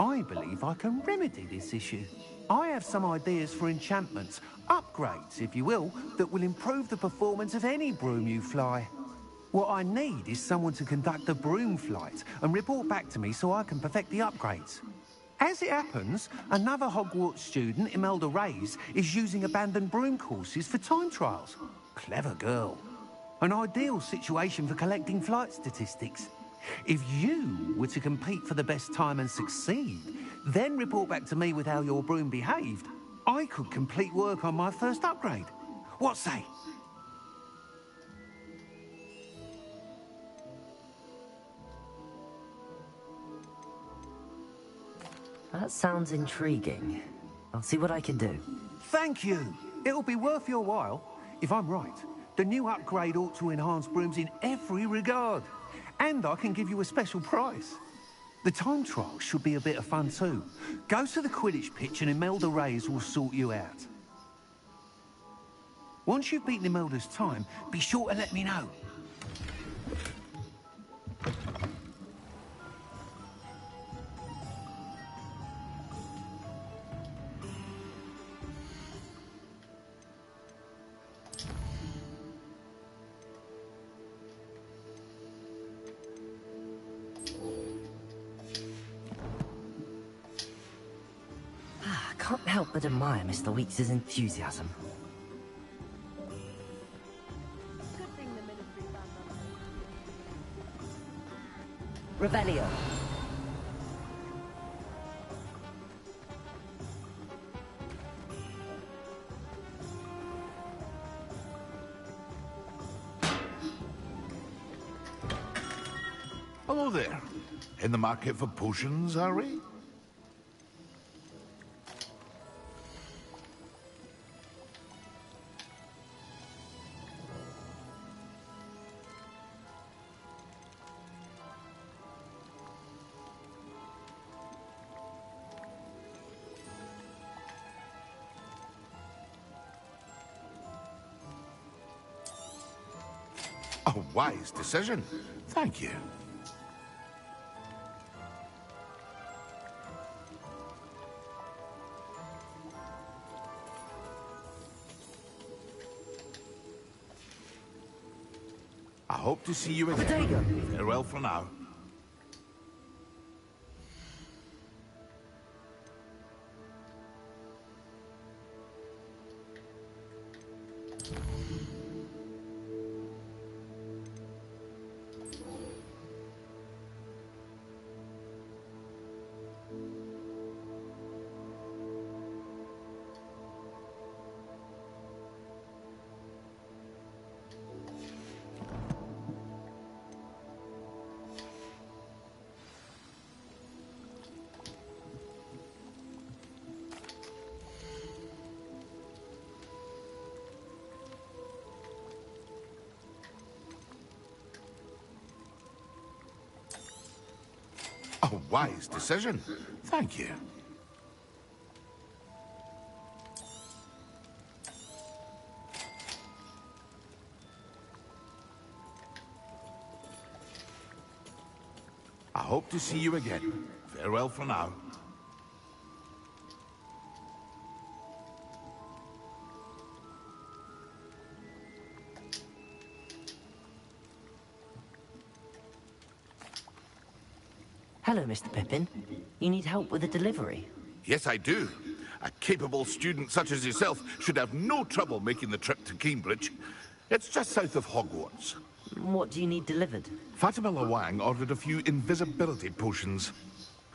I believe I can remedy this issue. I have some ideas for enchantments, upgrades, if you will, that will improve the performance of any broom you fly. What I need is someone to conduct a broom flight and report back to me so I can perfect the upgrades. As it happens, another Hogwarts student, Imelda Reyes, is using abandoned broom courses for time trials. Clever girl. An ideal situation for collecting flight statistics. If you were to compete for the best time and succeed, then report back to me with how your broom behaved, I could complete work on my first upgrade. What say? That sounds intriguing. I'll see what I can do. Thank you. It'll be worth your while. If I'm right, the new upgrade ought to enhance brooms in every regard. And I can give you a special price. The time trial should be a bit of fun too. Go to the Quidditch pitch and Imelda Reyes will sort you out. Once you've beaten Imelda's time, be sure to let me know. Can't help but admire Mr. Weeks' enthusiasm. Revelio. Hello there. In the market for potions, are we? A wise decision. Thank you. I hope to see you again. Farewell for now. A wise decision. Thank you. I hope to see you again. Farewell for now. Hello, Mr. Pippin. You need help with a delivery? Yes, I do. A capable student such as yourself should have no trouble making the trip to Cambridge. It's just south of Hogwarts. What do you need delivered? Fatima Lawang ordered a few invisibility potions.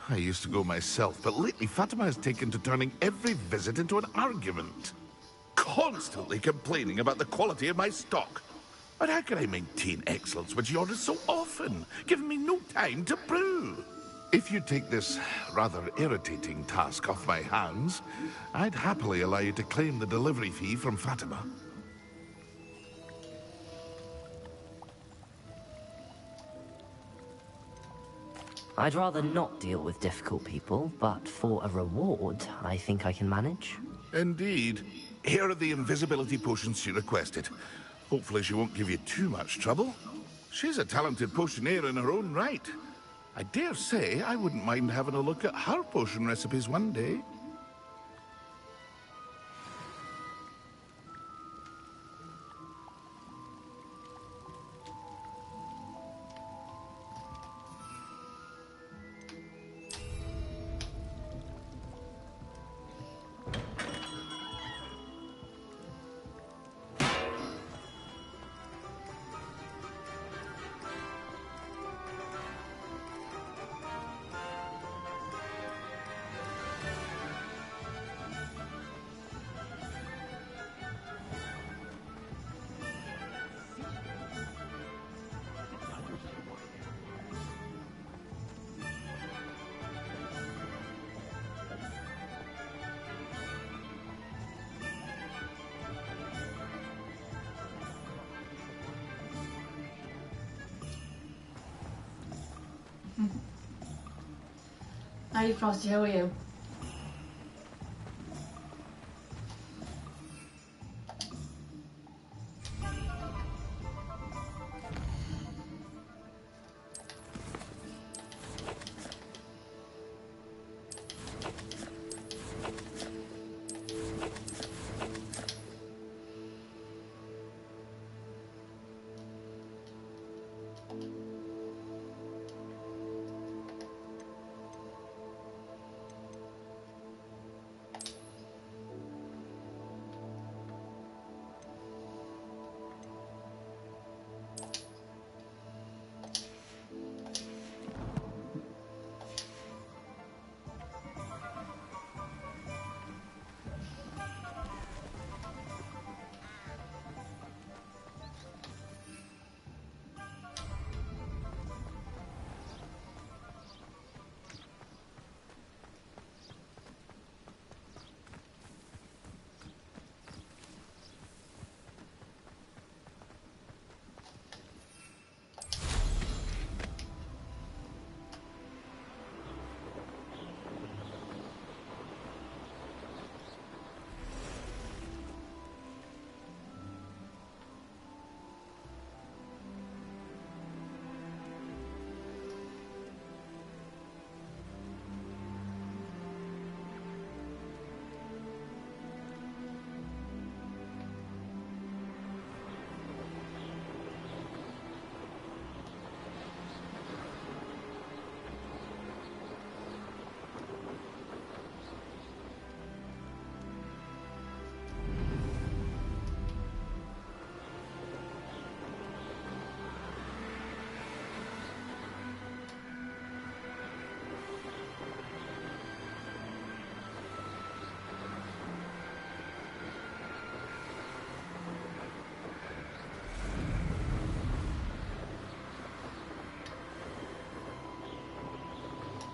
I used to go myself, but lately Fatima has taken to turning every visit into an argument. Constantly complaining about the quality of my stock. But how can I maintain excellence when she orders so often, giving me no time to brew? If you take this rather irritating task off my hands, I'd happily allow you to claim the delivery fee from Fatima. I'd rather not deal with difficult people, but for a reward, I think I can manage. Indeed. Here are the invisibility potions she requested. Hopefully she won't give you too much trouble. She's a talented potioneer in her own right. I dare say I wouldn't mind having a look at her potion recipes one day. Hi Frosty, how are you?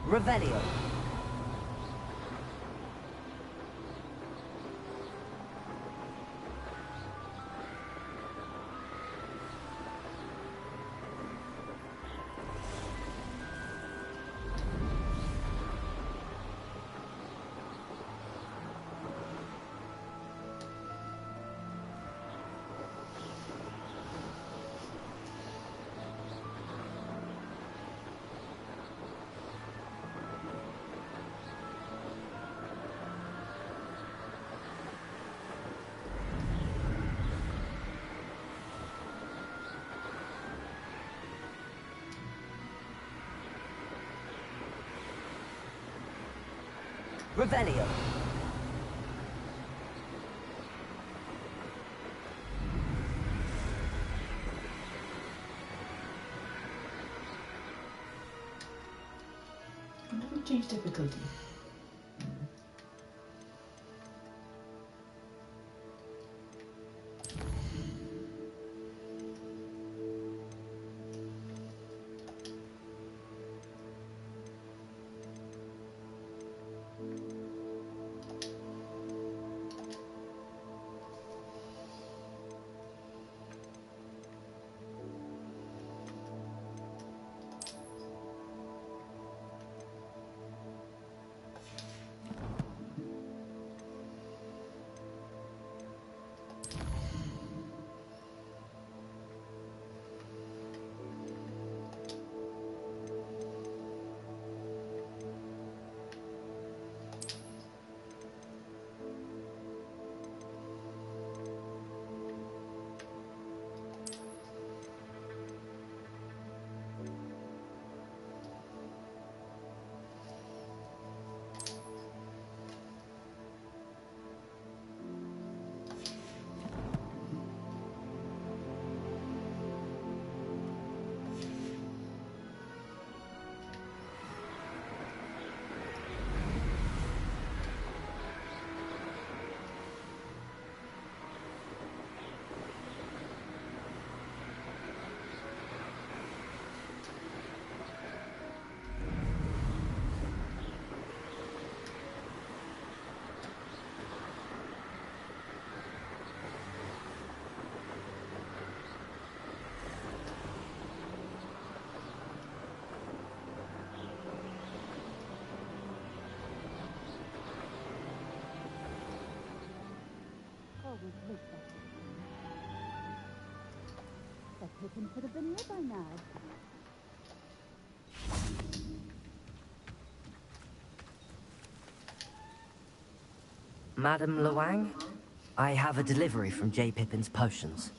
Revelio. Revelio. I'm going to change difficulty. That Pippin could have been here by now. Madam Luang, I have a delivery from J. Pippin's potions.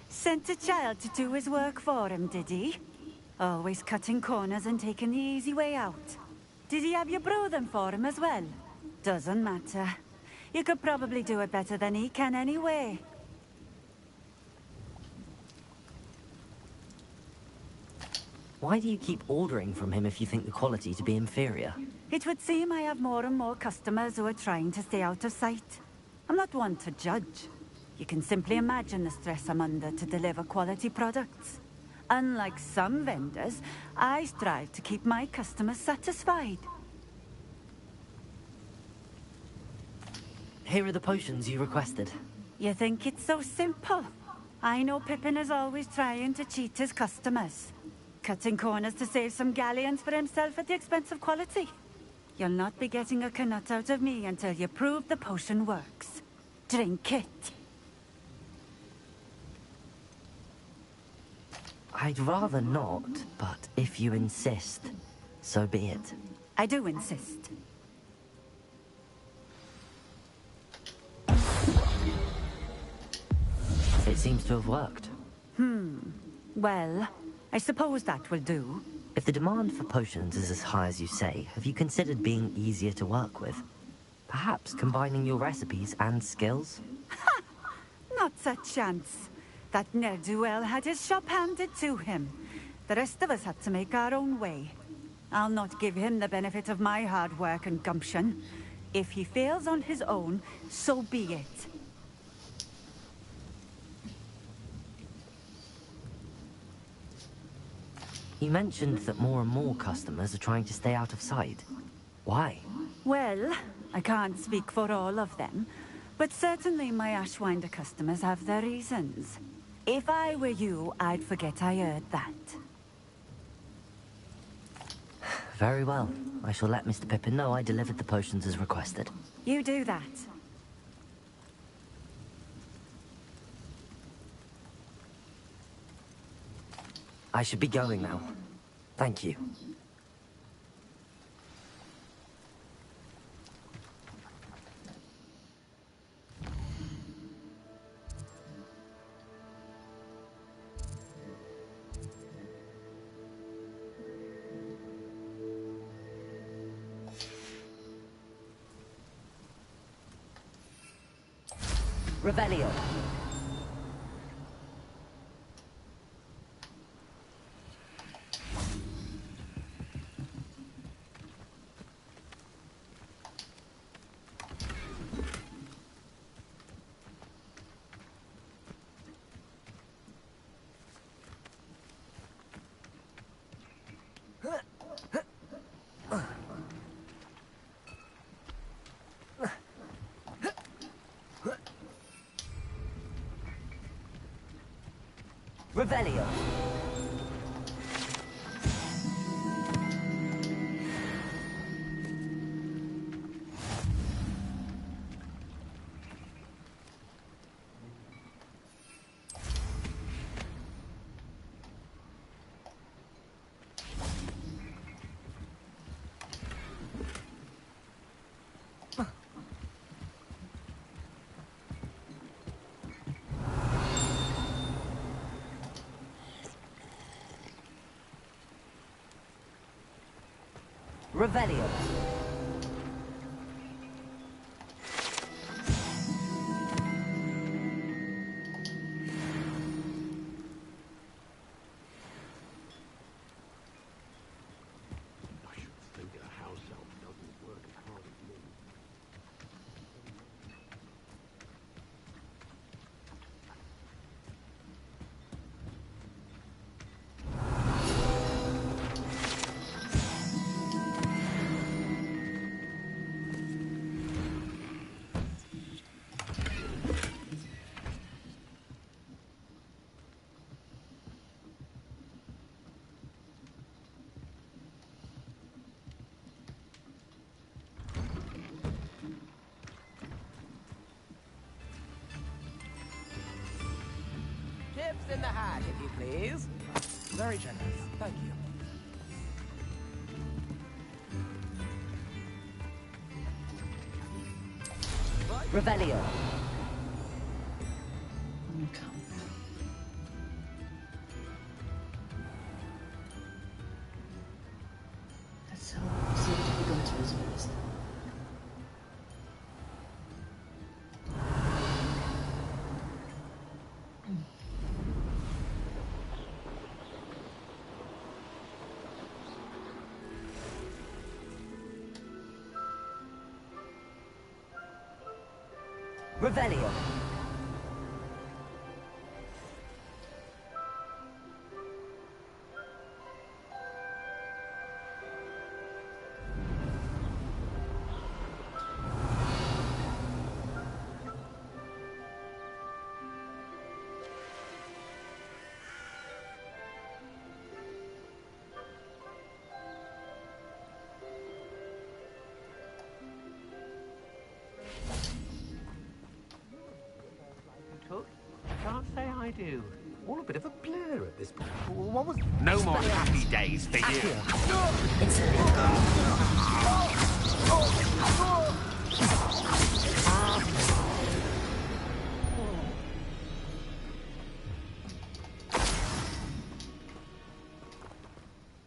Sent a child to do his work for him, did he? Always cutting corners and taking the easy way out. Did he have you brew them for him as well? Doesn't matter. You could probably do it better than he can anyway. Why do you keep ordering from him if you think the quality to be inferior? It would seem I have more and more customers who are trying to stay out of sight. I'm not one to judge. You can simply imagine the stress I'm under to deliver quality products. Unlike some vendors, I strive to keep my customers satisfied. Here are the potions you requested. You think it's so simple? I know Pippin is always trying to cheat his customers. Cutting corners to save some galleons for himself at the expense of quality. You'll not be getting a canut out of me until you prove the potion works. Drink it. I'd rather not, but if you insist, so be it. I do insist. It seems to have worked. Well, I suppose that will do. If the demand for potions is as high as you say, have you considered being easier to work with? Perhaps combining your recipes and skills? Not a chance. That ne'er-do-well had his shop handed to him. The rest of us had to make our own way. I'll not give him the benefit of my hard work and gumption. If he fails on his own, so be it. You mentioned that more and more customers are trying to stay out of sight. Why? Well, I can't speak for all of them, but certainly my Ashwinder customers have their reasons. If I were you, I'd forget I heard that. Very well. I shall let Mr. Pippin know I delivered the potions as requested. You do that. I should be going now. Thank you. Revelio. Revelio. Revelio. back, if you please. Very generous. Thank you. Revelio. Let's see if we go to his list. Revelio. Can't say I do. All a bit of a blur at this point. What was... No more happy days for you.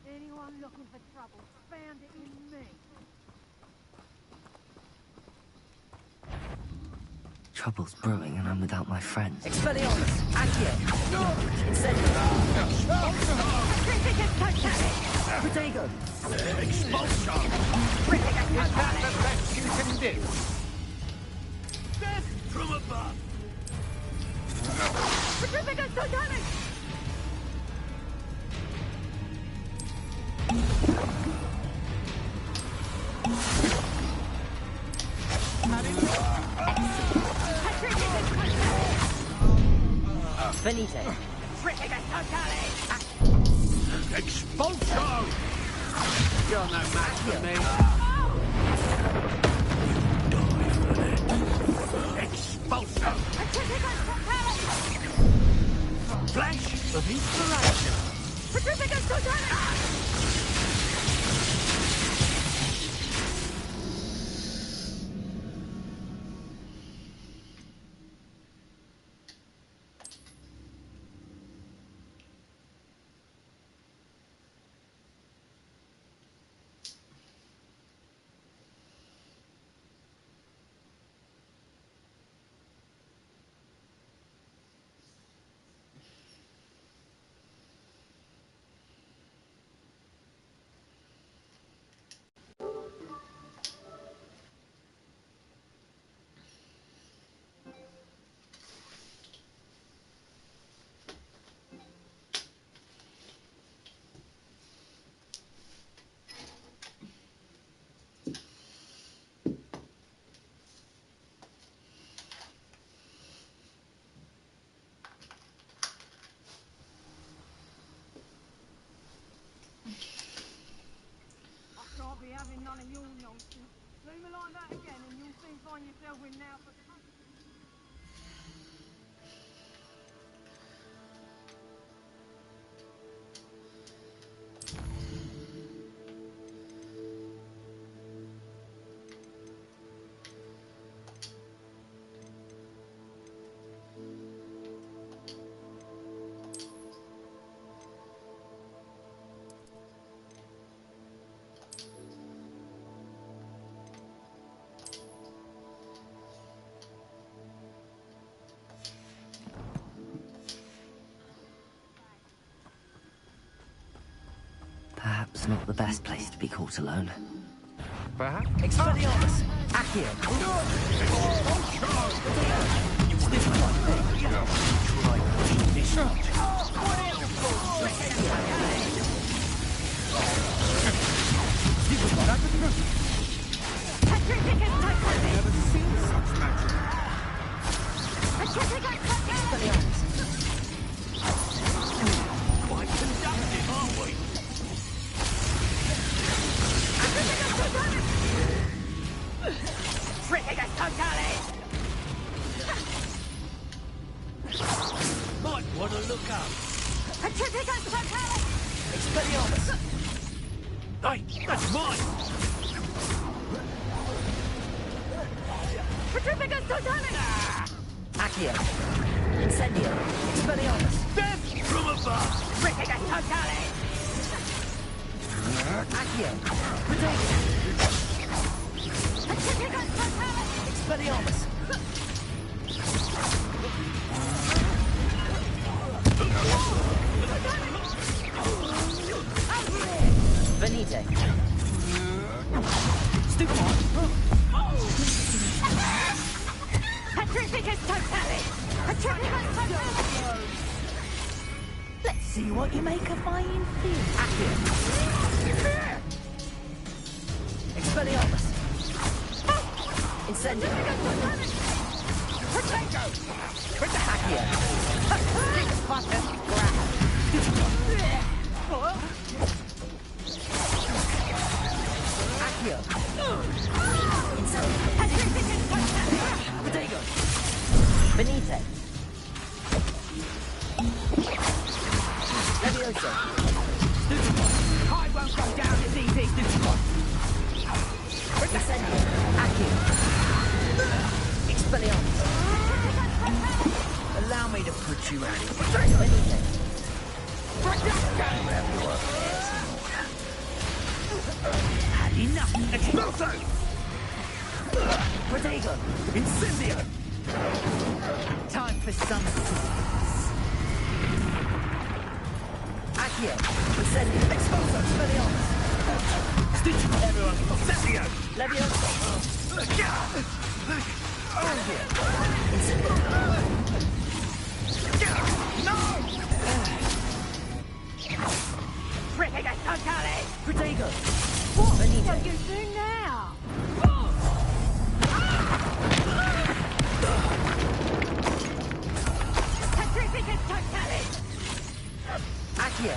Anyone looking for trouble, found it in me. Trouble's brewing and I'm without my friends. Expelliarmus! Accio! Protego! Expulsion! Is that the best you can do? Death from above! Petrificus Totalic! Venite. Expulsion! You're no match for me. Expulsion! Flash of inspiration! Petrificus Totalic! Can't be having none of your nonsense. Leave me like that again and you'll soon find yourself in now for... Perhaps not the best place to be caught alone. Perhaps? Expelliarmus! Accio! Never seen such magic. Quite conductive, aren't we? Might want to look up. Hey, that's mine! Petrificus totalis! Accio. Incendio. Expelliarmus. Death from above! Petrificus totalis! Accio. Petrificus totalis! Expelliarmus. Venite. Stupefy. Petrificus totalis! Petrificus totalis! Let's see what you make of my inferior. Accio. Expelliarmus. Incendio. Potato! With the Accio. Six buttons. Grab. Accio. Incendio. Potato. Venite. Levioso. Stupefy. I won't go down as easy. Stupefy. Incendio. Accio. Expelliarmus. Allow me to put you out of here. Venite. Had enough. Expulso! Protego. Incendio! Time for some swords. Accio. Incendio. Expulso. Expelliarmus. Stitch! Everyone, Incendio! Levioso. Accio. Incendio. No! Petrificus totalis! Protego. What Venite. are you doing now? Petrificus totalis! Accio.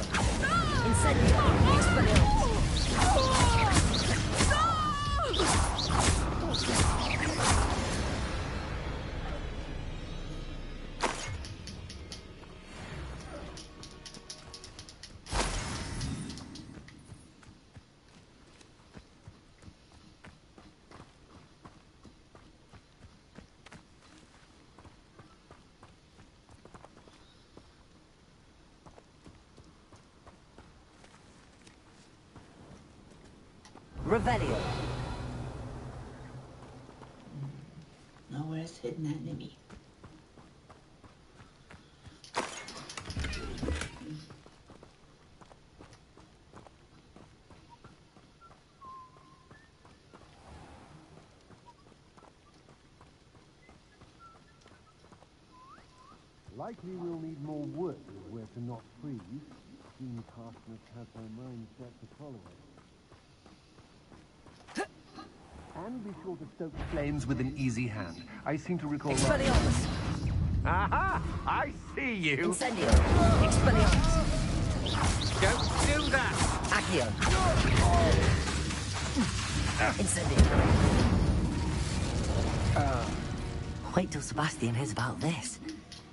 Incendio. Expelliarmus. Revelio. Now where's hidden enemy? Likely we'll need more wood if we're to not freeze. Seems Harshness has her mind set to follow it. And be sure to stoke flames with an easy hand. I seem to recall... Expelliarmus. Aha! I see you! Incendio. Expelliarmus. Don't do that! Accio. Incendio. Wait till Sebastian hears about this.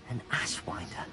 An Ashwinder.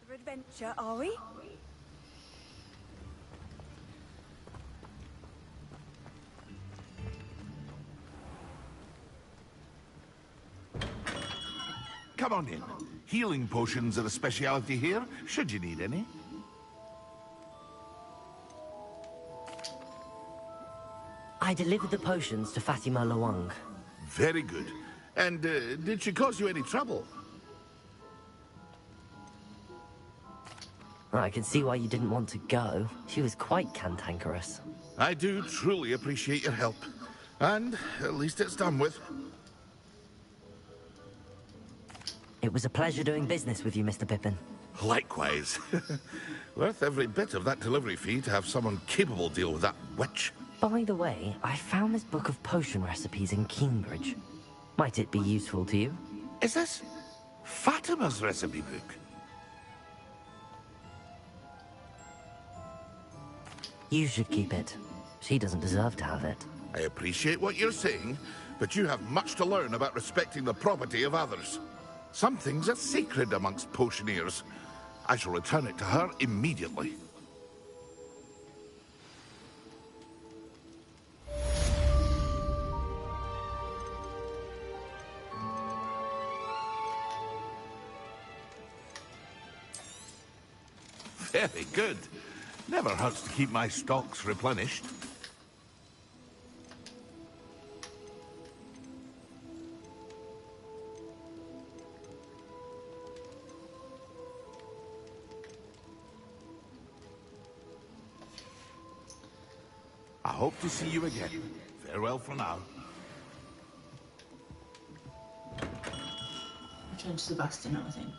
For adventure, are we? Come on in. Healing potions are a speciality here, should you need any. I delivered the potions to Fatima Lawang. Very good. And did she cause you any trouble? I can see why you didn't want to go. She was quite cantankerous. I do truly appreciate your help. And at least it's done with. It was a pleasure doing business with you, Mr. Pippin. Likewise. Worth every bit of that delivery fee to have someone capable deal with that witch. By the way, I found this book of potion recipes in Cambridge. Might it be useful to you? Is this Fatima's recipe book? You should keep it. She doesn't deserve to have it. I appreciate what you're saying, but you have much to learn about respecting the property of others. Some things are sacred amongst potioneers. I shall return it to her immediately. Very good. Never hurts to keep my stocks replenished. I hope to see you again. Farewell for now. Return to Sebastian now, I think.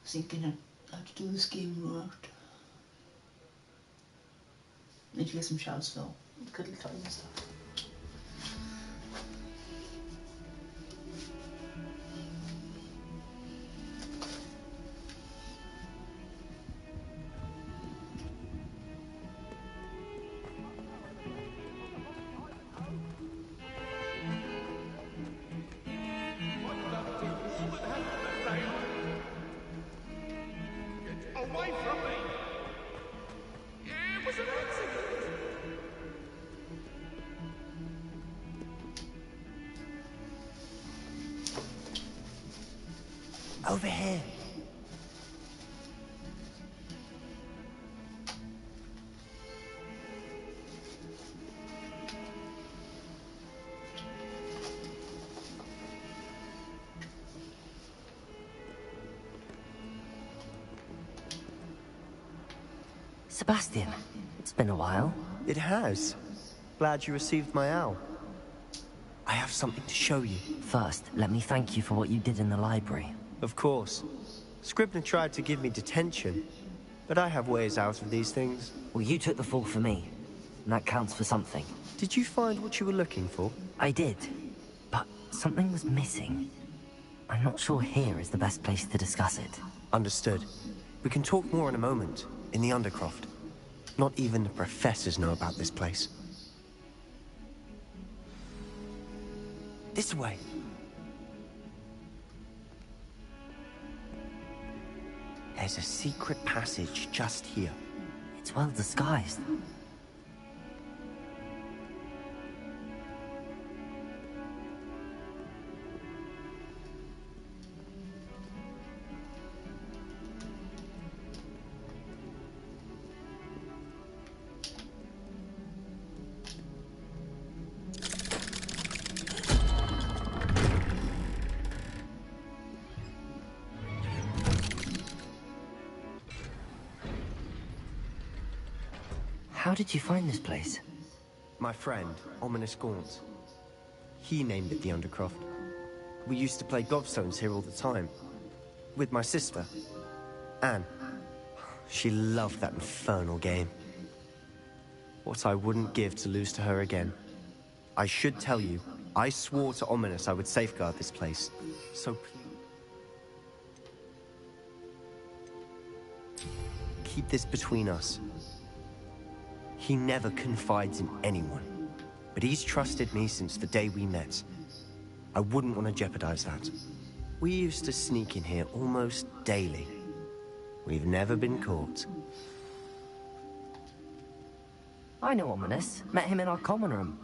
Thinking how to do this game right. Need to get some shells filled. Cuddle time and stuff. away from me! It was an accident! Over here. Sebastian, it's been a while. It has. Glad you received my owl. I have something to show you. First, let me thank you for what you did in the library. Of course. Scribner tried to give me detention, but I have ways out of these things. Well, you took the fall for me, and that counts for something. Did you find what you were looking for? I did, but something was missing. I'm not sure here is the best place to discuss it. Understood. We can talk more in a moment, in the Undercroft. Not even the professors know about this place. This way. There's a secret passage just here. It's well disguised. How did you find this place? My friend, Ominous Gaunt. He named it the Undercroft. We used to play gobstones here all the time. With my sister, Anne. She loved that infernal game. What I wouldn't give to lose to her again. I should tell you, I swore to Ominous I would safeguard this place. So please, keep this between us. He never confides in anyone, but he's trusted me since the day we met. I wouldn't want to jeopardize that. We used to sneak in here almost daily. We've never been caught. I know Ominous. Met him in our common room.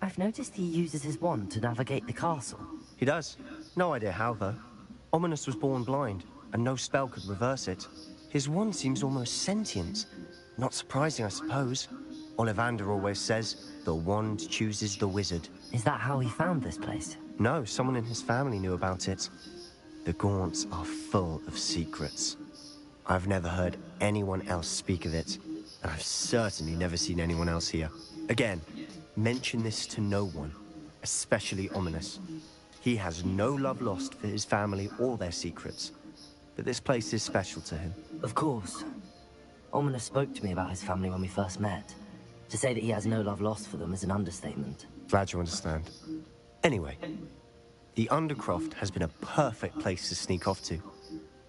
I've noticed he uses his wand to navigate the castle. He does. No idea how, though. Ominous was born blind, and no spell could reverse it. His wand seems almost sentient. Not surprising, I suppose. Ollivander always says, the wand chooses the wizard. Is that how he found this place? No, someone in his family knew about it. The Gaunts are full of secrets. I've never heard anyone else speak of it, and I've certainly never seen anyone else here. Again, mention this to no one, especially Ominous. He has no love lost for his family or their secrets, but this place is special to him. Of course. Ominous spoke to me about his family when we first met. To say that he has no love lost for them is an understatement. Glad you understand. Anyway, the Undercroft has been a perfect place to sneak off to,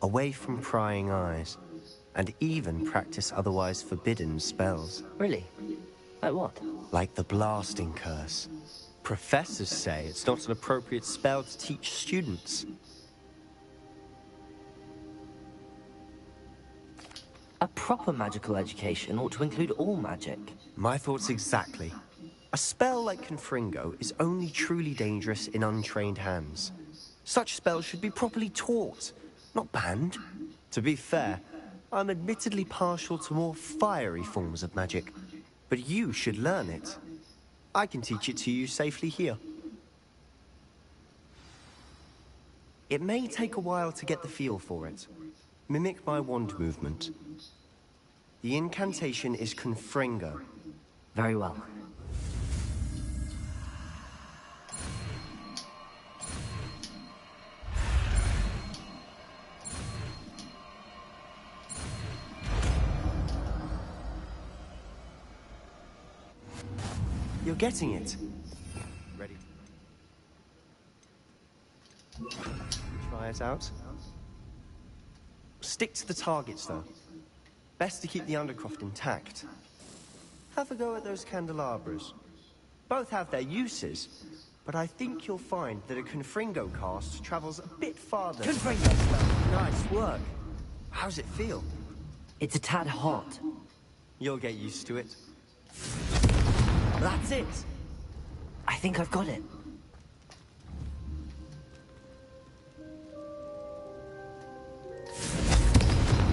away from prying eyes, and even practice otherwise forbidden spells. Really? Like what? Like the blasting curse. Professors say it's not an appropriate spell to teach students. A proper magical education ought to include all magic. My thoughts exactly. A spell like Confringo is only truly dangerous in untrained hands. Such spells should be properly taught, not banned. To be fair, I'm admittedly partial to more fiery forms of magic, but you should learn it. I can teach it to you safely here. It may take a while to get the feel for it. Mimic my wand movement. The incantation is Confringo. Very well. You're getting it. Ready? Try it out. Stick to the targets, though. Best to keep the Undercroft intact. Have a go at those candelabras. Both have their uses, but I think you'll find that a Confringo cast travels a bit farther. Confringo! Nice work. How's it feel? It's a tad hot. You'll get used to it. That's it. I think I've got it.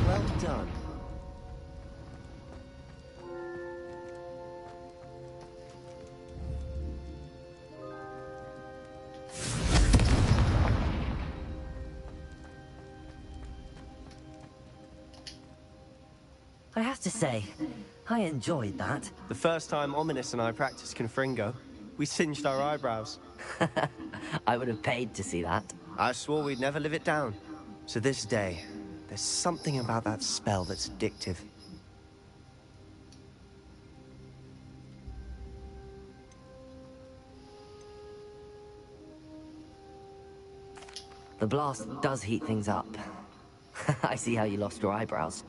Well done. I have to say, I enjoyed that. The first time Ominous and I practiced Confringo, we singed our eyebrows. I would have paid to see that. I swore we'd never live it down. To this day, there's something about that spell that's addictive. The blast does heat things up. I see how you lost your eyebrows.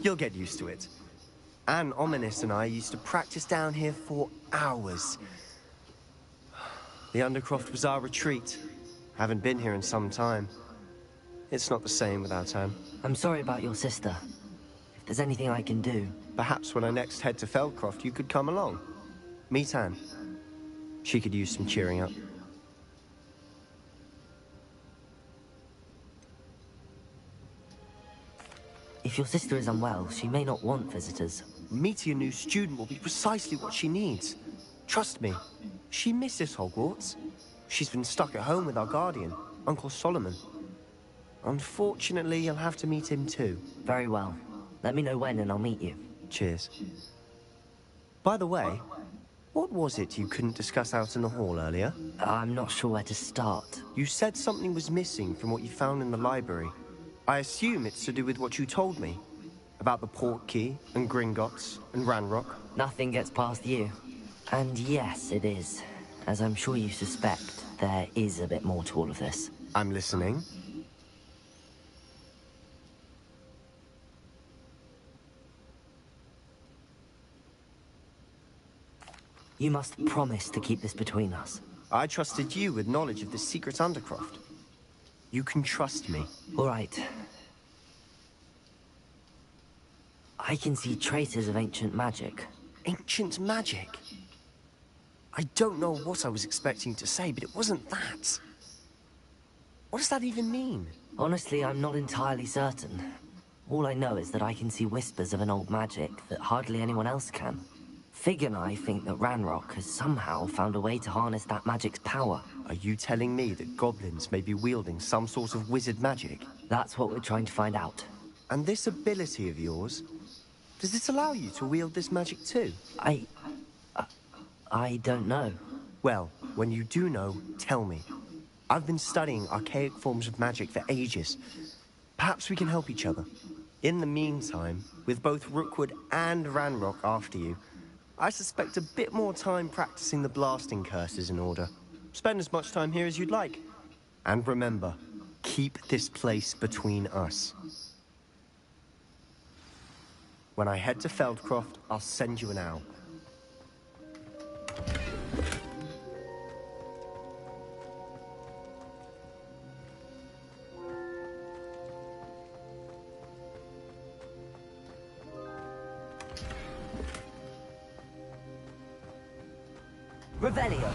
You'll get used to it. Anne, Ominous and I used to practice down here for hours. The Undercroft was our retreat. Haven't been here in some time. It's not the same without Anne. I'm sorry about your sister. If there's anything I can do... Perhaps when I next head to Feldcroft, you could come along. Meet Anne. She could use some cheering up. If your sister is unwell, she may not want visitors. Meeting a new student will be precisely what she needs. Trust me, she misses Hogwarts. She's been stuck at home with our guardian, Uncle Solomon. Unfortunately, you'll have to meet him too. Very well. Let me know when and I'll meet you. Cheers. By the way, what was it you couldn't discuss out in the hall earlier? I'm not sure where to start. You said something was missing from what you found in the library. I assume it's to do with what you told me. About the Portkey, and Gringotts, and Ranrock. Nothing gets past you. And yes, it is. As I'm sure you suspect, there is a bit more to all of this. I'm listening. You must promise to keep this between us. I trusted you with knowledge of the secret Undercroft. You can trust me. All right. I can see traces of ancient magic. Ancient magic? I don't know what I was expecting to say, but it wasn't that. What does that even mean? Honestly, I'm not entirely certain. All I know is that I can see whispers of an old magic that hardly anyone else can. Fig and I think that Ranrock has somehow found a way to harness that magic's power. Are you telling me that goblins may be wielding some sort of wizard magic? That's what we're trying to find out. And this ability of yours, does it allow you to wield this magic too? I don't know. Well, when you do know, tell me. I've been studying archaic forms of magic for ages. Perhaps we can help each other. In the meantime, with both Rookwood and Ranrock after you, I suspect a bit more time practicing the blasting curse is in order. Spend as much time here as you'd like. And remember, keep this place between us. When I head to Feldcroft, I'll send you an owl. Revelio.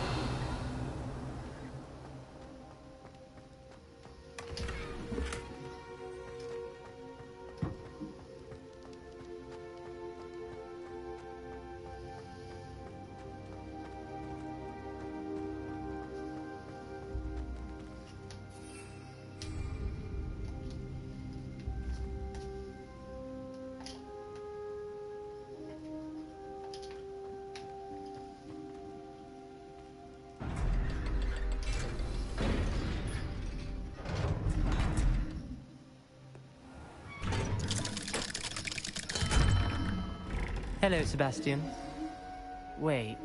Hello, Sebastian. Wait.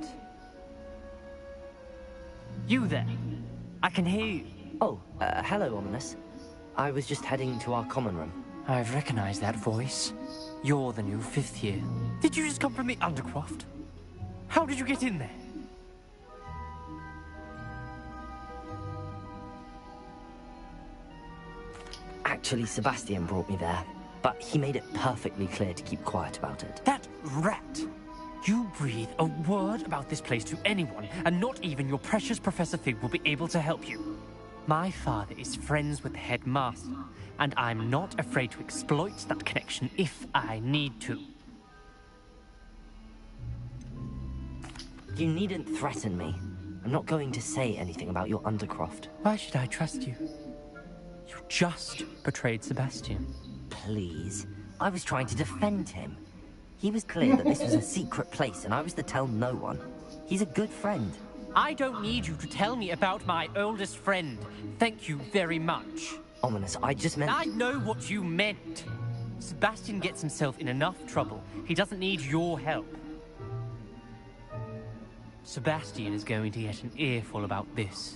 You there? I can hear you. Oh, hello, Ominous. I was just heading to our common room. I've recognized that voice. You're the new 5th year. Did you just come from the Undercroft? How did you get in there? Actually, Sebastian brought me there. but he made it perfectly clear to keep quiet about it. That rat! You breathe a word about this place to anyone, and not even your precious Professor Fig will be able to help you. My father is friends with the headmaster, and I'm not afraid to exploit that connection if I need to. You needn't threaten me. I'm not going to say anything about your Undercroft. Why should I trust you? You just betrayed Sebastian. Please. I was trying to defend him. He was clear that this was a secret place and I was to tell no one. He's a good friend. I don't need you to tell me about my oldest friend. Thank you very much. Ominous, I just meant... I know what you meant. Sebastian gets himself in enough trouble. He doesn't need your help. Sebastian is going to get an earful about this.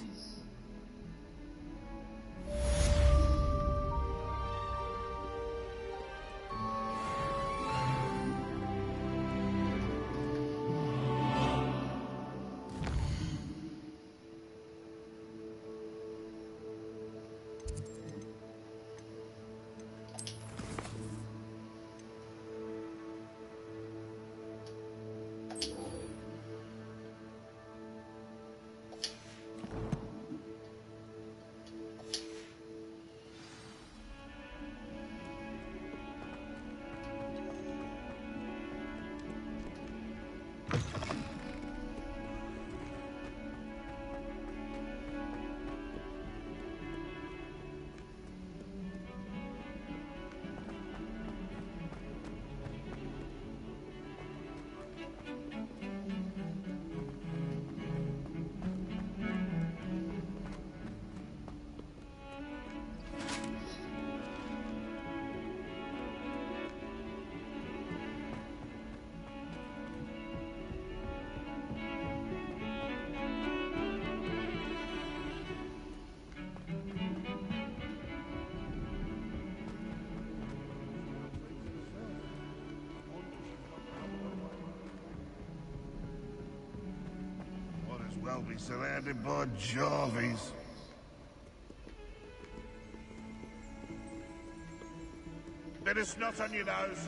Well, be surrounded by Jarvies. Bit of snot on your nose.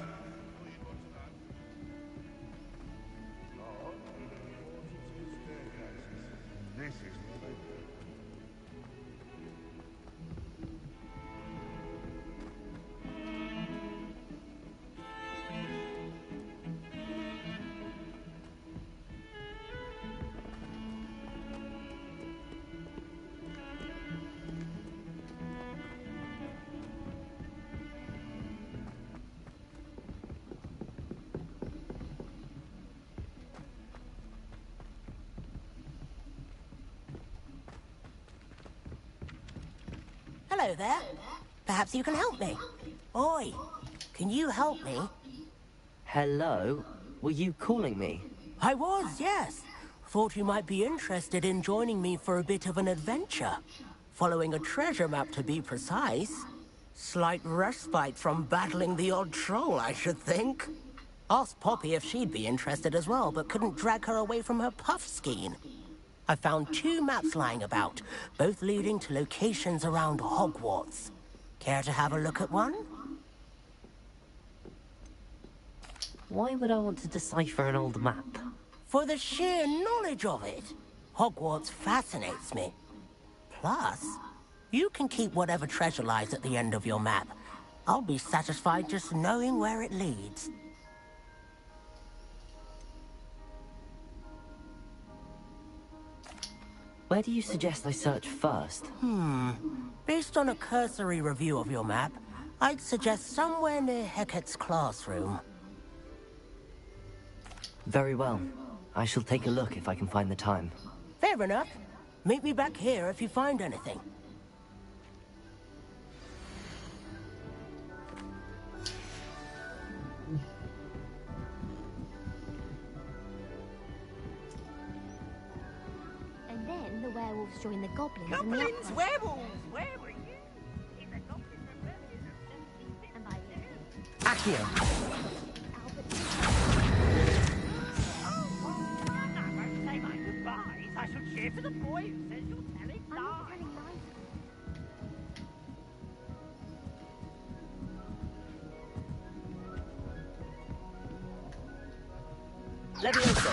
This is... Hello there. Perhaps you can help me. Oi, can you help me? Hello? Were you calling me? I was, yes. Thought you might be interested in joining me for a bit of an adventure. Following a treasure map, to be precise. Slight respite from battling the odd troll, I should think. Asked Poppy if she'd be interested as well, but couldn't drag her away from her puff skein. I found 2 maps lying about, both leading to locations around Hogwarts. Care to have a look at one? Why would I want to decipher an old map? For the sheer knowledge of it. Hogwarts fascinates me. Plus, you can keep whatever treasure lies at the end of your map. I'll be satisfied just knowing where it leads. Where do you suggest I search first? Based on a cursory review of your map, I'd suggest somewhere near Hecat's classroom. Very well. I shall take a look if I can find the time. Fair enough. Meet me back here if you find anything. And then the werewolves join the goblins. Goblins, werewolves, where were you? Accio! Say my goodbyes. I shall cheer for the boy who says you're telling lies. Levioso.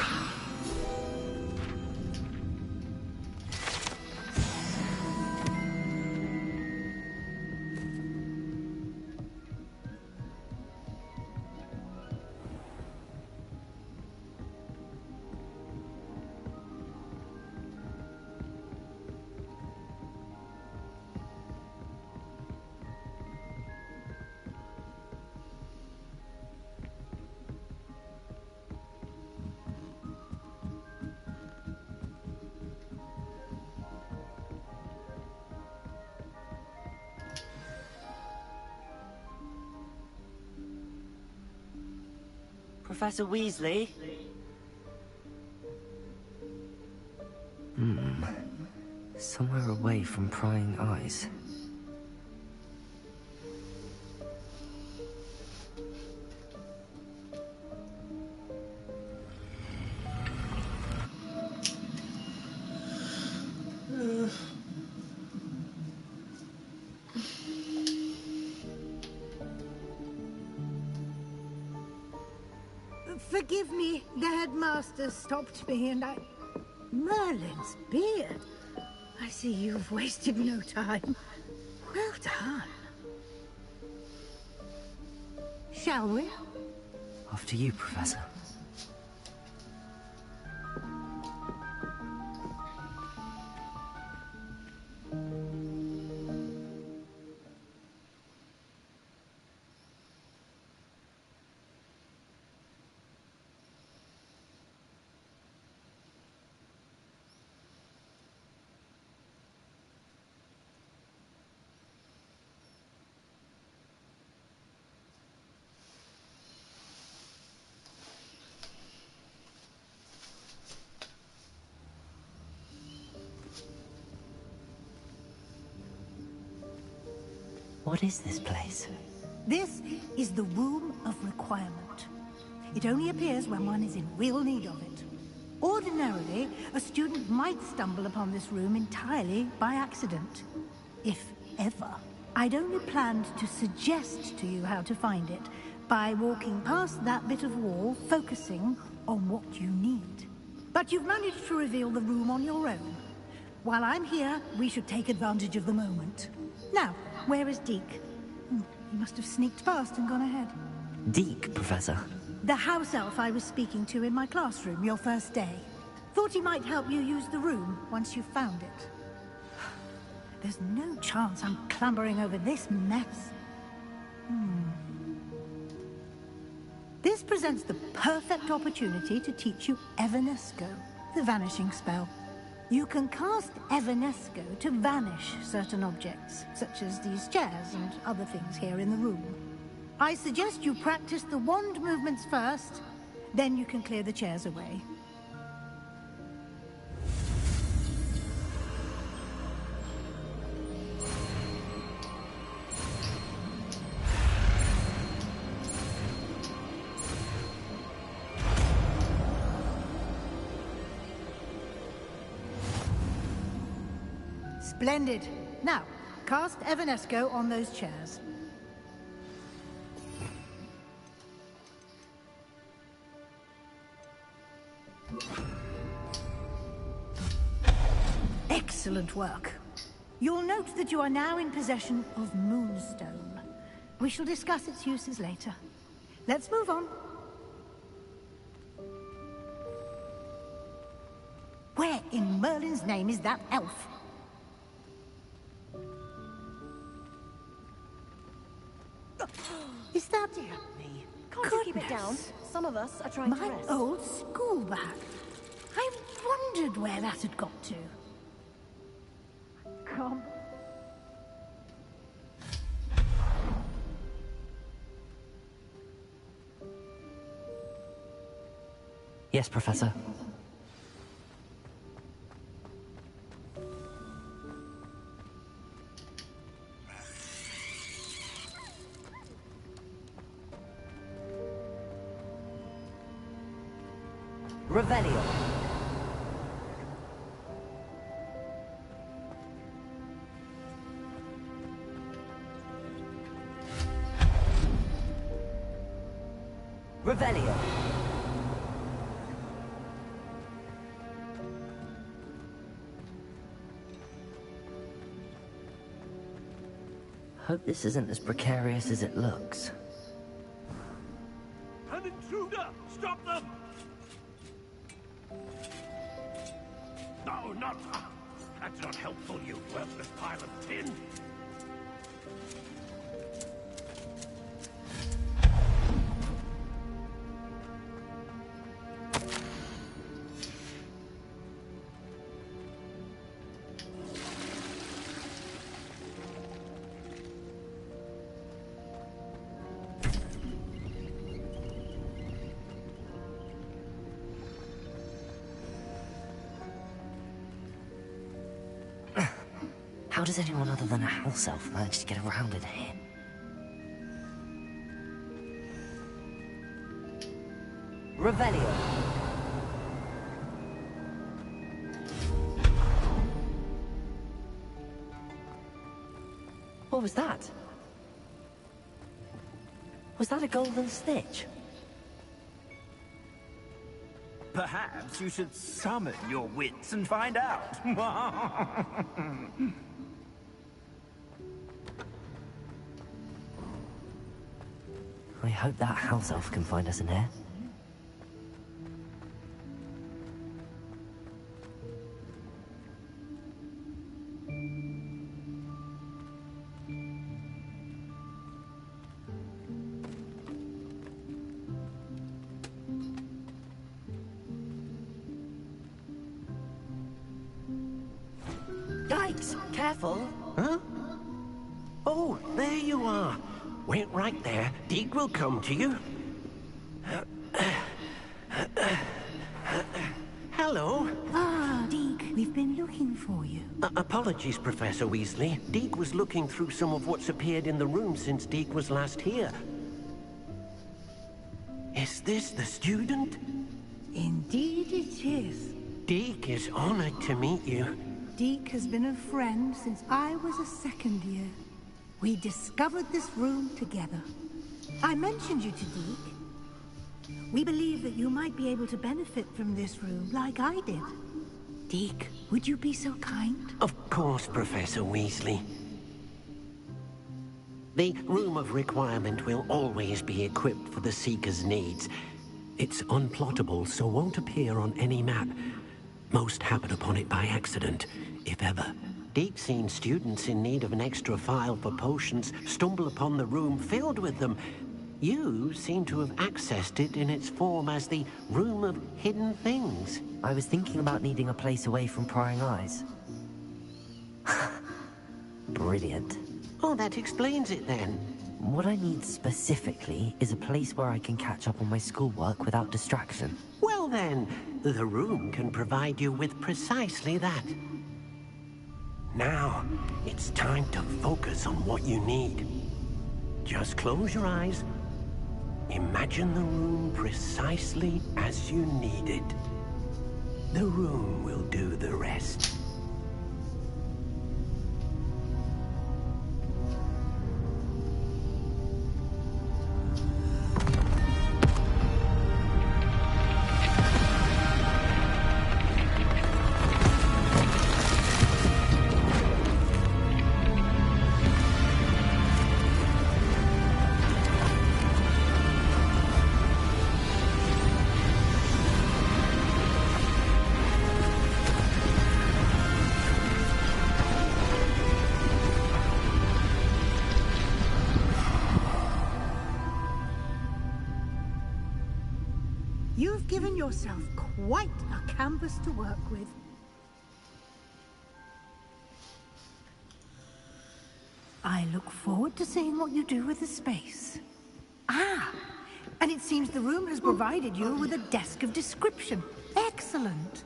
Professor Weasley? Somewhere away from prying eyes. Forgive me, the headmaster stopped me and I... Merlin's beard. I see you've wasted no time. Well done. Shall we? After you, Professor. What is this place? This is the Room of Requirement. It only appears when one is in real need of it. Ordinarily, a student might stumble upon this room entirely by accident. If ever. I'd only planned to suggest to you how to find it by walking past that bit of wall, focusing on what you need. But you've managed to reveal the room on your own. While I'm here, we should take advantage of the moment. Now, where is Deke? He must have sneaked past and gone ahead. Deke, Professor? The house elf I was speaking to in my classroom your first day. Thought he might help you use the room once you found it. There's no chance I'm clambering over this mess. This presents the perfect opportunity to teach you Evanesco, the vanishing spell. You can cast Evanesco to vanish certain objects, such as these chairs and other things here in the room. I suggest you practice the wand movements first, then you can clear the chairs away. Splendid. Now, cast Evanesco on those chairs. Excellent work. You'll note that you are now in possession of Moonstone. We shall discuss its uses later. Let's move on. Where in Merlin's name is that elf? Is that me? Can't you keep it down? Some of us are trying to My rest. old school bag. I wondered where that had got to. Come. Yes, Professor. Revelio. Revelio. Hope this isn't as precarious as it looks. An intruder! Stop them! No, not... That's not helpful, you worthless pile of tin. How does anyone other than a house elf manage to get around in here? Revelio. What was that? Was that a golden snitch? Perhaps you should summon your wits and find out. I hope that house elf can find us in here. Yikes! Careful! Huh? Oh, there you are. Wait right there. Deke will come to you. Hello. Ah, Deke, we've been looking for you. Apologies, Professor Weasley. Deke was looking through some of what's appeared in the room since Deke was last here. Is this the student? Indeed it is. Deke is honored to meet you. Deke has been a friend since I was a second year. We discovered this room together. I mentioned you to Deke. We believe that you might be able to benefit from this room like I did. Deke, would you be so kind? Of course, Professor Weasley. The Room of Requirement will always be equipped for the Seeker's needs. It's unplottable, so won't appear on any map. Most happen upon it by accident, if ever. Deke's seen students in need of an extra file for potions stumble upon the room filled with them. You seem to have accessed it in its form as the Room of Hidden Things. I was thinking about needing a place away from prying eyes. Brilliant. Oh, that explains it then. What I need specifically is a place where I can catch up on my schoolwork without distraction. Well then, the room can provide you with precisely that. Now, it's time to focus on what you need. Just close your eyes. Imagine the room precisely as you need it. The room will do the rest. You've given yourself quite a canvas to work with. I look forward to seeing what you do with the space. Ah, and it seems the room has provided you with a desk of description. Excellent.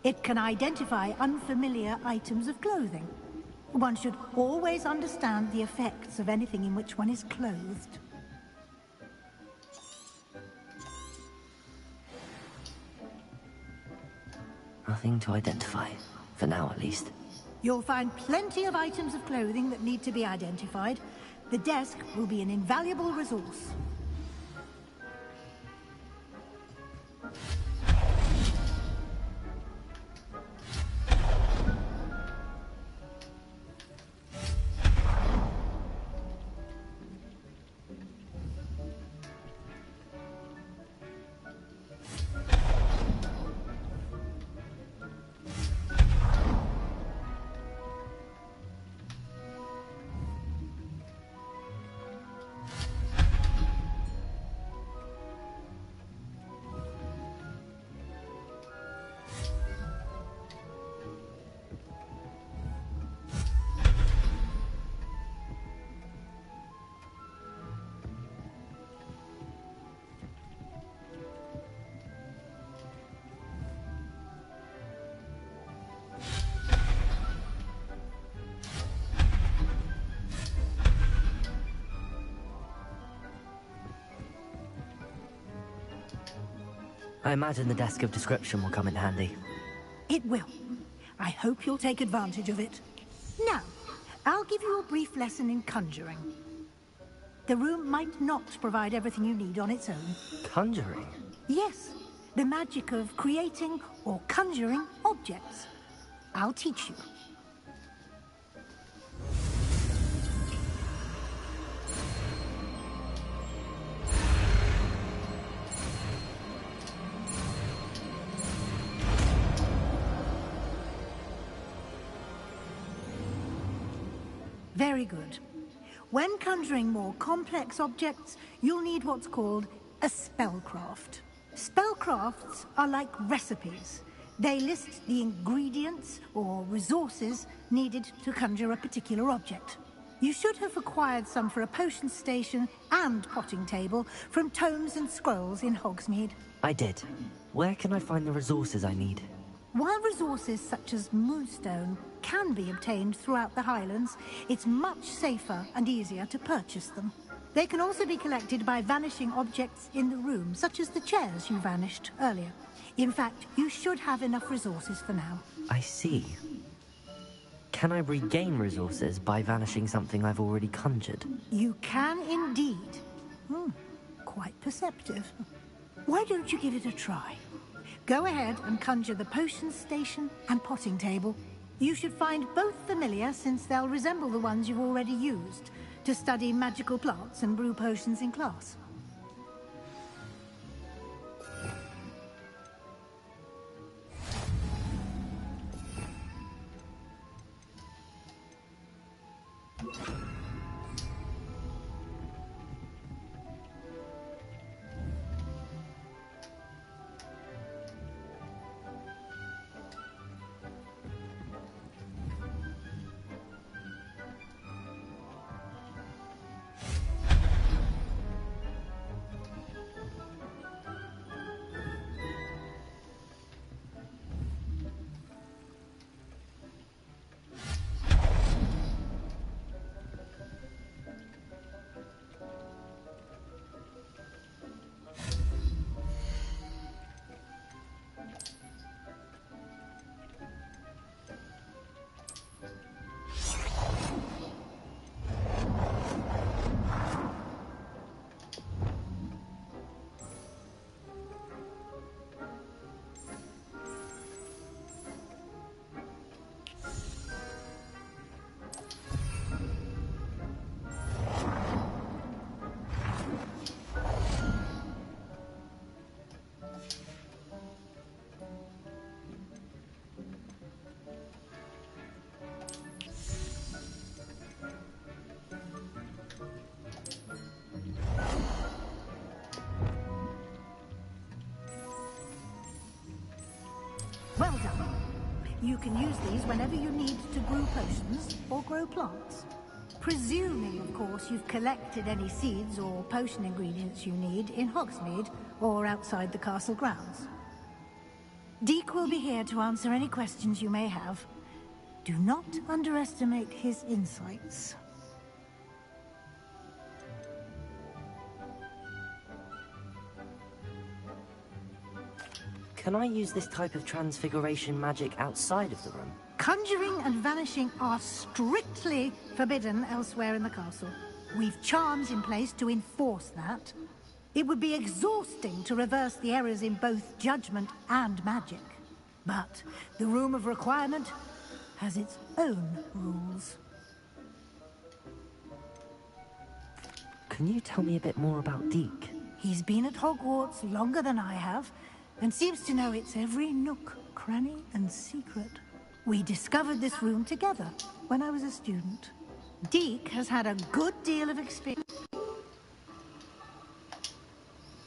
It can identify unfamiliar items of clothing. One should always understand the effects of anything in which one is clothed. Nothing to identify, for now at least. You'll find plenty of items of clothing that need to be identified. The desk will be an invaluable resource. I imagine the desk of description will come in handy. It will. I hope you'll take advantage of it. Now, I'll give you a brief lesson in conjuring. The room might not provide everything you need on its own. Conjuring? Yes, the magic of creating or conjuring objects. I'll teach you. Very good. When conjuring more complex objects, you'll need what's called a spellcraft. Spellcrafts are like recipes. They list the ingredients or resources needed to conjure a particular object. You should have acquired some for a potion station and potting table from tomes and scrolls in Hogsmeade. I did. Where can I find the resources I need? While resources such as moonstone can be obtained throughout the Highlands, it's much safer and easier to purchase them. They can also be collected by vanishing objects in the room, such as the chairs you vanished earlier. In fact, you should have enough resources for now. I see. Can I regain resources by vanishing something I've already conjured? You can indeed. Quite perceptive. Why don't you give it a try? Go ahead and conjure the potion station and potting table. You should find both familiar, since they'll resemble the ones you've already used to study magical plants and brew potions in class. Well done. You can use these whenever you need to brew potions or grow plants. Presuming, of course, you've collected any seeds or potion ingredients you need in Hogsmeade or outside the castle grounds. Deek will be here to answer any questions you may have. Do not underestimate his insights. Can I use this type of transfiguration magic outside of the room? Conjuring and vanishing are strictly forbidden elsewhere in the castle. We've charms in place to enforce that. It would be exhausting to reverse the errors in both judgment and magic. But the Room of Requirement has its own rules. Can you tell me a bit more about Deek? He's been at Hogwarts longer than I have, and seems to know its every nook, cranny, and secret. We discovered this room together when I was a student. Deek has had a good deal of experience.